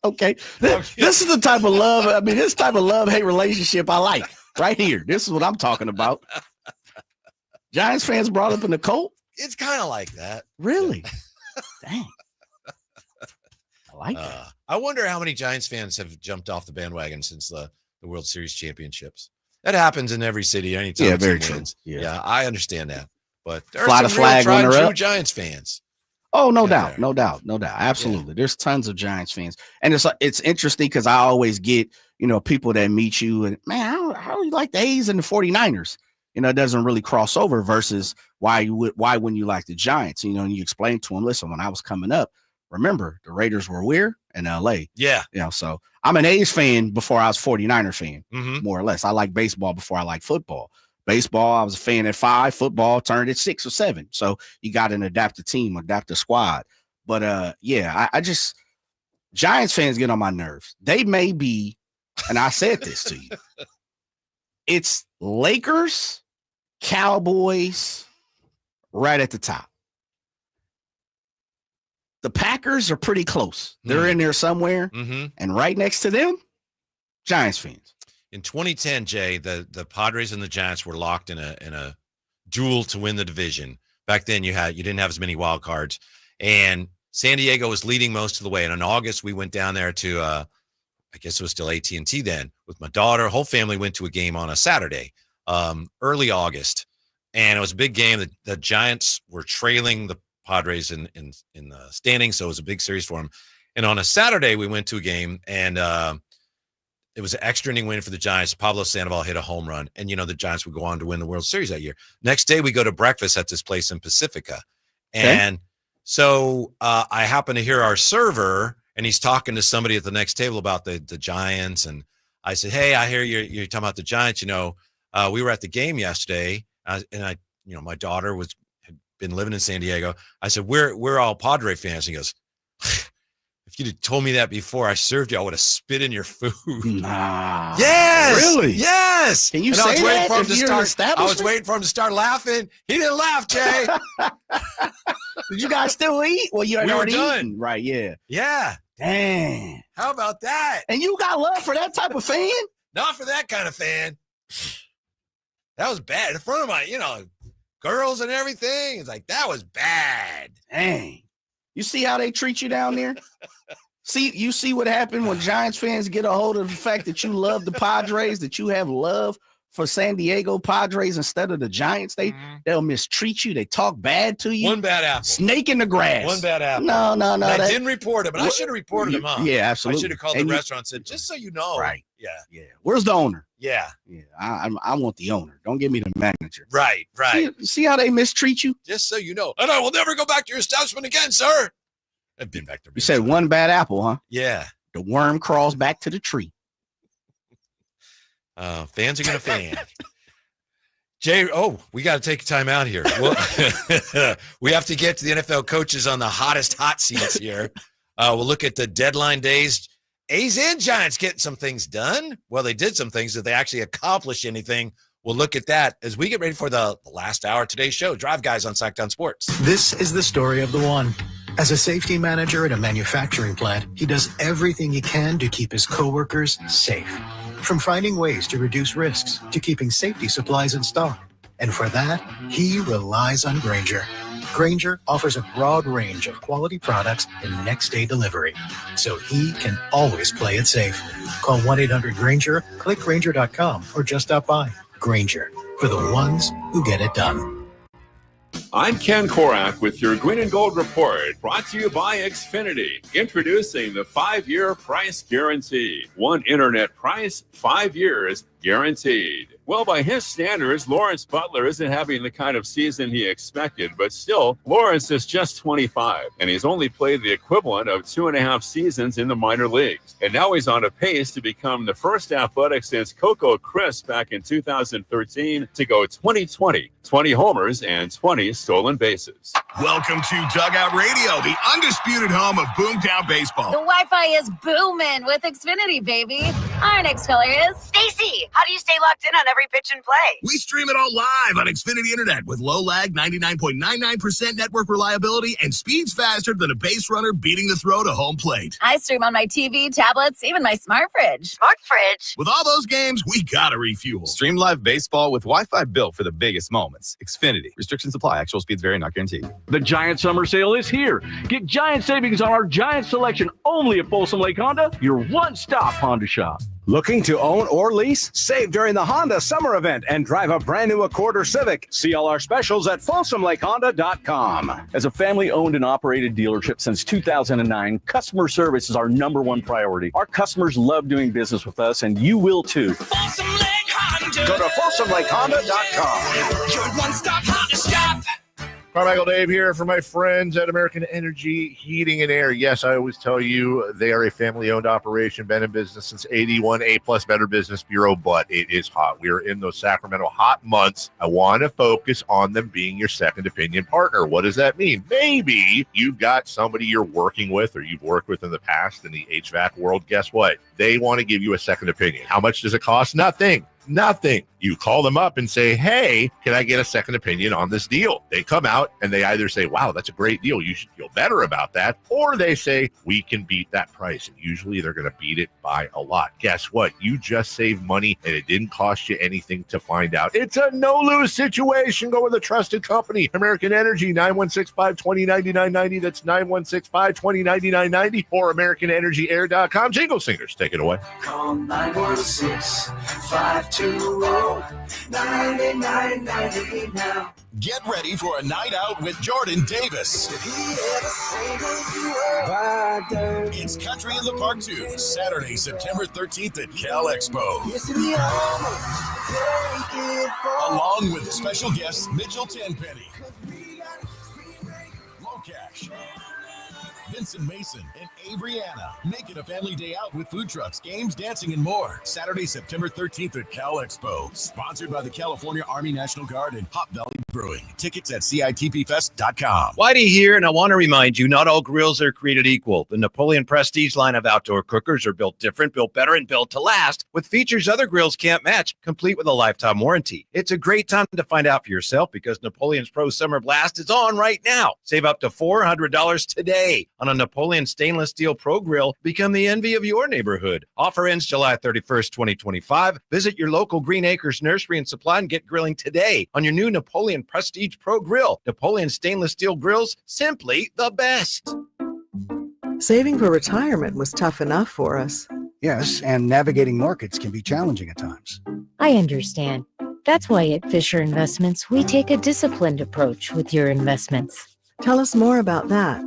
Okay. This is the type of love. This type of love-hate relationship I like right here. This is what I'm talking about. Giants fans brought up in the cult? It's kind of like that. Really? Dang. I like that. I wonder how many Giants fans have jumped off the bandwagon since the World Series championships. That happens in every city anytime. Yeah, very team true. wins. Yeah. Yeah, I understand that. But there Fly are the some real flag when tried and they're true up. Giants fans. Oh, no doubt. Absolutely. There's tons of Giants fans. And it's interesting because I always get, people that meet you and, man, how do you like the A's and the 49ers? It doesn't really cross over versus why when you like the Giants, and you explain to them, listen, when I was coming up, remember the Raiders were where? In LA. Yeah. So I'm an A's fan before I was 49er fan, Mhm. more or less. I like baseball before I like football. Baseball, I was a fan at 5. Football turned at 6 or 7. So you got an adaptive team, adaptive squad. But yeah, I just Giants fans get on my nerves. They may be, and I said this to you. It's Lakers, Cowboys, right at the top. The Packers are pretty close. They're in there somewhere. And right next to them, Giants fans. In 2010, Jay, the Padres and the Giants were locked in a duel to win the division. Back then, you didn't have as many wild cards, and San Diego was leading most of the way. And in August, we went down there to I guess it was still AT&T then, with my daughter. Whole family went to a game on a Saturday, early August, and it was a big game. The Giants were trailing the Padres in the standings, so it was a big series for them. And on a Saturday, we went to a game, and it was an extra inning win for the Giants. Pablo Sandoval hit a home run, and the Giants would go on to win the World Series that year. Next day, we go to breakfast at this place in Pacifica, and so I happen to hear our server, and he's talking to somebody at the next table about the Giants, and I said, "Hey, I hear you're talking about the Giants. We were at the game yesterday, and my daughter had been living in San Diego. I said, we're all Padre fans." He goes, "If you'd have told me that before I served you, I would have spit in your food." Nah. Yes. Really? Yes. Can you and say I was waiting that for him if to you're an start. I was establishment? waiting for him to start laughing. He didn't laugh, Jay. Did you guys still eat? Well, you had We were already done. eaten. Right, yeah. Yeah. Dang. How about that? And you got love for that type of fan? Not for that kind of fan. That was bad. In front of my, girls and everything. It's like, that was bad. Dang. You see how they treat you down there? You see what happened when Giants fans get a hold of the fact that you love the Padres, that you have love for San Diego Padres instead of the Giants. They'll mistreat you. They talk bad to you. One bad apple. Snake in the grass. One bad apple. No. And I didn't report it, but I should have reported him up. Yeah, absolutely. I should have called the restaurant and said, just so you know. Right. Yeah. Where's the owner? Yeah. I want the owner. Don't give me the manager. Right. See how they mistreat you? Just so you know. And I will never go back to your establishment again, sir. I've been back there. You said one bad apple, huh? Yeah. The worm crawls back to the tree. Fans are going to fan. Jay, we got to take time out here. We have to get to the NFL coaches on the hottest hot seats here. We'll look at the deadline days. A's and Giants getting some things done. Well, they did some things. Did they actually accomplish anything? We'll look at that as we get ready for the last hour of today's show. Drive Guys on Sacktown Sports. This is the story of the one. As a safety manager at a manufacturing plant, he does everything he can to keep his coworkers safe. From finding ways to reduce risks to keeping safety supplies in stock. And for that, he relies on Grainger. Grainger offers a broad range of quality products and next-day delivery, so he can always play it safe. Call 1-800-GRAINGER, click Grainger.com, or just stop by. Grainger, for the ones who get it done. I'm Ken Korak with your Green and Gold Report, brought to you by Xfinity. Introducing the 5-year price guarantee. One internet price, 5 years guaranteed. Well, by his standards, Lawrence Butler isn't having the kind of season he expected, but still, Lawrence is just 25, and he's only played the equivalent of 2.5 seasons in the minor leagues. And now he's on a pace to become the first athletic since Coco Crisp back in 2013 to go 20-20, 20 homers and 20 stolen bases. Welcome to Dugout Radio, the undisputed home of Boomtown Baseball. The Wi-Fi is booming with Xfinity, baby. Our next caller is Stacy. How do you stay locked in on every pitch and play? We stream it all live on Xfinity Internet with low lag, 99.99% network reliability, and speeds faster than a base runner beating the throw to home plate. I stream on my TV, tablets, even my smart fridge. Smart fridge. With all those games, we gotta refuel. Stream live baseball with Wi-Fi built for the biggest moments. Xfinity. Restrictions apply. Actual speeds vary, not guaranteed. The Giant Summer Sale is here. Get giant savings on our Giant selection only at Folsom Lake Honda, your one-stop Honda shop. Looking to own or lease? Save during the Honda Summer Event and drive a brand new Accord or Civic. See all our specials at FolsomLakeHonda.com. As a family-owned and operated dealership since 2009, customer service is our #1 priority. Our customers love doing business with us, and you will too. Go to FolsomLakeHonda.com. Your one-stop Honda shop. Carmichael Dave here for my friends at American Energy Heating and Air. Yes, I always tell you they are a family-owned operation, been in business since 81, A-plus Better Business Bureau, but it is hot. We are in those Sacramento hot months. I want to focus on them being your second opinion partner. What does that mean? Maybe you've got somebody you're working with or you've worked with in the past in the HVAC world. Guess what? They want to give you a second opinion. How much does it cost? Nothing. You call them up and say, hey, can I get a second opinion on this deal? They come out and they either say, wow, that's a great deal. You should feel better about that. Or they say, we can beat that price. And usually they're going to beat it by a lot. Guess what? You just saved money and it didn't cost you anything to find out. It's a no-lose situation. Go with a trusted company. American Energy, 916-520-9990. That's 916-520-9990 or AmericanEnergyAir.com. Jingle singers, take it away. Call 916-520-9990 now. Get ready for a night out with Jordan Davis. It's Country in the Park 2, Saturday, September 13th at Cal Expo. Along with special guests Mitchell Tenpenny, Locash, Vincent Mason, and Abriana. Make it a family day out with food trucks, games, dancing, and more. Saturday, September 13th at Cal Expo. Sponsored by the California Army National Guard and Hop Valley Brewing. Tickets at CITPFest.com. Whitey here, and I want to remind you, not all grills are created equal. The Napoleon Prestige line of outdoor cookers are built different, built better, and built to last, with features other grills can't match, complete with a lifetime warranty. It's a great time to find out for yourself because Napoleon's Pro Summer Blast is on right now. Save up to $400 today on a Napoleon stainless steel Pro Grill. Become the envy of your neighborhood. Offer ends July 31st, 2025. Visit your local Green Acres Nursery and Supply and get grilling today on your new Napoleon Prestige Pro Grill. Napoleon stainless steel grills, simply the best. Saving for retirement was tough enough for us. Yes, and navigating markets can be challenging at times. I understand. That's why at Fisher Investments, we take a disciplined approach with your investments. Tell us more about that.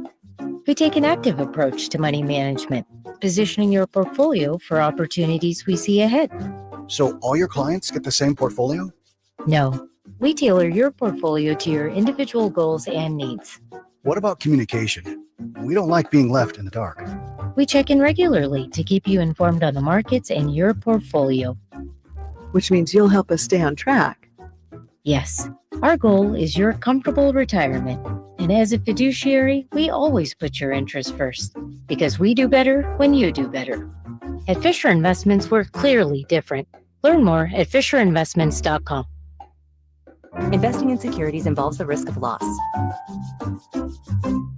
We take an active approach to money management, positioning your portfolio for opportunities we see ahead. So all your clients get the same portfolio? No, we tailor your portfolio to your individual goals and needs. What about communication? We don't like being left in the dark. We check in regularly to keep you informed on the markets and your portfolio. Which means you'll help us stay on track. Yes, our goal is your comfortable retirement. And as a fiduciary, we always put your interests first because we do better when you do better. At Fisher Investments, we're clearly different. Learn more at FisherInvestments.com. Investing in securities involves the risk of loss.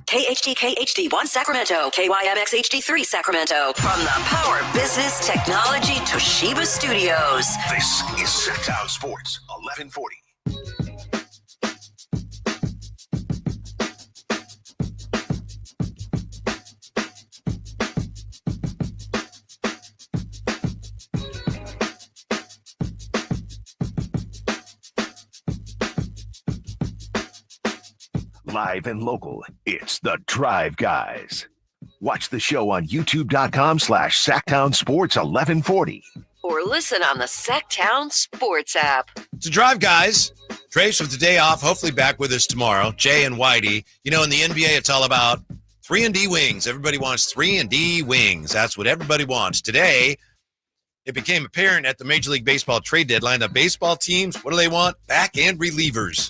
KHTK HD1 Sacramento, KYMX HD3 Sacramento. From the Power Business Technology Toshiba Studios. This is Sacktown Sports 1140. Live and local, it's the Drive Guys. Watch the show on youtube.com/Sacktown Sports 1140. Or listen on the Sacktown Sports app. To Drive Guys, Trace with the day off, hopefully back with us tomorrow. Jay and Whitey. You know, in the NBA, it's all about 3-and-D wings. Everybody wants 3-and-D wings. That's what everybody wants. Today, it became apparent at the Major League Baseball trade deadline that baseball teams, what do they want? Back-end relievers.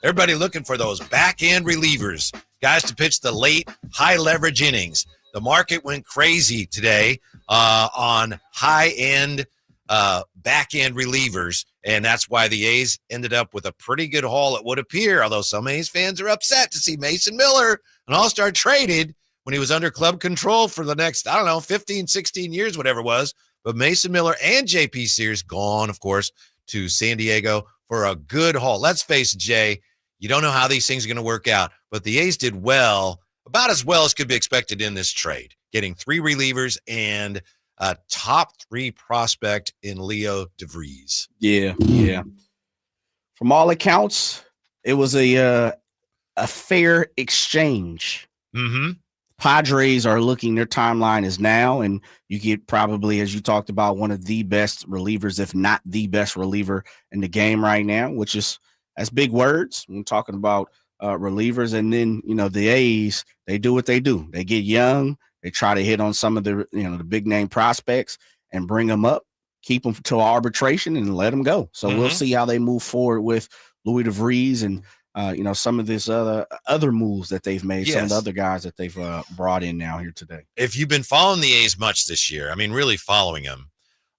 Everybody looking for those back-end relievers, guys to pitch the late, high-leverage innings. The market went crazy today on high-end, back-end relievers, and that's why the A's ended up with a pretty good haul, it would appear, although some A's fans are upset to see Mason Miller, an all-star, traded when he was under club control for the next, 15, 16 years, whatever it was. But Mason Miller and J.P. Sears gone, of course, to San Diego for a good haul. Let's face it, Jay, you don't know how these things are going to work out, but the A's did well, about as well as could be expected in this trade, getting 3 relievers and a top 3 prospect in Leo DeVries. Yeah. From all accounts, it was a fair exchange. Mm-hmm. Padres are looking, their timeline is now, and you get probably, as you talked about, one of the best relievers, if not the best reliever in the game right now, which is, that's big words. I'm talking about relievers. And then, the A's, they do what they do. They get young. They try to hit on some of the, the big name prospects and bring them up, keep them till arbitration and let them go. So we'll see how they move forward with Louis DeVries and, some of this other moves that they've made, some of the other guys that they've brought in now here today. If you've been following the A's much this year, I mean, really following them,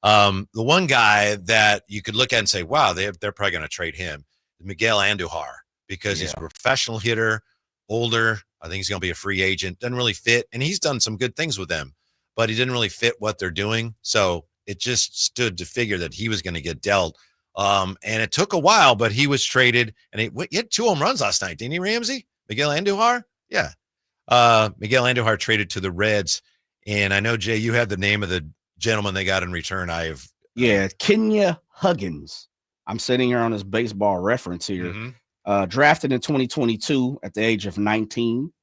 the one guy that you could look at and say, wow, they're probably going to trade him, Miguel Andujar, because he's a professional hitter, older. I think he's going to be a free agent. Doesn't really fit, and he's done some good things with them, but he didn't really fit what they're doing. So it just stood to figure that he was going to get dealt. And it took a while, but he was traded, and he had 2 home runs last night, didn't he, Ramsey? Miguel Andujar? Yeah. Miguel Andujar traded to the Reds, and I know, Jay, you had the name of the gentleman they got in return. Kenya Huggins. I'm sitting here on his baseball reference here. Drafted in 2022 at the age of 19.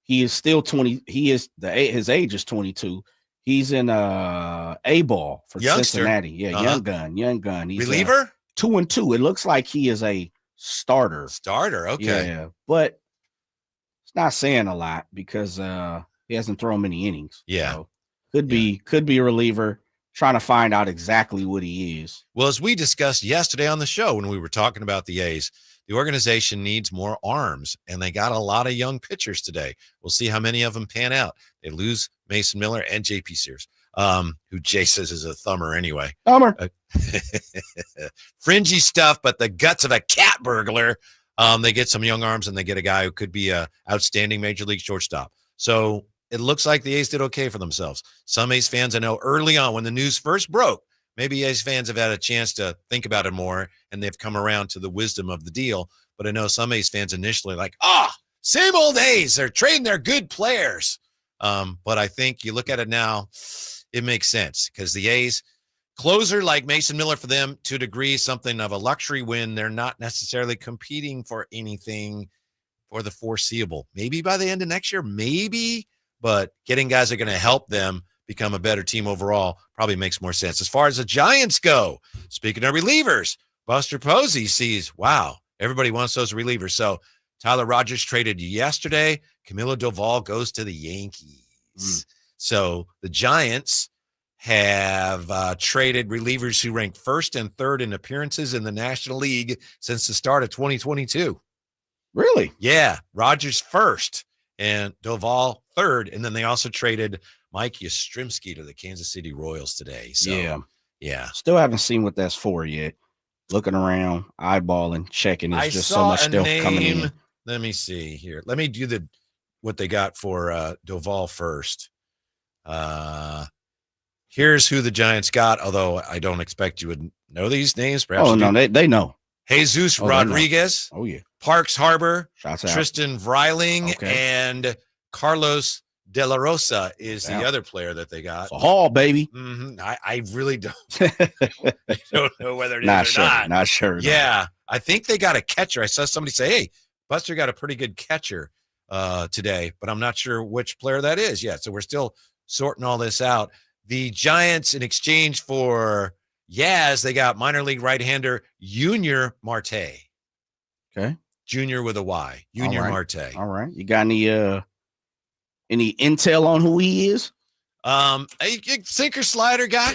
He is still 20. His age is 22. He's in A-ball for Cincinnati. Yeah, young gun. He's reliever? 2-2. It looks like he is a starter. Okay. Yeah, but it's not saying a lot because he hasn't thrown many innings. Yeah. So could be a reliever. Trying to find out exactly what he is. Well, as we discussed yesterday on the show when we were talking about the A's, the organization needs more arms, and they got a lot of young pitchers today. We'll see how many of them pan out. They lose Mason Miller and J.P. Sears, who Jay says is a thumber anyway. Fringy stuff, but the guts of a cat burglar. They get some young arms, and they get a guy who could be a outstanding major league shortstop. So it looks like the A's did okay for themselves. Some A's fans I know early on when the news first broke, maybe A's fans have had a chance to think about it more, and they've come around to the wisdom of the deal. But I know some A's fans initially like, same old A's. They're trading their good players. But I think you look at it now, it makes sense because the A's closer like Mason Miller for them to a degree, something of a luxury win. They're not necessarily competing for anything for the foreseeable. Maybe by the end of next year, maybe, but getting guys that are going to help them become a better team overall probably makes more sense. As far as the Giants go, speaking of relievers, Buster Posey sees, wow, everybody wants those relievers. So Tyler Rogers traded yesterday. Camilo Doval goes to the Yankees. So the Giants have traded relievers who ranked first and third in appearances in the National League since the start of 2022. Really? Yeah. Rogers first and Doval third. And then they also traded Mike Yastrzemski to the Kansas City Royals today. So, yeah. Still haven't seen what that's for yet. Looking around, eyeballing, checking. There's just so much still coming in. Let me see here. Let me do what they got for Doval first. Here's who the Giants got, although I don't expect you would know these names. Perhaps they know. Jesus Rodriguez. Oh, yeah. Parks Harbor. Shots out. Tristan Vreiling and Carlos De La Rosa is the other player that they got. It's a haul, baby. I really don't. I don't know whether it is or not. Not sure. Yeah. I think they got a catcher. I saw somebody say, hey, Buster got a pretty good catcher today, but I'm not sure which player that is yet. So we're still sorting all this out. The Giants, in exchange for Yaz, they got minor league right-hander Junior Marte. Okay. Junior with a Y. Junior Marte. All right. You got any intel on who he is? A sinker slider guy.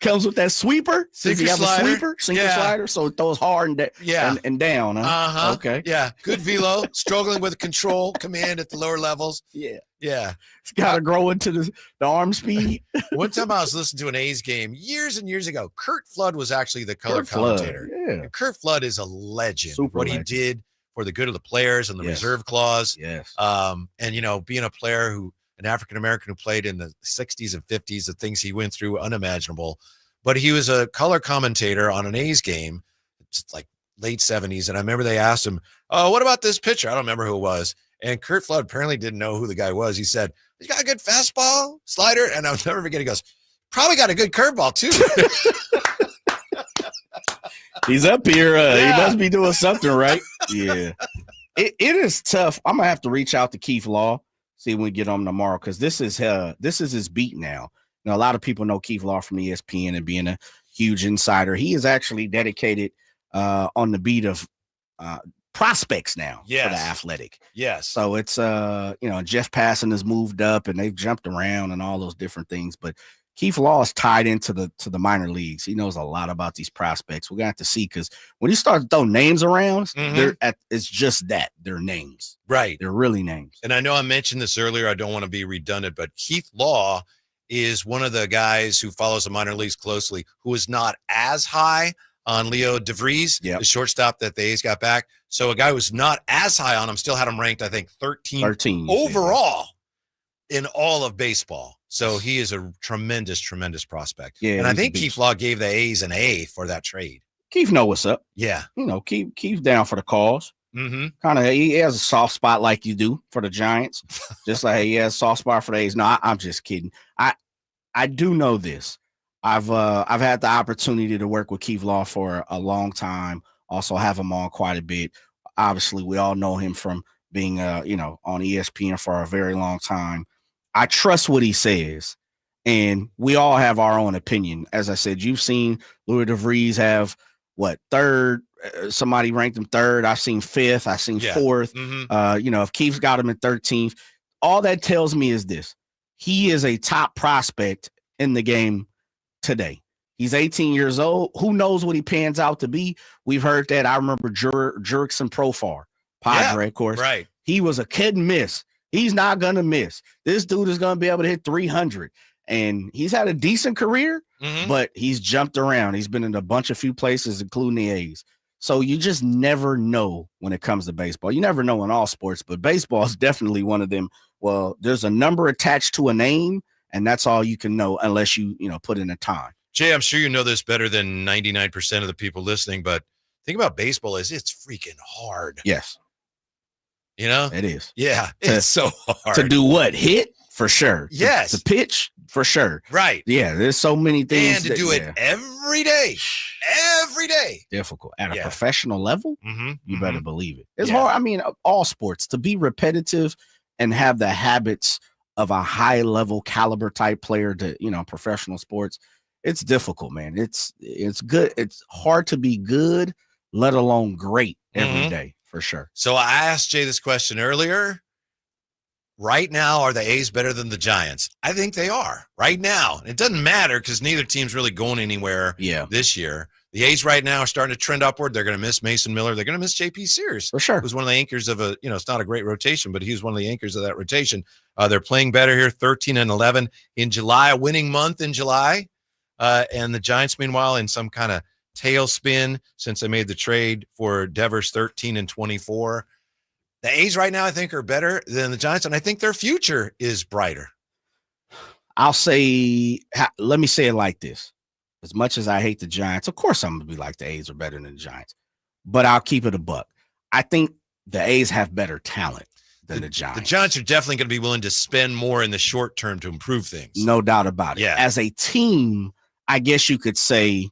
Comes with that sweeper. Sinker Does he have slider. a sweeper? Sinker slider. So it throws hard and down. Huh? Okay. Yeah. Good velo. Struggling with control, command at the lower levels. Yeah. Yeah. It's got to grow into the arm speed. One time I was listening to an A's game years and years ago. Kurt Flood was actually the color commentator. Yeah. Kurt Flood is a legend. Super what legend. He did for the good of the players and the reserve clause. Yes. And, being a player an African-American who played in the 60s and 50s, the things he went through, unimaginable. But he was a color commentator on an A's game. It's like late 70s. And I remember they asked him, oh, what about this pitcher? I don't remember who it was. And Kurt Flood apparently didn't know who the guy was. He said, he's got a good fastball, slider. And I'll never forget, he goes, probably got a good curveball too. He's up here. He must be doing something right. Yeah. It is tough. I'm going to have to reach out to Keith Law, see when we get on tomorrow, because this is his beat now. A lot of people know Keith Law from ESPN and being a huge insider. He is actually dedicated on the beat of prospects now for the Athletic. Yes. So it's Jeff Passan has moved up and they've jumped around and all those different things. But Keith Law is tied into the minor leagues. He knows a lot about these prospects. We're gonna have to see, because when he starts to throw names around, it's just that they're names. Right. They're really names. And I know I mentioned this earlier. I don't want to be redundant, but Keith Law is one of the guys who follows the minor leagues closely, who is not as high on Leo DeVries, the shortstop that the A's got back. So a guy who's not as high on him still had him ranked, I think, 13 overall in all of baseball. So he is a tremendous, tremendous prospect. Yeah, and I think Keith Law gave the A's an A for that trade. Keith know what's up. Yeah. Keith's down for the cause. Mm-hmm. Kind of, he has a soft spot like you do for the Giants, just like he has a soft spot for the A's. No, I'm just kidding. I do know this. I've had the opportunity to work with Keith Law for a long time. Also have him on quite a bit. Obviously, we all know him from being on ESPN for a very long time. I trust what he says, and we all have our own opinion. As I said, you've seen Louis DeVries have third. Somebody ranked him third. I've seen fifth. I've seen fourth. If Keith's got him in 13th, all that tells me is this: he is a top prospect in the game today. He's 18 years old. Who knows what he pans out to be? We've heard that. I remember Jurickson Profar, Padre, of course. Right. He was a kid and miss. He's not going to miss. This dude is going to be able to hit 300. And he's had a decent career, but he's jumped around. He's been in a few places, including the A's. So you just never know when it comes to baseball. You never know in all sports, but baseball is definitely one of them. Well, there's a number attached to a name, and that's all you can know unless you put in the time. Jay, I'm sure you know this better than 99% of the people listening, but think about baseball is it's freaking hard. Yes. It is. Yeah, it's so hard. To do what? Hit? For sure. Yes. To pitch? For sure. Right. Yeah, there's so many things. And to do it every day. Every day. Difficult. At a professional level, you better believe it. It's Yeah. hard. I mean, all sports, to be repetitive and have the habits of a high-level caliber type player to, professional sports, it's difficult, man. It's good. It's hard to be good, let alone great every day, for sure. So I asked Jay this question earlier. Right now, are the A's better than the Giants? I think they are right now. It doesn't matter because neither team's really going anywhere this year. The A's right now are starting to trend upward. They're going to miss Mason Miller. They're going to miss J.P. Sears. For sure. Who's one of the anchors of it's not a great rotation, but he was one of the anchors of that rotation. They're playing better here, 13-11 in July, a winning month in July. And the Giants, meanwhile, in some kind of tailspin since they made the trade for Devers, 13-24. The A's right now, I think, are better than the Giants, and I think their future is brighter. Let me say it like this. As much as I hate the Giants, of course I'm going to be like the A's are better than the Giants, but I'll keep it a buck. I think the A's have better talent than the Giants. The Giants are definitely going to be willing to spend more in the short term to improve things. No doubt about it. Yeah. As a team, I guess you could say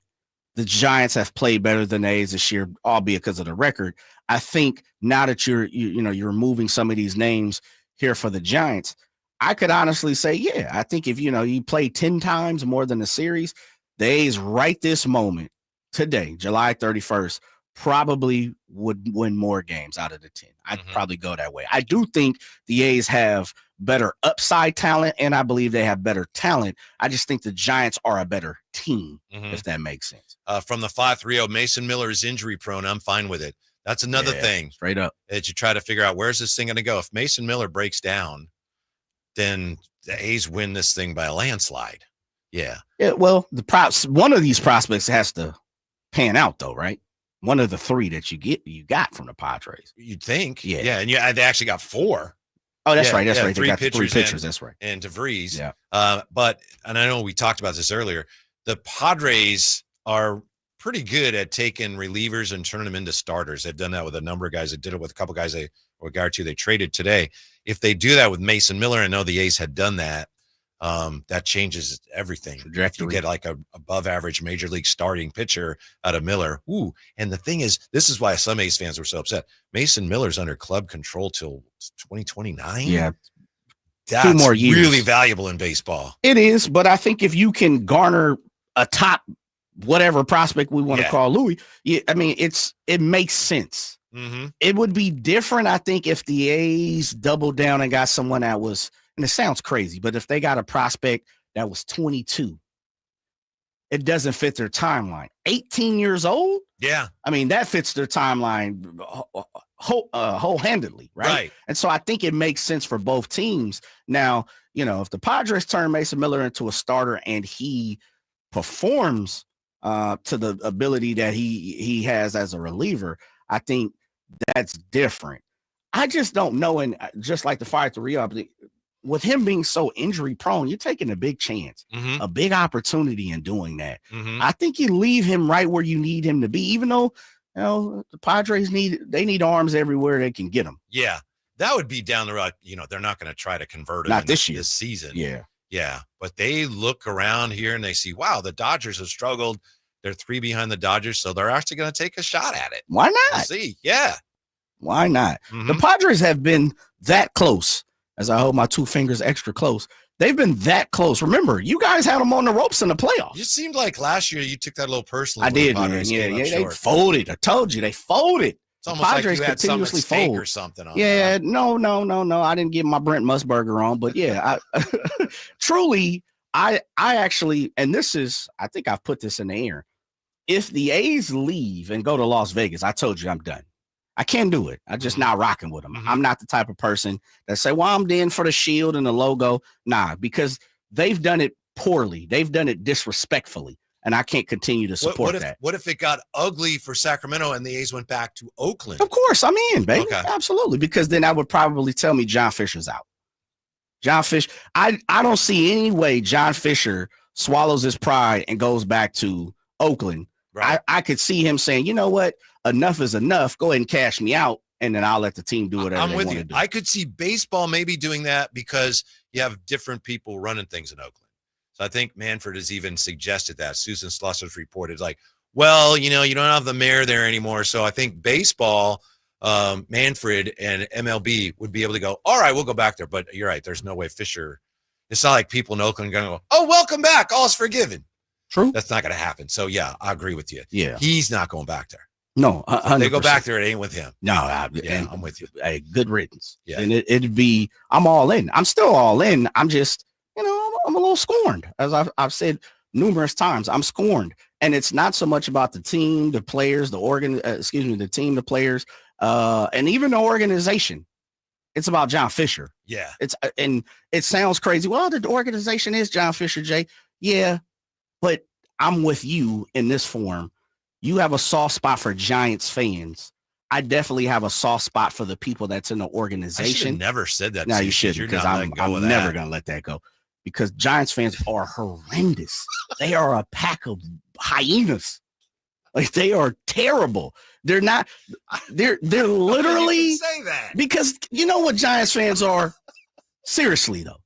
the Giants have played better than the A's this year, albeit because of the record. I think now that you're removing some of these names here for the Giants, I could honestly say, yeah, I think if you play 10 times more than the series, the A's right this moment today, July 31st, probably would win more games out of the 10. I'd probably go that way. I do think the A's have better upside talent, and I believe they have better talent. I just think the Giants are a better team, if that makes sense. From the 5-3-0, Mason Miller is injury prone. I'm fine with it. That's another thing. Straight up. That you try to figure out, where's this thing going to go? If Mason Miller breaks down, then the A's win this thing by a landslide. Yeah. Yeah. Well, one of these prospects has to pan out, though, right? One of the three that you got from the Padres. You'd think. Yeah. And they actually got 4. Oh, that's right. That's right. Three they got pitchers. 3 pitchers. That's right. And DeVries. Yeah. And I know we talked about this earlier. The Padres are pretty good at taking relievers and turning them into starters. They've done that with a number of guys. They did it with a couple guys or a guy or two they traded today. If they do that with Mason Miller, I know the A's had done that. That changes everything. Trajectory. You get like a above average major league starting pitcher out of Miller. Ooh. And the thing is, this is why some A's fans were so upset. Mason Miller's under club control till 2029. Yeah. That's 2 more years. Really valuable in baseball. It is, but I think if you can garner a top whatever prospect we want to Yeah. call Louis. Yeah, I mean, it makes sense. Mm-hmm. It would be different, I think, if the A's doubled down and got someone that was, and it sounds crazy, but if they got a prospect that was 22, it doesn't fit their timeline. 18 years old? Yeah. I mean, that fits their timeline wholehandedly, right? Right. And so I think it makes sense for both teams. Now, if the Padres turn Mason Miller into a starter and he performs to the ability that he has as a reliever, I think that's different. I just don't know. And just like the fire to re-up, with him being so injury prone, you're taking a big chance, a big opportunity in doing that. I think you leave him right where you need him to be, even though, the Padres need arms everywhere they can get them. Yeah. That would be down the road. They're not going to try to convert him Not this year. this season. Yeah. Yeah. But they look around here and they see, wow, the Dodgers have struggled. They're 3 behind the Dodgers. So they're actually going to take a shot at it. Why not? We'll see. Yeah. Why not? The Padres have been that close, as I hold my 2 fingers extra close. They've been that close. Remember, you guys had them on the ropes in the playoffs. It seemed like last year you took that a little personally. I when the did, man. Padres Yeah, came up they short. folded. I told you, they folded. It's almost Padres like you had some continuously mistake fold. or something on Yeah, that. no. I didn't get my Brent Musburger on, but yeah, truly, I actually, and this is, I think I've put this in the air. If the A's leave and go to Las Vegas, I told you I'm done. I can't do it. I'm just not rocking with them. I'm not the type of person that say, well, I'm in for the shield and the logo. Nah, because they've done it poorly. They've done it disrespectfully. And I can't continue to support that. What if it got ugly for Sacramento and the A's went back to Oakland? Of course, I'm in, baby. Okay. Absolutely. Because then that would probably tell me John Fisher's out. John Fisher, I don't see any way John Fisher swallows his pride and goes back to Oakland. Right. I could see him saying, you know what? Enough is enough. Go ahead and cash me out, and then I'll let the team do whatever they want to do. I could see baseball maybe doing that because you have different people running things in Oakland. So I think Manfred has even suggested that. Susan Slusser's reported like, well, you don't have the mayor there anymore. So I think baseball, Manfred and MLB would be able to go, all right, we'll go back there. But you're right. There's no way Fisher. It's not like people in Oakland are going to go, oh, welcome back. All's forgiven. True. That's not going to happen. So, yeah, I agree with you. Yeah. He's not going back there. No, 100%. They go back there. It ain't with him. No, I'm with you. Hey, good riddance. Yeah. And it'd be, I'm all in. I'm still all in. I'm just, I'm a little scorned. As I've said numerous times, I'm scorned. And it's not so much about the team, the players, the team, the players, and even the organization. It's about John Fisher. Yeah. And it sounds crazy. Well, the organization is John Fisher, Jay. Yeah. But I'm with you in this form. You have a soft spot for Giants fans. I definitely have a soft spot for the people that's in the organization. I should have never said that. No, you shouldn't, because I'm never going to let that go. Because Giants fans are horrendous. They are a pack of hyenas. Like, they are terrible. They're not. They're literally say that, because you know what Giants fans are. Seriously though,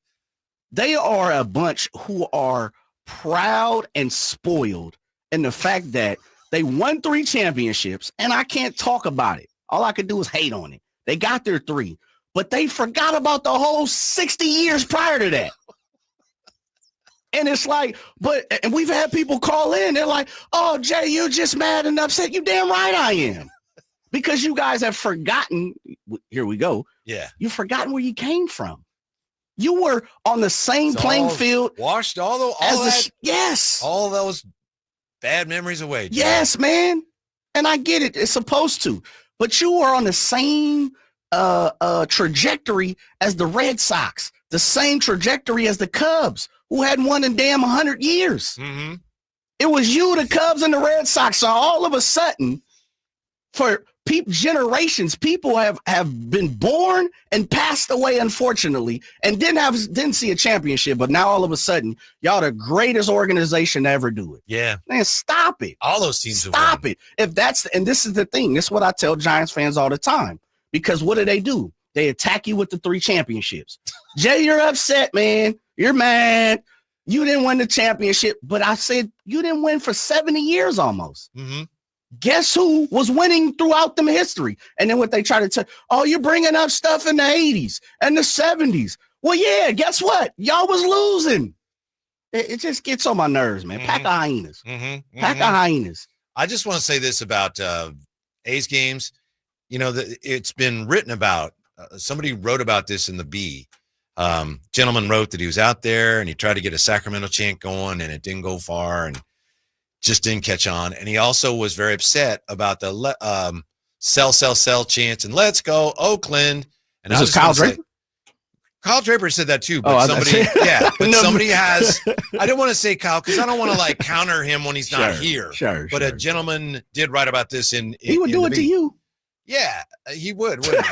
they are a bunch who are proud and spoiled in the fact that they won 3 championships, and I can't talk about it. All I could do is hate on it. They got their 3, but they forgot about the whole 60 years prior to that. And it's like, and we've had people call in. They're like, oh, Jay, you're just mad and upset. You damn right I am. Because you guys have forgotten. Here we go. Yeah. You've forgotten where you came from. You were on the same playing field. Washed all those bad memories away. Jay. Yes, man. And I get it. It's supposed to. But you are on the same trajectory as the Red Sox, the same trajectory as the Cubs, who hadn't won in damn 100 years. Mm-hmm. It was you, the Cubs, and the Red Sox. So all of a sudden, for generations, people have been born and passed away, unfortunately, and didn't see a championship. But now all of a sudden, y'all the greatest organization to ever do it. Yeah. Man, stop it. All those teams stop it. And this is the thing. This is what I tell Giants fans all the time. Because what do? They attack you with the 3 championships. Jay, you're upset, man. You're mad. You didn't win the championship. But I said you didn't win for 70 years almost. Mm-hmm. Guess who was winning throughout them history? And then what they try to tell, oh, you're bringing up stuff in the 80s and the 70s. Well, yeah, guess what? Y'all was losing. It just gets on my nerves, man. Pack of hyenas. Pack of hyenas. I just want to say this about A's games. You know, it's been written about. Somebody wrote about this in the Bee. Gentleman wrote that he was out there and he tried to get a Sacramento chant going and it didn't go far and just didn't catch on. And he also was very upset about the sell chants and let's go Oakland. And This is Kyle Draper? Kyle Draper said that too, but somebody has. I didn't want to say Kyle because I don't want to like counter him when he's not here. But a gentleman did write about this in he would do it to you. Yeah, he would, wouldn't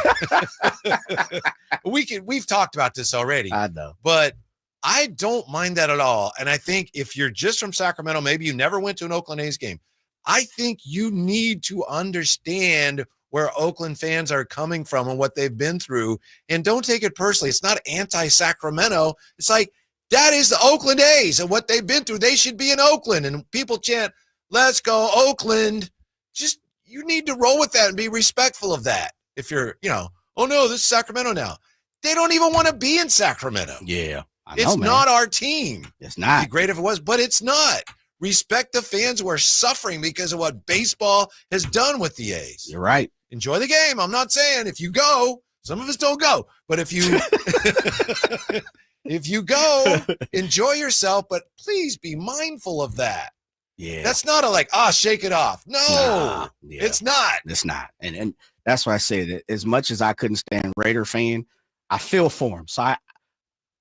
he? We've talked about this already. I know. But I don't mind that at all. And I think if you're just from Sacramento, maybe you never went to an Oakland A's game, I think you need to understand where Oakland fans are coming from and what they've been through. And don't take it personally. It's not anti-Sacramento. It's like, that is the Oakland A's and what they've been through. They should be in Oakland. And people chant, let's go Oakland. Just, you need to roll with that and be respectful of that. If you're, oh no, this is Sacramento now. They don't even want to be in Sacramento. Yeah. I know, it's man. not our team. It's not. It'd be great if it was, but it's not. Respect the fans who are suffering because of what baseball has done with the A's. You're right. Enjoy the game. I'm not saying if you go, some of us don't go, but if you if you go, enjoy yourself, but please be mindful of that. Yeah. That's not shake it off. No, it's not. It's not. And that's why I say that as much as I couldn't stand Raider fan, I feel for him. So I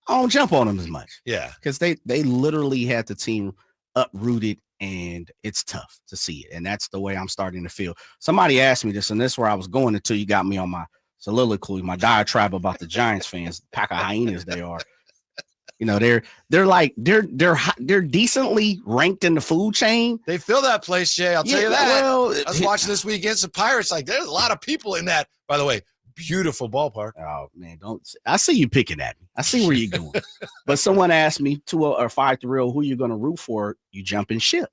don't jump on them as much. Yeah. Because they literally had the team uprooted and it's tough to see it. And that's the way I'm starting to feel. Somebody asked me this, and this is where I was going until you got me on my soliloquy, my diatribe about the Giants fans, pack of hyenas they are. They're decently ranked in the food chain. They fill that place, Jay. I'll tell you that. Well, I was watching this week against the Pirates. Like, there's a lot of people in that. By the way, beautiful ballpark. Oh man, I see you picking at me. I see where you're going. But someone asked me 2 or 5-3, who you going to root for? You jump in ship.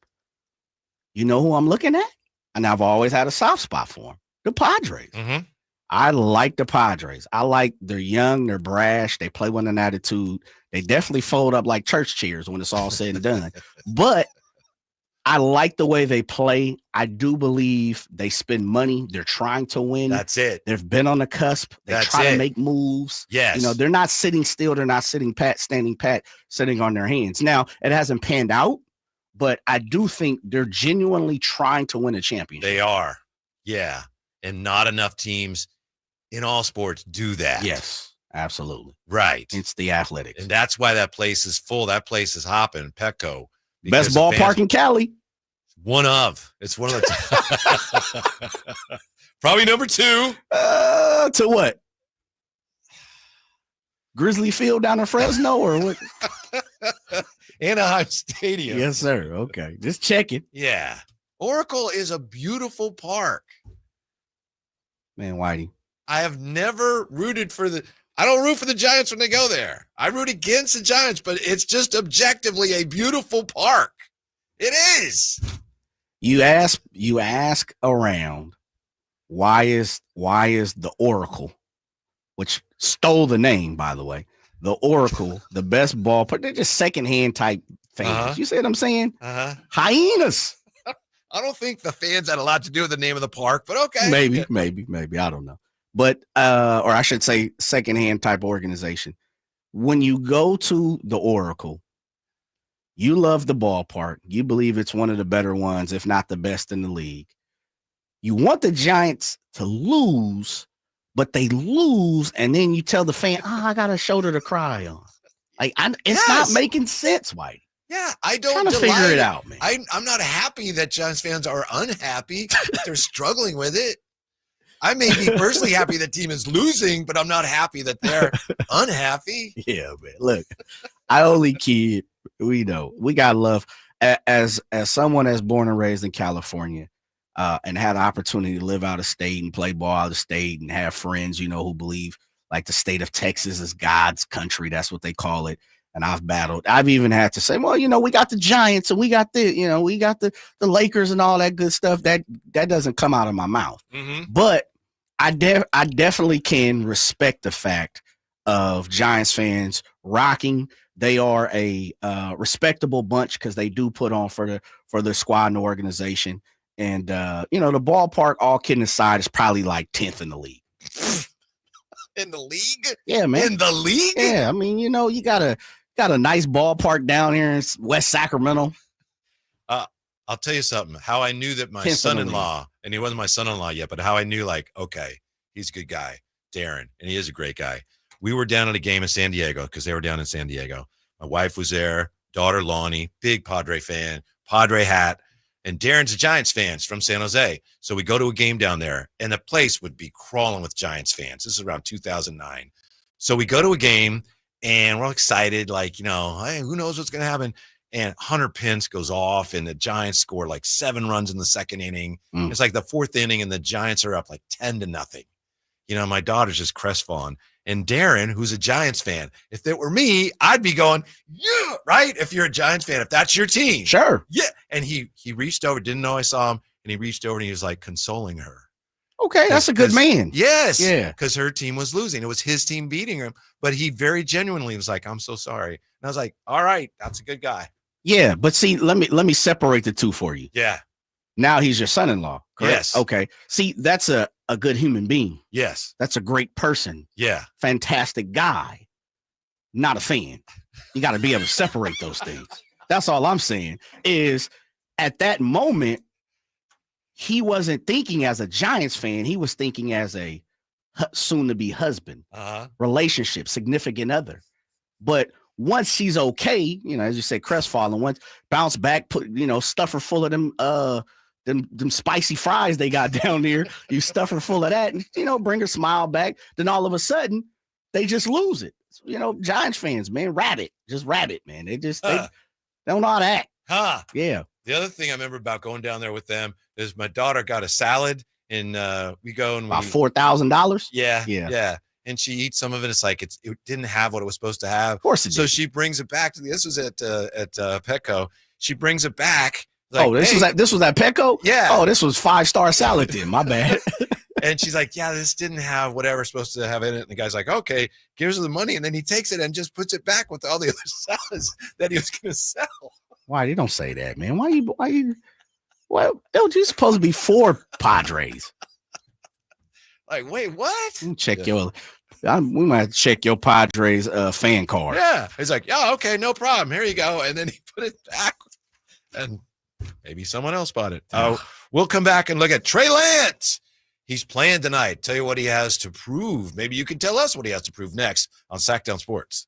You know who I'm looking at? And I've always had a soft spot for them. The Padres. Mm-hmm. I like the Padres. I like they're young, they're brash, they play with an attitude. They definitely fold up like church chairs when it's all said and done. But I like the way they play. I do believe they spend money. They're trying to win. That's it. They've been on the cusp. They try to make moves. Yes. They're not sitting still. They're not standing pat, sitting on their hands. Now, it hasn't panned out, but I do think they're genuinely trying to win a championship. They are. Yeah. And not enough teams in all sports do that. Yes, absolutely. Right. It's the Athletics. And that's why that place is full. That place is hopping, Petco. Best ballpark in Cali. It's one of the probably number 2. To what? Grizzly Field down in Fresno or what? Anaheim Stadium. Yes, sir. Okay. Just checking. Yeah. Oracle is a beautiful park. Man, Whitey. I have never rooted for I don't root for the Giants when they go there. I root against the Giants, but it's just objectively a beautiful park. It is. You ask around, why is the Oracle, which stole the name, by the way, the Oracle, the best ballpark? They're just secondhand type fans. Uh-huh. You see what I'm saying? Uh-huh. Hyenas. I don't think the fans had a lot to do with the name of the park, but okay. Maybe. I don't know. But, or I should say secondhand type organization. When you go to the Oracle, you love the ballpark. You believe it's one of the better ones, if not the best in the league. You want the Giants to lose, but they lose, and then you tell the fan, I got a shoulder to cry on. It's not making sense, Whitey. Yeah, I don't trying to figure it out, man. I'm not happy that Giants fans are unhappy. They're struggling with it. I may be personally happy the team is losing, but I'm not happy that they're unhappy. Yeah, man. Look, I only kid. We know we got love as someone that's born and raised in California, and had an opportunity to live out of state and play ball out of state and have friends, who believe like the state of Texas is God's country. That's what they call it. And I've battled. I've even had to say, well, we got the Giants and we got we got the Lakers and all that good stuff. That doesn't come out of my mouth. Mm-hmm. But I definitely can respect the fact of Giants fans rocking. They are a respectable bunch because they do put on for the squad and the organization. And the ballpark, all kidding aside, is probably like 10th in the league. In the league? Yeah, man. In the league? Yeah, I mean, you got a nice ballpark down here in West Sacramento. I'll tell you something. How I knew that my son-in-law, and he wasn't my son-in-law yet, but how I knew, like, okay, he's a good guy, Darren, and he is a great guy. We were down at a game in San Diego because they were down in San Diego. My wife was there, daughter Lonnie, big Padre fan, Padre hat, and Darren's a Giants fan from San Jose. So we go to a game down there, and the place would be crawling with Giants fans. This is around 2009. So we go to a game, and we're all excited, like, hey, who knows what's going to happen? And Hunter Pence goes off, and the Giants score like 7 runs in the second inning. It's like the 4th inning, and the Giants are up like 10-0. My daughter's just crestfallen. And Darren, who's a Giants fan, if it were me, I'd be going, yeah, right? If you're a Giants fan, if that's your team. Sure. Yeah. And he reached over, didn't know I saw him, and he reached over and he was like consoling her. Okay, that's a good man. Yes. Yeah. Because her team was losing. It was his team beating him. But he very genuinely was like, I'm so sorry. And I was like, all right, that's a good guy. Yeah, but see, let me separate the two for you. Yeah. Now he's your son-in-law, correct? Yes. Okay. See, that's a good human being. Yes. That's a great person. Yeah. Fantastic guy. Not a fan. You got to be able to separate those things. That's all I'm saying is at that moment, he wasn't thinking as a Giants fan. He was thinking as a soon-to-be husband, relationship, significant other. But once she's okay, as you say, crestfallen, once bounce back, put, stuff her full of them spicy fries they got down there. You stuff her full of that and, bring her smile back. Then all of a sudden they just lose it. Giants fans, man, rabbit, man. They don't know how to act. Yeah. The other thing I remember about going down there with them is my daughter got a salad and we go and about $4,000. Yeah. And she eats some of it. It's like it didn't have what it was supposed to have. Of course it so did. She brings it back to this was at Petco. She brings it back. Like, this was at Petco? Yeah. Oh, this was 5-star salad then. My bad. And she's like, yeah, this didn't have whatever supposed to have in it. And the guy's like, okay, gives her the money. And then he takes it and just puts it back with all the other salads that he was going to sell. Why? You don't say that, man. Why you? Well, you're supposed to be for Padres. Like, wait, what? Check we might check your Padres fan card. Yeah. He's like, yeah, okay, no problem. Here you go. And then he put it back and maybe someone else bought it. We'll come back and look at Trey Lance. He's playing tonight. Tell you what he has to prove. Maybe you can tell us what he has to prove next on Sacktown Sports.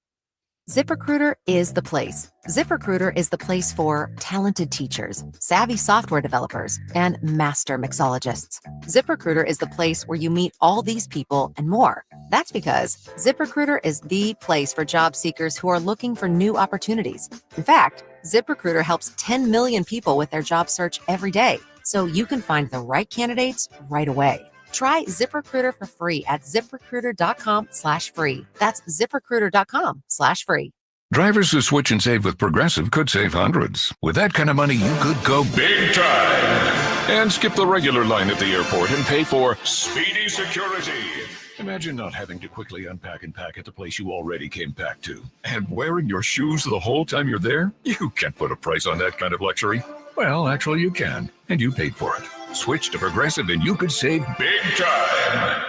ZipRecruiter is the place. ZipRecruiter is the place for talented teachers, savvy software developers, and master mixologists. ZipRecruiter is the place where you meet all these people and more. That's because ZipRecruiter is the place for job seekers who are looking for new opportunities. In fact, ZipRecruiter helps 10 million people with their job search every day, so you can find the right candidates right away. Try ZipRecruiter for free at ZipRecruiter.com/free. That's ZipRecruiter.com/free. Drivers who switch and save with Progressive could save hundreds. With that kind of money, you could go big time and skip the regular line at the airport and pay for speedy security. Imagine not having to quickly unpack and pack at the place you already came back to. And wearing your shoes the whole time you're there? You can't put a price on that kind of luxury. Well, actually you can, and you paid for it. Switch to Progressive and you could save big time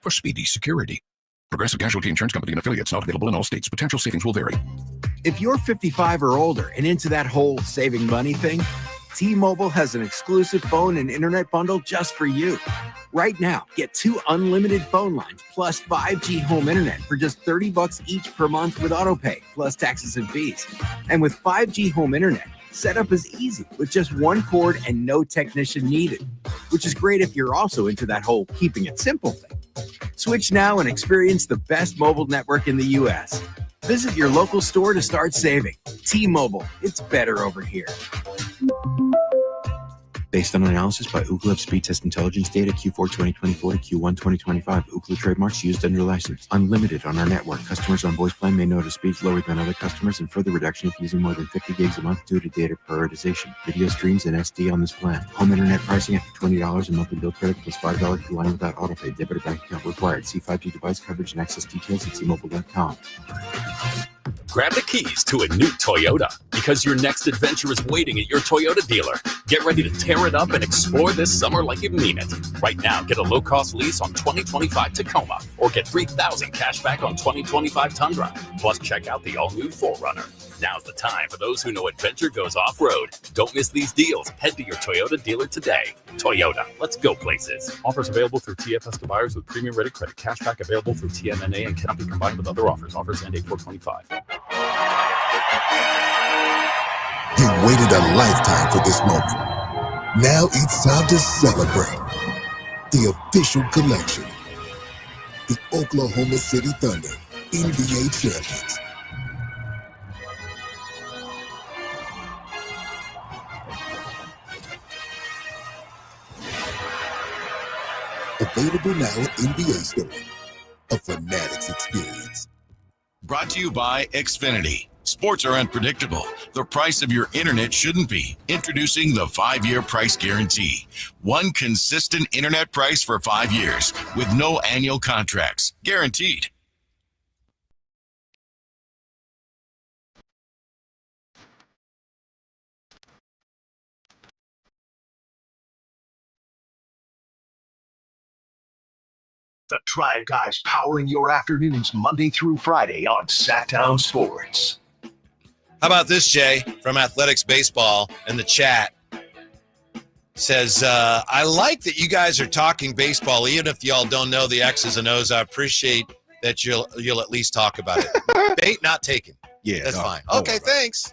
for speedy security. Progressive Casualty Insurance Company and affiliates, not available in all states. Potential savings will vary. If you're 55 or older and into that whole saving money thing, T-Mobile has an exclusive phone and internet bundle just for you. Right now, get 2 unlimited phone lines plus 5G home internet for just $30 each per month with autopay, plus taxes and fees. And with 5G home internet, setup is easy with just one cord and no technician needed, which is great if you're also into that whole keeping it simple thing. Switch now and experience the best mobile network in the U.S. Visit your local store to start saving. T-Mobile, it's better over here. Based on analysis by Ookla of speed test intelligence data Q4 2024 to Q1 2025. Ookla trademarks used under license. Unlimited on our network. Customers on voice plan may notice speeds lower than other customers and further reduction if using more than 50 gigs a month due to data prioritization. Video streams and SD on this plan. Home internet pricing after $20 a monthly bill credit plus $5 per line without autopay. Debit or bank account required. See 5G device coverage and access details at T-Mobile.com. Grab the keys to a new Toyota because your next adventure is waiting at your Toyota dealer. Get ready to tear it up and explore this summer like you mean it. Right now, get a low-cost lease on 2025 Tacoma or get $3,000 cash back on 2025 Tundra. Plus, check out the all-new 4Runner. Now's the time for those who know adventure goes off-road. Don't miss these deals. Head to your Toyota dealer today. Toyota, let's go places. Offers available through TFS to buyers with premium ready credit. Cashback available through TMNA and cannot be combined with other offers. Offers end 8/4/25. You waited a lifetime for this moment. Now it's time to celebrate. The official collection. The Oklahoma City Thunder NBA champions. Available now at NBA Store. A Fanatics experience. Brought to you by Xfinity. Sports are unpredictable. The price of your internet shouldn't be. Introducing the 5-year price guarantee. One consistent internet price for 5 years with no annual contracts. Guaranteed. The Tribe Guys powering your afternoons Monday through Friday on Sacktown Sports. How about this, Jay, from Athletics Baseball in the chat? Says, I like that you guys are talking baseball, even if y'all don't know the X's and O's. I appreciate that you'll at least talk about it. Bait not taken. Yeah. That's no, fine. no, Okay, right. thanks.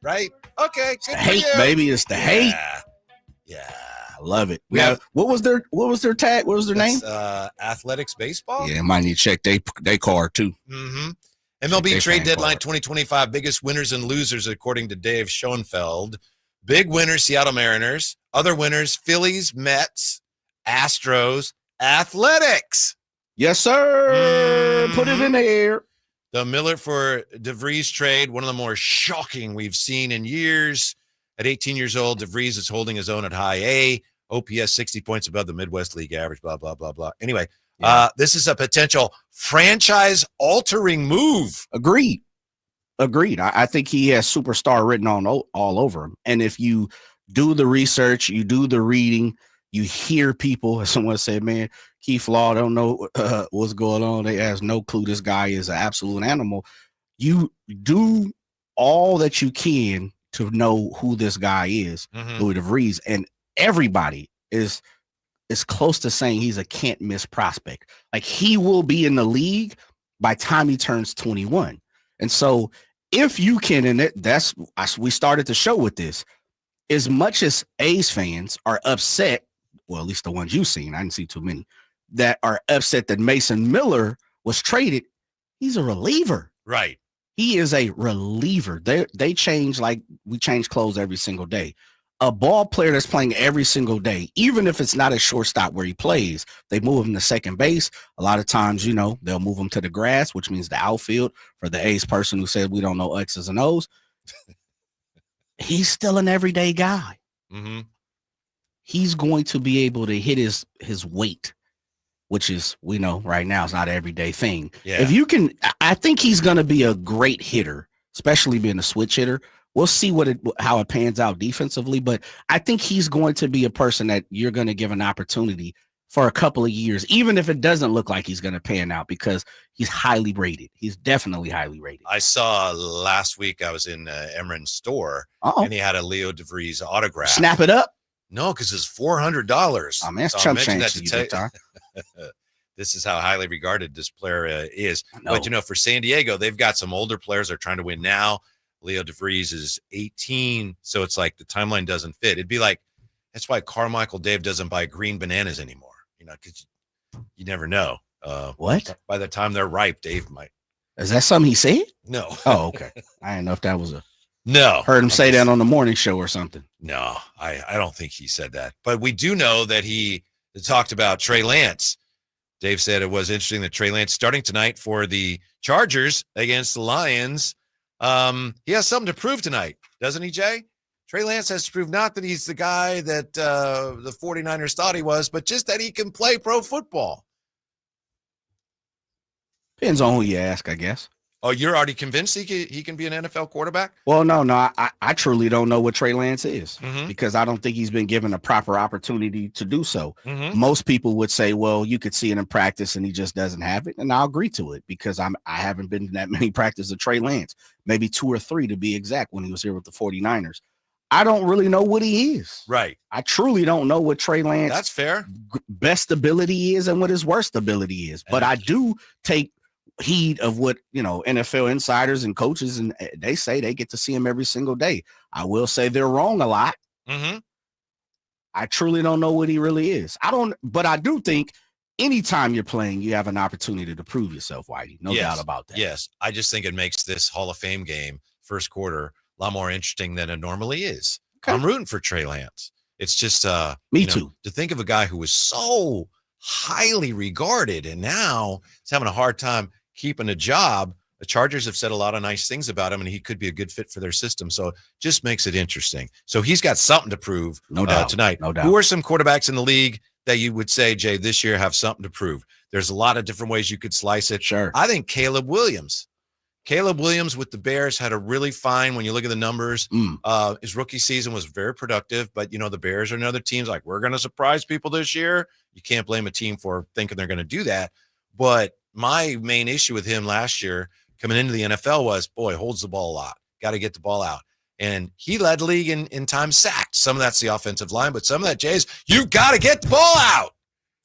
Right? Okay, good for Hate, you. baby. It's the hate. Yeah. I love it. Now, what was their tag? What was their name? Athletics Baseball. Yeah, might need to check they card too. Mm-hmm. MLB Trade Deadline 2025 biggest winners and losers according to Dave Schoenfeld. Big winners, Seattle Mariners. Other winners, Phillies, Mets, Astros, Athletics. Yes, sir. Put it in the air. The Miller for DeVries trade, one of the more shocking we've seen in years. At 18 years old, DeVries is holding his own at high A. OPS 60 points above the Midwest League average, blah, blah, blah, blah. Anyway, this is a potential franchise-altering move. Agreed. I think he has superstar written on all over him. And if you do the research, you do the reading, you hear people, as someone said, man, Keith Law don't know what's going on. They has no clue this guy is an absolute animal. You do all that you can to know who this guy is, Louis DeVries, and everybody is close to saying he's a can't miss prospect. Like, he will be in the league by time he turns 21. And so if you can, and we started the show with this, as much as A's fans are upset, well, at least the ones you've seen, I didn't see too many, that are upset that Mason Miller was traded, he's a reliever. Right. He is a reliever. They change like we change clothes every single day. A ball player that's playing every single day, even if it's not a shortstop where he plays, they move him to second base. A lot of times, they'll move him to the grass, which means the outfield. For the A's person who said we don't know X's and O's, he's still an everyday guy. Mm-hmm. He's going to be able to hit his weight, which is, we know right now, it's not an everyday thing. Yeah. If you can, I think he's going to be a great hitter, especially being a switch hitter. We'll see how it pans out defensively, but I think he's going to be a person that you're going to give an opportunity for a couple of years, even if it doesn't look like he's going to pan out, because he's highly rated. He's definitely highly rated. I saw last week, I was in Emran's store, and he had a Leo DeVries autograph. Snap it up. No, because it's $400. Oh, man, that's so chump change to you, This is how highly regarded this player is. But, for San Diego, they've got some older players they're trying to win now. Leo DeVries is 18, so it's like the timeline doesn't fit. It'd be like, that's why Carmichael Dave doesn't buy green bananas anymore, because you never know. What? By the time they're ripe, Dave might. Is that something he said? No. Oh, okay. I didn't know if that was No. Heard him say that on the morning show or something. No, I don't think he said that. But we do know that he talked about Trey Lance. Dave said it was interesting that Trey Lance starting tonight for the Chargers against the Lions. He has something to prove tonight, doesn't he, Jay? Trey Lance has to prove not that he's the guy that the 49ers thought he was, but just that he can play pro football. Depends on who you ask, I guess. Oh, you're already convinced he can be an NFL quarterback? Well, no. I truly don't know what Trey Lance is Mhm. because I don't think he's been given a proper opportunity to do so. Mhm. Most people would say, well, you could see it in practice and he just doesn't have it. And I'll agree to it because I haven't been to that many practices of Trey Lance, maybe 2 or 3 to be exact when he was here with the 49ers. I don't really know what he is. Right. I truly don't know what Trey Lance That's fair. best ability is and what his worst ability is. But I do take heed of what, NFL insiders and coaches, and they say they get to see him every single day. I will say they're wrong a lot. Mm-hmm. I truly don't know what he really is. But I do think anytime you're playing, you have an opportunity to prove yourself, Whitey. No doubt about that. Yes. I just think it makes this Hall of Fame game, first quarter, a lot more interesting than it normally is. Okay. I'm rooting for Trey Lance. It's just me too. To think of a guy who was so highly regarded and now he's having a hard time keeping a job. The Chargers have said a lot of nice things about him, and he could be a good fit for their system. So it just makes it interesting. So he's got something to prove tonight. No doubt. Who are some quarterbacks in the league that you would say, Jay, this year have something to prove? There's a lot of different ways you could slice it. Sure. I think Caleb Williams. Caleb Williams with the Bears had a really fine, when you look at the numbers, his rookie season was very productive, but the Bears are another team's like, we're going to surprise people this year. You can't blame a team for thinking they're going to do that. But my main issue with him last year coming into the NFL was, holds the ball a lot. Got to get the ball out. And he led the league in time sacked. Some of that's the offensive line, but some of that, Jay, is you got to get the ball out.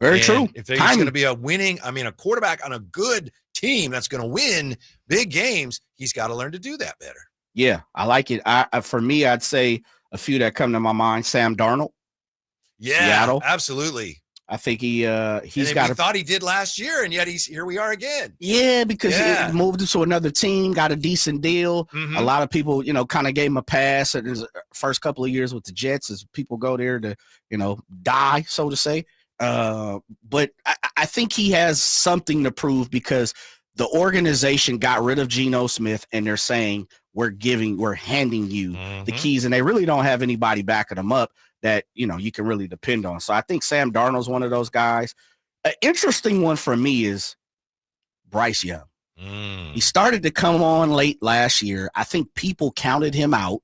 Very true. If he's going to be a quarterback on a good team that's going to win big games, he's got to learn to do that better. Yeah, I like it. For me, I'd say a few that come to my mind. Sam Darnold. Yeah, Seattle. Absolutely. I think he's got. We thought he did last year, and yet here we are again. Yeah, because he moved to another team, got a decent deal. Mm-hmm. A lot of people, kind of gave him a pass in his first couple of years with the Jets, as people go there to, die, so to say. But I think he has something to prove because the organization got rid of Geno Smith, and they're saying we're handing you the keys, and they really don't have anybody backing them up that, you can really depend on. So I think Sam Darnold's one of those guys. An interesting one for me is Bryce Young. He started to come on late last year. I think people counted him out.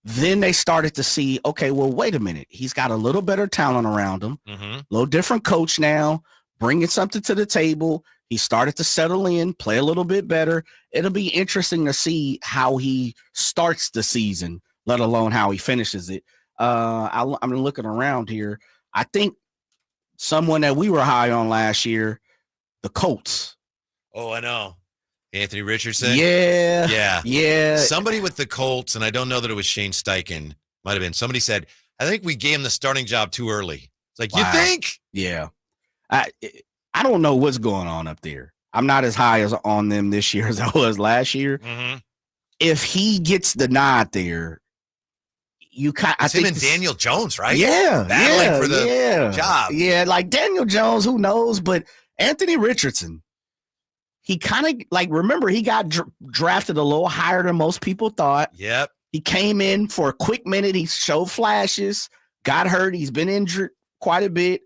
Then they started to see, okay, well, wait a minute. He's got a little better talent around him, a little different coach now, bringing something to the table. He started to settle in, play a little bit better. It'll be interesting to see how he starts the season, let alone how he finishes it. I'm looking around here. I think someone that we were high on last year, the Colts. Oh, I know. Anthony Richardson. Yeah. Somebody with the Colts, and I don't know that it was Shane Steichen, might have been. Somebody said, I think we gave him the starting job too early. It's like, wow. You think? Yeah. I don't know what's going on up there. I'm not as high on them this year as I was last year. Mm-hmm. If he gets the nod there, I think him and Daniel Jones, right? Yeah. Battling for the job. Yeah, like Daniel Jones, who knows? But Anthony Richardson, he kind of remember he got drafted a little higher than most people thought. Yep. He came in for a quick minute. He showed flashes, got hurt. He's been injured quite a bit.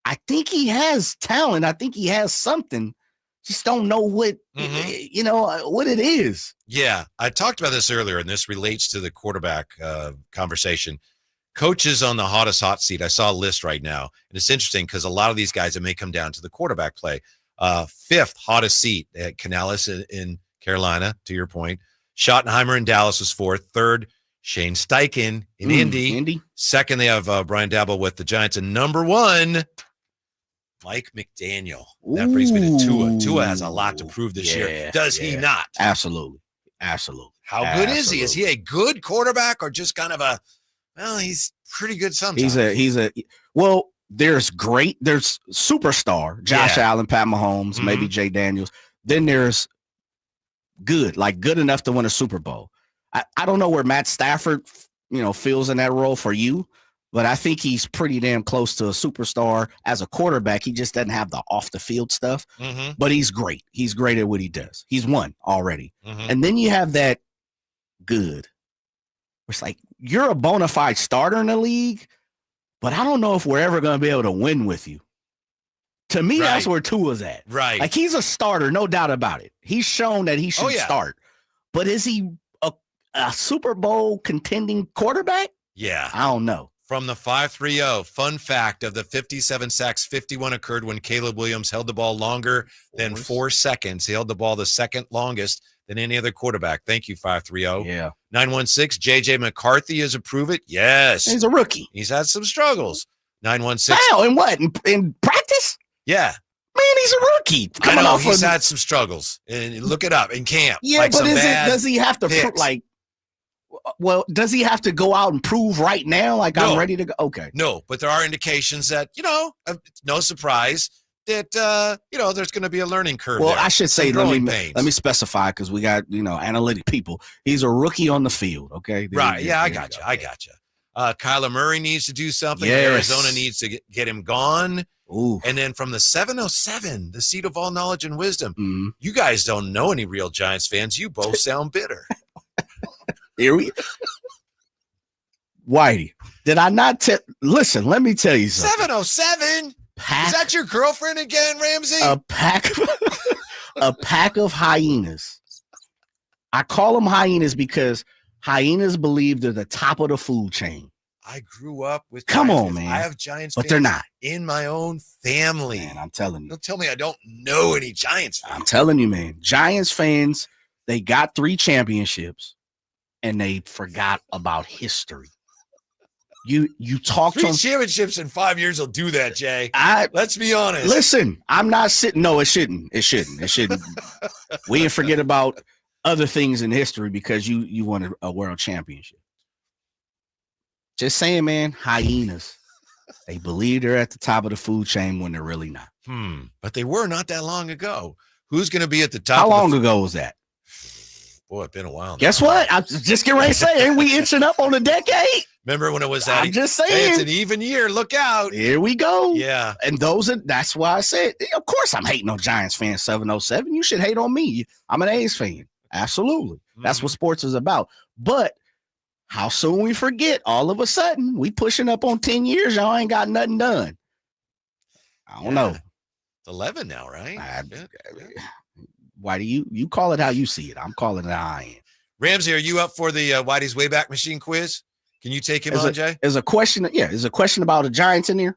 I think he has talent. I think he has something. Just don't know what, what it is. Yeah. I talked about this earlier, and this relates to the quarterback conversation. Coaches on the hottest hot seat. I saw a list right now, and it's interesting because a lot of these guys, it may come down to the quarterback play. 5th hottest seat at Canales in Carolina, to your point. Schottenheimer in Dallas was 4th. 3rd, Shane Steichen in Indy. 2nd, they have Brian Daboll with the Giants. And number 1, Mike McDaniel. That brings me to Tua. Tua has a lot to prove this year. Does he not? Absolutely. How good is he? Is he a good quarterback or just kind of he's pretty good sometimes. There's superstar, Josh Allen, Pat Mahomes, maybe Jay Daniels. Then there's good enough to win a Super Bowl. I don't know where Matt Stafford, feels in that role for you, but I think he's pretty damn close to a superstar as a quarterback. He just doesn't have the off the field stuff, but he's great. He's great at what he does. He's won already. And then you have that good. It's like you're a bona fide starter in the league, but I don't know if we're ever going to be able to win with you. To me, Right. that's where Tua's at. Right. Like, he's a starter, no doubt about it. He's shown that he should start. But is he a Super Bowl contending quarterback? Yeah. I don't know. From the 5-3-0, fun fact of the 57 sacks, 51 occurred when Caleb Williams held the ball longer than 4 seconds. He held the ball the second longest than any other quarterback. Thank you, 5-3-0. Yeah. 916, J.J. McCarthy is a prove it. Yes. He's a rookie. He's had some struggles. 916. Wow, and what? In practice? Yeah. Man, he's a rookie. I know, he's had some struggles. And look it up in camp. Yeah, like but does he have to picks. does he have to go out and prove right now? Like, No. I'm ready to go? Okay. No, but there are indications that, it's no surprise that, there's going to be a learning curve. Well, there. I should say, Some let growing pains. me specify, because we got, analytic people. He's a rookie on the field, okay? Right. Yeah, I got you. I got you. Kyler Murray needs to do something. Yes. Arizona needs to get him gone. Ooh. And then from the 707, the seat of all knowledge and wisdom, Mm-hmm. you guys don't know any real Giants fans. You both sound bitter. Here we Whitey, did I not tell? Listen, let me tell you something. 707? Is that your girlfriend again, Ramsey? A pack of hyenas. I call them hyenas because hyenas believe they're the top of the food chain. I grew up with Come Giants on, fans. man. I have Giants But fans they're not. in my own family. Man, I'm telling you. Don't tell me I don't know any Giants fans. I'm telling you, man. Giants fans, they got 3 championships and they forgot about history. You talk to 3 them. championships in 5 years will do that, Jay. Let's be honest. Listen, I'm not sitting. No, it shouldn't. It shouldn't. We didn't forget about other things in history because you won a world championship. Just saying, man, hyenas. They believe they're at the top of the food chain when they're really not. But they were not that long ago. Who's going to be at the top? How long ago was that? Boy, it's been a while now. Guess what? I'm just getting ready to say, ain't we inching up on a decade? Remember when it was that? I'm just Hey, saying. it's an even year. Look out. Here we go. Yeah. And that's why I said, of course I'm hating on Giants fans 707. You should hate on me. I'm an A's fan. Absolutely. That's what sports is about. But how soon we forget, all of a sudden, we pushing up on 10 years, y'all ain't got nothing done. I don't know. It's 11 now, right? Why do you call it how you see it? I'm calling it how I am. Ramsey, are you up for the Whitey's Wayback Machine quiz? Can you take him on, Jay? Is a question about the Giants in there?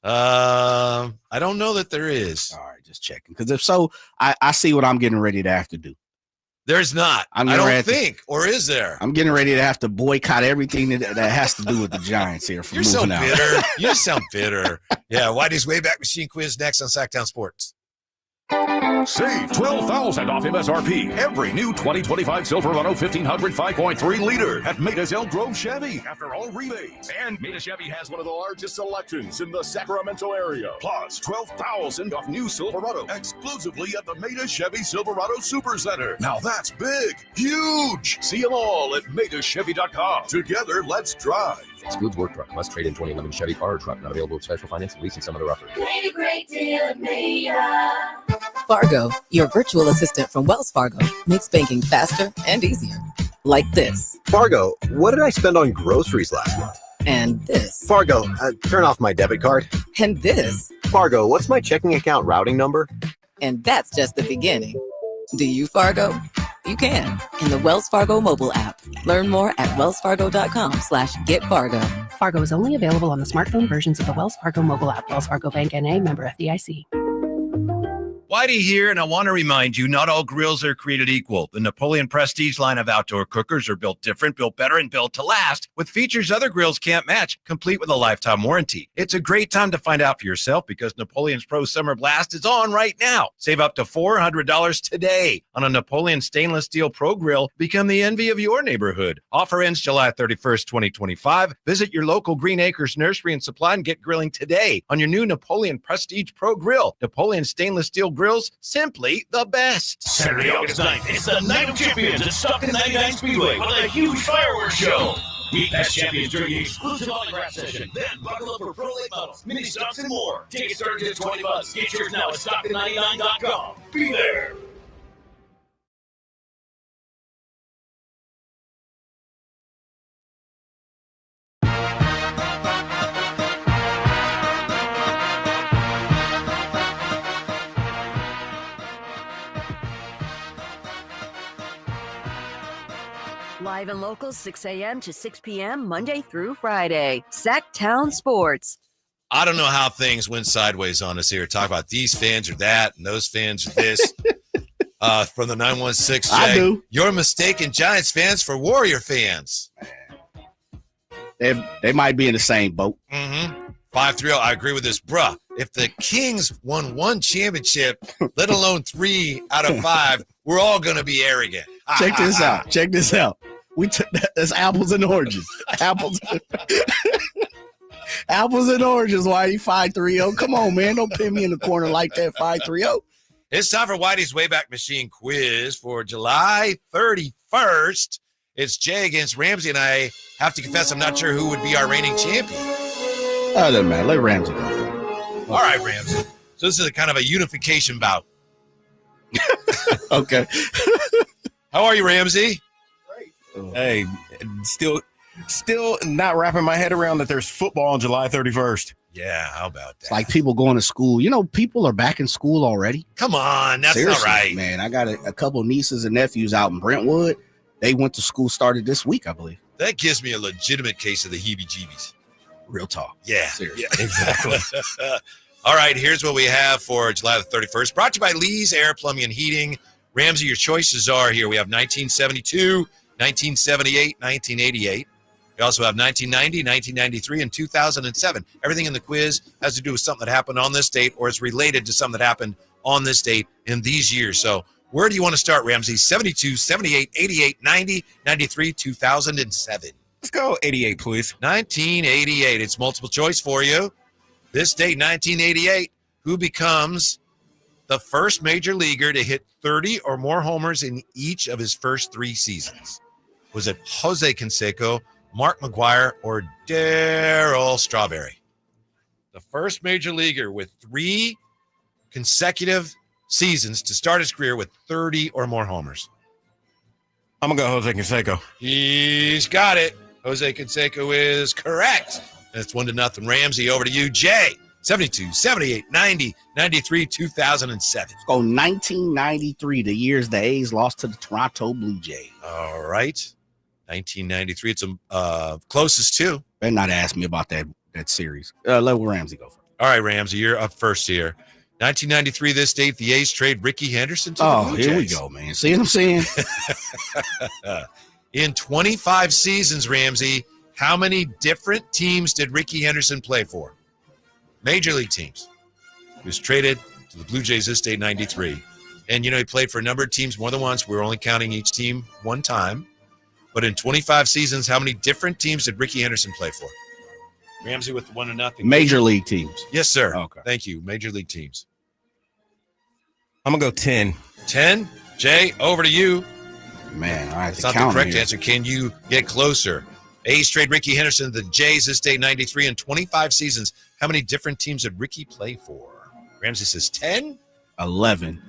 I don't know that there is. All right, just checking. Because if so, I see what I'm getting ready to have to do. There's not. I don't think. Or is there? I'm getting ready to have to boycott everything that has to do with the Giants here. You're so bitter. You sound bitter. Yeah, Whitey's Wayback Machine quiz next on Sacktown Sports. Save $12,000 off MSRP. Every new 2025 Silverado 1500 5.3 liter at Maida's Elk Grove Chevy after all rebates. And Maida Chevy has one of the largest selections in the Sacramento area. Plus $12,000 off new Silverado exclusively at the Maida Chevy Silverado Super Center. Now that's big, huge. See them all at MaidaChevy.com. Together, let's drive. Excludes work truck. Must trade in 2011 Chevy car or truck. Not available with special financing, leasing, some other offers. Made a great deal at Maida. Fargo, your virtual assistant from Wells Fargo, makes banking faster and easier. Like this. Fargo, what did I spend on groceries last month? And this. Fargo, turn off my debit card. And this. Fargo, what's my checking account routing number? And that's just the beginning. Do you, Fargo? You can in the Wells Fargo mobile app. Learn more at wellsfargo.com/getfargo. Fargo is only available on the smartphone versions of the Wells Fargo mobile app. Wells Fargo Bank N.A., member FDIC. Whitey here, and I want to remind you, not all grills are created equal. The Napoleon Prestige line of outdoor cookers are built different, built better, and built to last, with features other grills can't match, complete with a lifetime warranty. It's a great time to find out for yourself because Napoleon's Pro Summer Blast is on right now. Save up to $400 today on a Napoleon Stainless Steel Pro Grill. Become the envy of your neighborhood. Offer ends July 31st, 2025. Visit your local Green Acres Nursery and Supply and get grilling today on your new Napoleon Prestige Pro Grill. Napoleon Stainless Steel Grills, simply the best. Saturday, August 9th, it's the Night of Champions at Stockton 99 Speedway with a huge fireworks show. Meet past champions during the exclusive autograph session. Then buckle up for pro late models, mini stocks, and more. Tickets start at $20. Get yours now at Stockton99.com. Be there. Live and local, 6 a.m. to 6 p.m., Monday through Friday. Sacktown Sports. I don't know how things went sideways on us here. Talk about these fans are that and those fans are this. From the 916, Jay. I do. You're mistaken Giants fans for Warrior fans. They might be in the same boat. 5-3-0. I agree with this. Bruh, if the Kings won 1 championship, let alone 3 out of 5, we're all going to be arrogant. Check this out. Check this out. That's apples and oranges. Apples and oranges, Whitey. 5-3-0. Come on, man. Don't pin me in the corner like that. 5-3-0. It's time for Whitey's Wayback Machine quiz for July 31st. It's Jay against Ramsey, and I have to confess I'm not sure who would be our reigning champion. Oh, doesn't matter. Let Ramsey go. All right, Ramsey. So this is a kind of a unification bout. Okay. How are you, Ramsey? Hey, still not wrapping my head around that there's football on July 31st. Yeah, how about that? It's like people going to school. You know, people are back in school already. Come on, that's Seriously, not right. Man, I got a couple nieces and nephews out in Brentwood. They went to school, started this week, I believe. That gives me a legitimate case of the heebie-jeebies. Real talk. Yeah. Seriously. Yeah, exactly. All right, here's what we have for July the 31st. Brought to you by Lee's Air Plumbing and Heating. Ramsey, your choices are here. We have 1972, 1978, 1988. We also have 1990, 1993, and 2007. Everything in the quiz has to do with something that happened on this date or is related to something that happened on this date in these years. So where do you want to start, Ramsey? 72, 78, 88, 90, 93, 2007. Let's go 88, please. 1988. It's multiple choice for you. This date, 1988, who becomes the first major leaguer to hit 30 or more homers in each of his first 3 seasons? Was it Jose Canseco, Mark McGwire, or Darryl Strawberry? The first major leaguer with 3 consecutive seasons to start his career with 30 or more homers. I'm going to go Jose Canseco. He's got it. Jose Canseco is correct. That's 1-0. Ramsey, over to you. Jay, 72, 78, 90, 93, 2007. Let's go 1993, the years the A's lost to the Toronto Blue Jays. All right. 1993. It's closest to. Better not ask me about that series. Let Ramsey go first. All right, Ramsey, you're up first here. 1993, this date, the A's trade Ricky Henderson to the Blue Jays. Here we go, man. See what I'm saying? In 25 seasons, Ramsey, how many different teams did Ricky Henderson play for? Major league teams. He was traded to the Blue Jays this day, 93. And, he played for a number of teams more than once. We're only counting each team one time. But in 25 seasons, how many different teams did Ricky Henderson play for? Ramsey with the 1-0. Major league teams. Yes, sir. Okay. Thank you. Major league teams. I'm going to go 10. 10? Jay, over to you. Man, all right. That's not the correct answer. Can you get closer? A's trade Ricky Henderson to the Jays this day, 93. In 25 seasons, how many different teams did Ricky play for? Ramsey says 10? 11.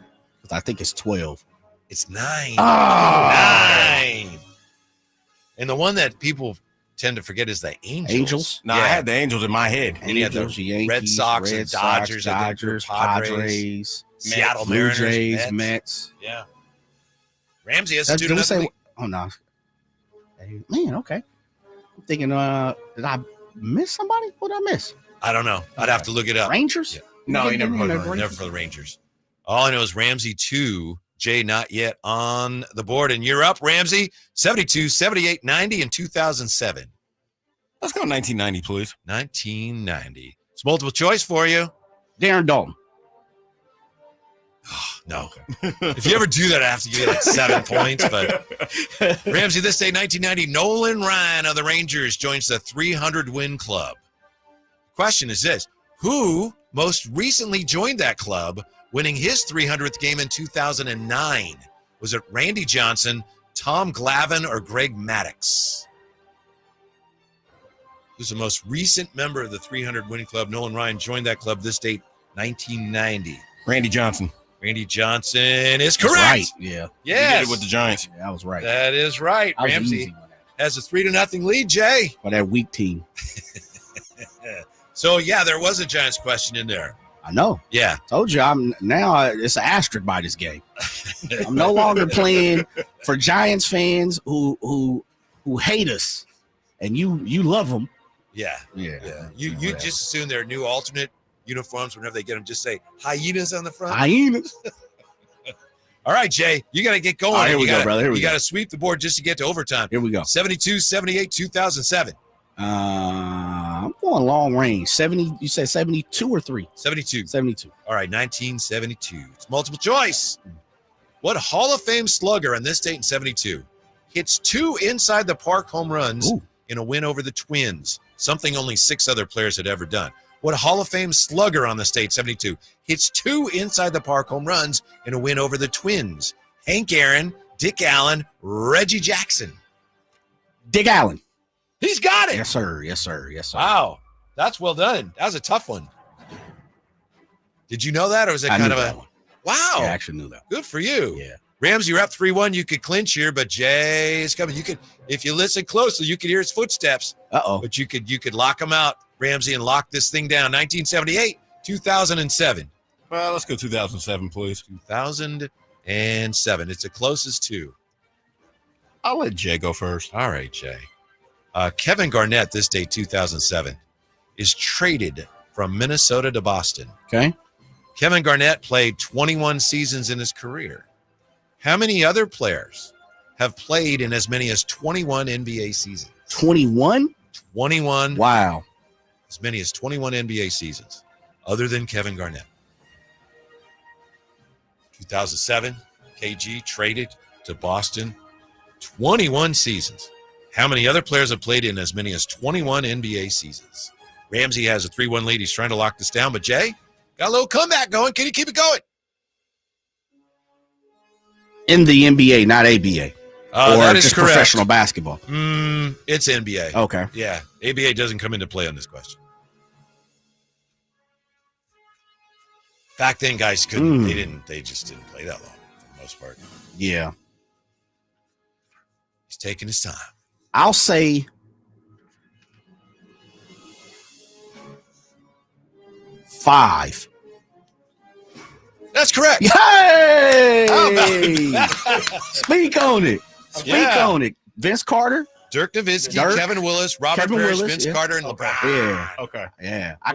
I think it's 12. It's 9. Oh! 9. And the one that people tend to forget is the Angels. Angels? No, I had the Angels in my head. And he had the Yankees, Red Sox and Dodgers, Padres, Seattle Blue Mariners, Jays, Mets. Yeah. Ramsey has to do nothing. Oh, no. Hey, man, okay. I'm thinking, did I miss somebody? What did I miss? I don't know. I'd have to look it up. Rangers? Yeah. No, he never played Never for the Rangers. All I know is Ramsey 2, Jay not yet on the board. And you're up, Ramsey. 72, 78, 90, and 2007. Let's go 1990, please. 1990. It's multiple choice for you. Darren Dalton. Oh, no. If you ever do that, I have to give you like 7 points. But Ramsey, this day, 1990, Nolan Ryan of the Rangers joins the 300-win club. Question is this. Who most recently joined that club, winning his 300th game in 2009? Was it Randy Johnson, Tom Glavine, or Greg Maddux? Who's the most recent member of the 300-winning club? Nolan Ryan joined that club this date, 1990. Randy Johnson. Randy Johnson is correct. That's right. Yeah. Yes. He did it with the Giants. Yeah, I was right. That is right. That was Ramsey easy. has a 3-0 lead, Jay. For that weak team. So, yeah, there was a Giants question in there. I know. Yeah. Told you, it's an asterisk by this game. I'm no longer playing for Giants fans who who hate us, and you love them. Yeah. Yeah. You just assume they're new alternate uniforms. Whenever they get them, just say hyenas on the front. Hyenas. All right, Jay, you got to get going. All right, here we go, brother. Here we you got to sweep the board just to get to overtime. Here we go. 72, 78, 2007. I'm going long range. 70. You said 72 or 3? 72. 72. All right, 1972. It's multiple choice. What Hall of Fame slugger on this date in 72 hits 2 inside the park home runs in a win over the Twins? Something only 6 other players had ever done. What Hall of Fame slugger on the state 72 hits 2 inside the park home runs in a win over the Twins? Hank Aaron, Dick Allen, Reggie Jackson. Dick Allen. He's got it. Yes, sir. Yes, sir. Yes, sir. Wow. That's well done. That was a tough one. Did you know that, or was it kind of a one. Wow? Yeah, I actually knew that. Good for you. Yeah. Ramsey, you're up 3-1. You could clinch here, but Jay is coming. You could, if you listen closely, you could hear his footsteps. But you could lock him out, Ramsey, and lock this thing down. 1978, 2007. Well, let's go 2007, please. 2007. It's the closest to. I'll let Jay go first. All right, Jay. Kevin Garnett, this day 2007, is traded from Minnesota to Boston. Okay. Kevin Garnett played 21 seasons in his career. How many other players have played in as many as 21 NBA seasons? 21? 21. Wow. As many as 21 NBA seasons, other than Kevin Garnett. 2007, KG traded to Boston. 21 seasons. How many other players have played in as many as 21 NBA seasons? Ramsey has a 3-1 lead. He's trying to lock this down, but Jay got a little comeback going. Can you keep it going? In the NBA, not ABA. Or that is just correct. Professional basketball. It's NBA. Okay. Yeah. ABA doesn't come into play on this question. Back then, guys couldn't. They just didn't play that long for the most part. Yeah. He's taking his time. I'll say 5. That's correct. Yay! How about Speak on it. Speak on it. Vince Carter, Dirk Nowitzki, Kevin Willis, Robert Parrish, Vince Carter, and LeBron. Yeah. Okay. Yeah. I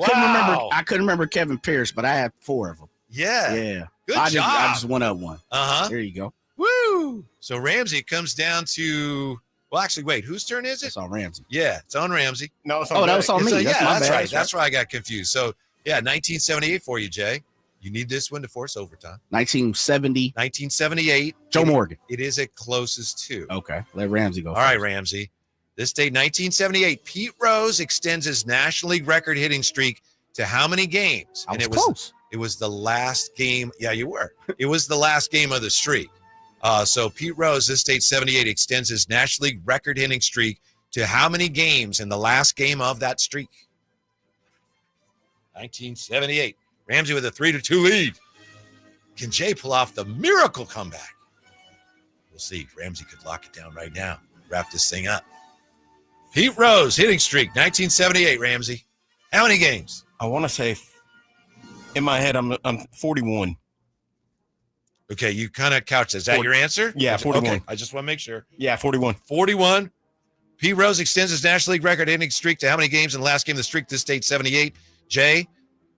couldn't remember Kevin Pierce, but I had 4 of them. Yeah. Yeah. Good I job. just went up one. Uh-huh. There you go. Woo! So Ramsey comes down to. Well, actually, wait. Whose turn is it? It's on Ramsey. Yeah, it's on Ramsey. No, it's on that was on me. That's right. That's where I got confused. So, yeah, 1978 for you, Jay. You need this one to force overtime. 1970. 1978. Joe Morgan. It is a closest to. Okay. Let Ramsey go. All right, Ramsey. This date, 1978, Pete Rose extends his National League record hitting streak to how many games? I was close. It was the last game. Yeah, you were. It was the last game of the streak. So Pete Rose, this date, 78, extends his National League record hitting streak to how many games in the last game of that streak? 1978. Ramsey with a 3-2 lead. Can Jay pull off the miracle comeback? We'll see. Ramsey could lock it down right now. Wrap this thing up. Pete Rose, hitting streak, 1978, Ramsey. How many games? I want to say, in my head, I'm 41. Okay, you kind of couched. Is that your answer? Yeah, 41. Okay, I just want to make sure. Yeah, 41. 41. Pete Rose extends his National League record hitting streak to how many games in the last game of the streak? This date, 78. Jay,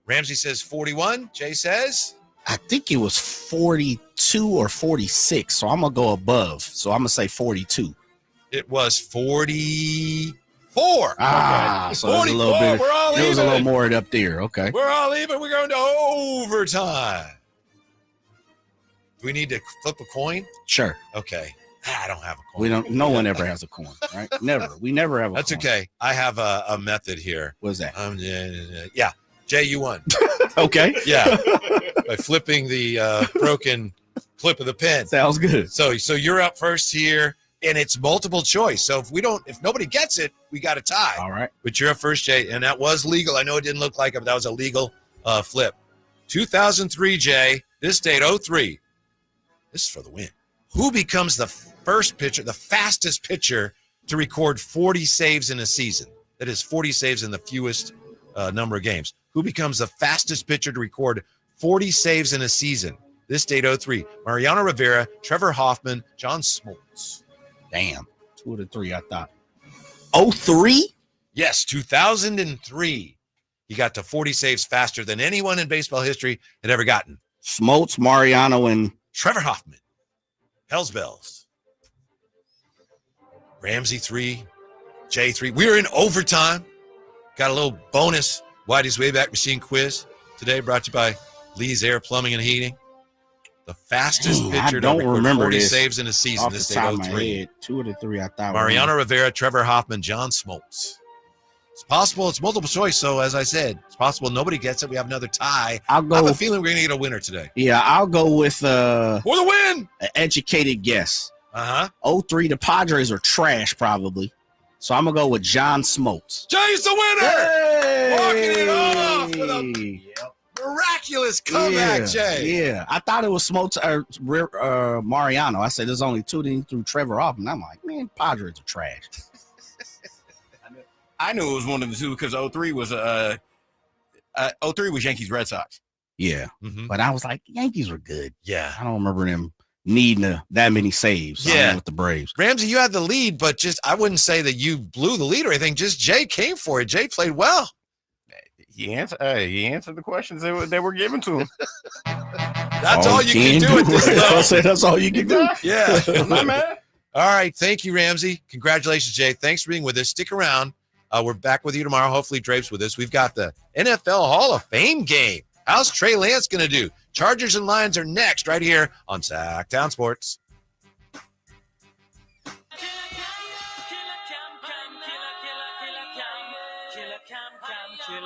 Ramsey says 41. Jay says? I think it was 42 or 46, so I'm going to go above. So I'm going to say 42. It was 44. So it was a little bit. We're all it was a even. little more up there. Okay. We're all even. We're going to overtime. Do we need to flip a coin? Sure. Okay. I don't have a coin. We don't. No one ever has a coin, right? Never. We never have a That's coin. okay. I have a method here. What's that? Yeah. Jay, you won. Okay. Yeah. By flipping the broken clip of the pen. Sounds good. So you're up first here, and it's multiple choice. So if nobody gets it, we got a tie. All right. But you're up first, Jay, and that was legal. I know it didn't look like it, but that was a legal flip. 2003, Jay. This date, 03. This is for the win. Who becomes the first pitcher, the fastest pitcher to record 40 saves in a season? That is 40 saves in the fewest number of games. Who becomes the fastest pitcher to record 40 saves in a season? This date, 03. Mariano Rivera, Trevor Hoffman, John Smoltz. Damn. 2 of the 3, I thought. 03? Yes, 2003. He got to 40 saves faster than anyone in baseball history had ever gotten. Smoltz, Mariano, and Trevor Hoffman. Hell's Bells. Ramsey 3. Jay 3. We were in overtime. Got a little bonus Whitey's Wayback Machine quiz today, brought to you by Lee's Air Plumbing and Heating. The fastest pitcher to record 40 saves in a season. This day, 03. 2 of the 3, I thought. Mariano Rivera, Trevor Hoffman, John Smoltz. It's possible. It's multiple choice. So as I said, it's possible nobody gets it. We have another tie. I have a feeling we're going to get a winner today. Yeah, I'll go with for the win. An educated guess. 03, the Padres are trash, probably. So I'm gonna go with John Smoltz. Jay's the winner. Hey! Walking it off with a miraculous comeback, Jay. Yeah. I thought it was Smoltz or Mariano. I said there's only 2. Then he threw Trevor off, and I'm like, man, Padres are trash. I knew it was one of the 2 because 03 was 03 was Yankees Red Sox. Yeah, but I was like, Yankees were good. Yeah, I don't remember them needing that many saves. With the Braves. Ramsey, you had the lead, but I wouldn't say that you blew the lead or anything. Just Jay came for it. Jay played well. He answered the questions they were given to him. That's all you can do at this level. That's all you can do. Yeah. My man. All right. Thank you, Ramsey. Congratulations, Jay. Thanks for being with us. Stick around. We're back with you tomorrow. Hopefully, Drape's with us. We've got the NFL Hall of Fame game. How's Trey Lance going to do? Chargers and Lions are next right here on Sacktown Sports. Killer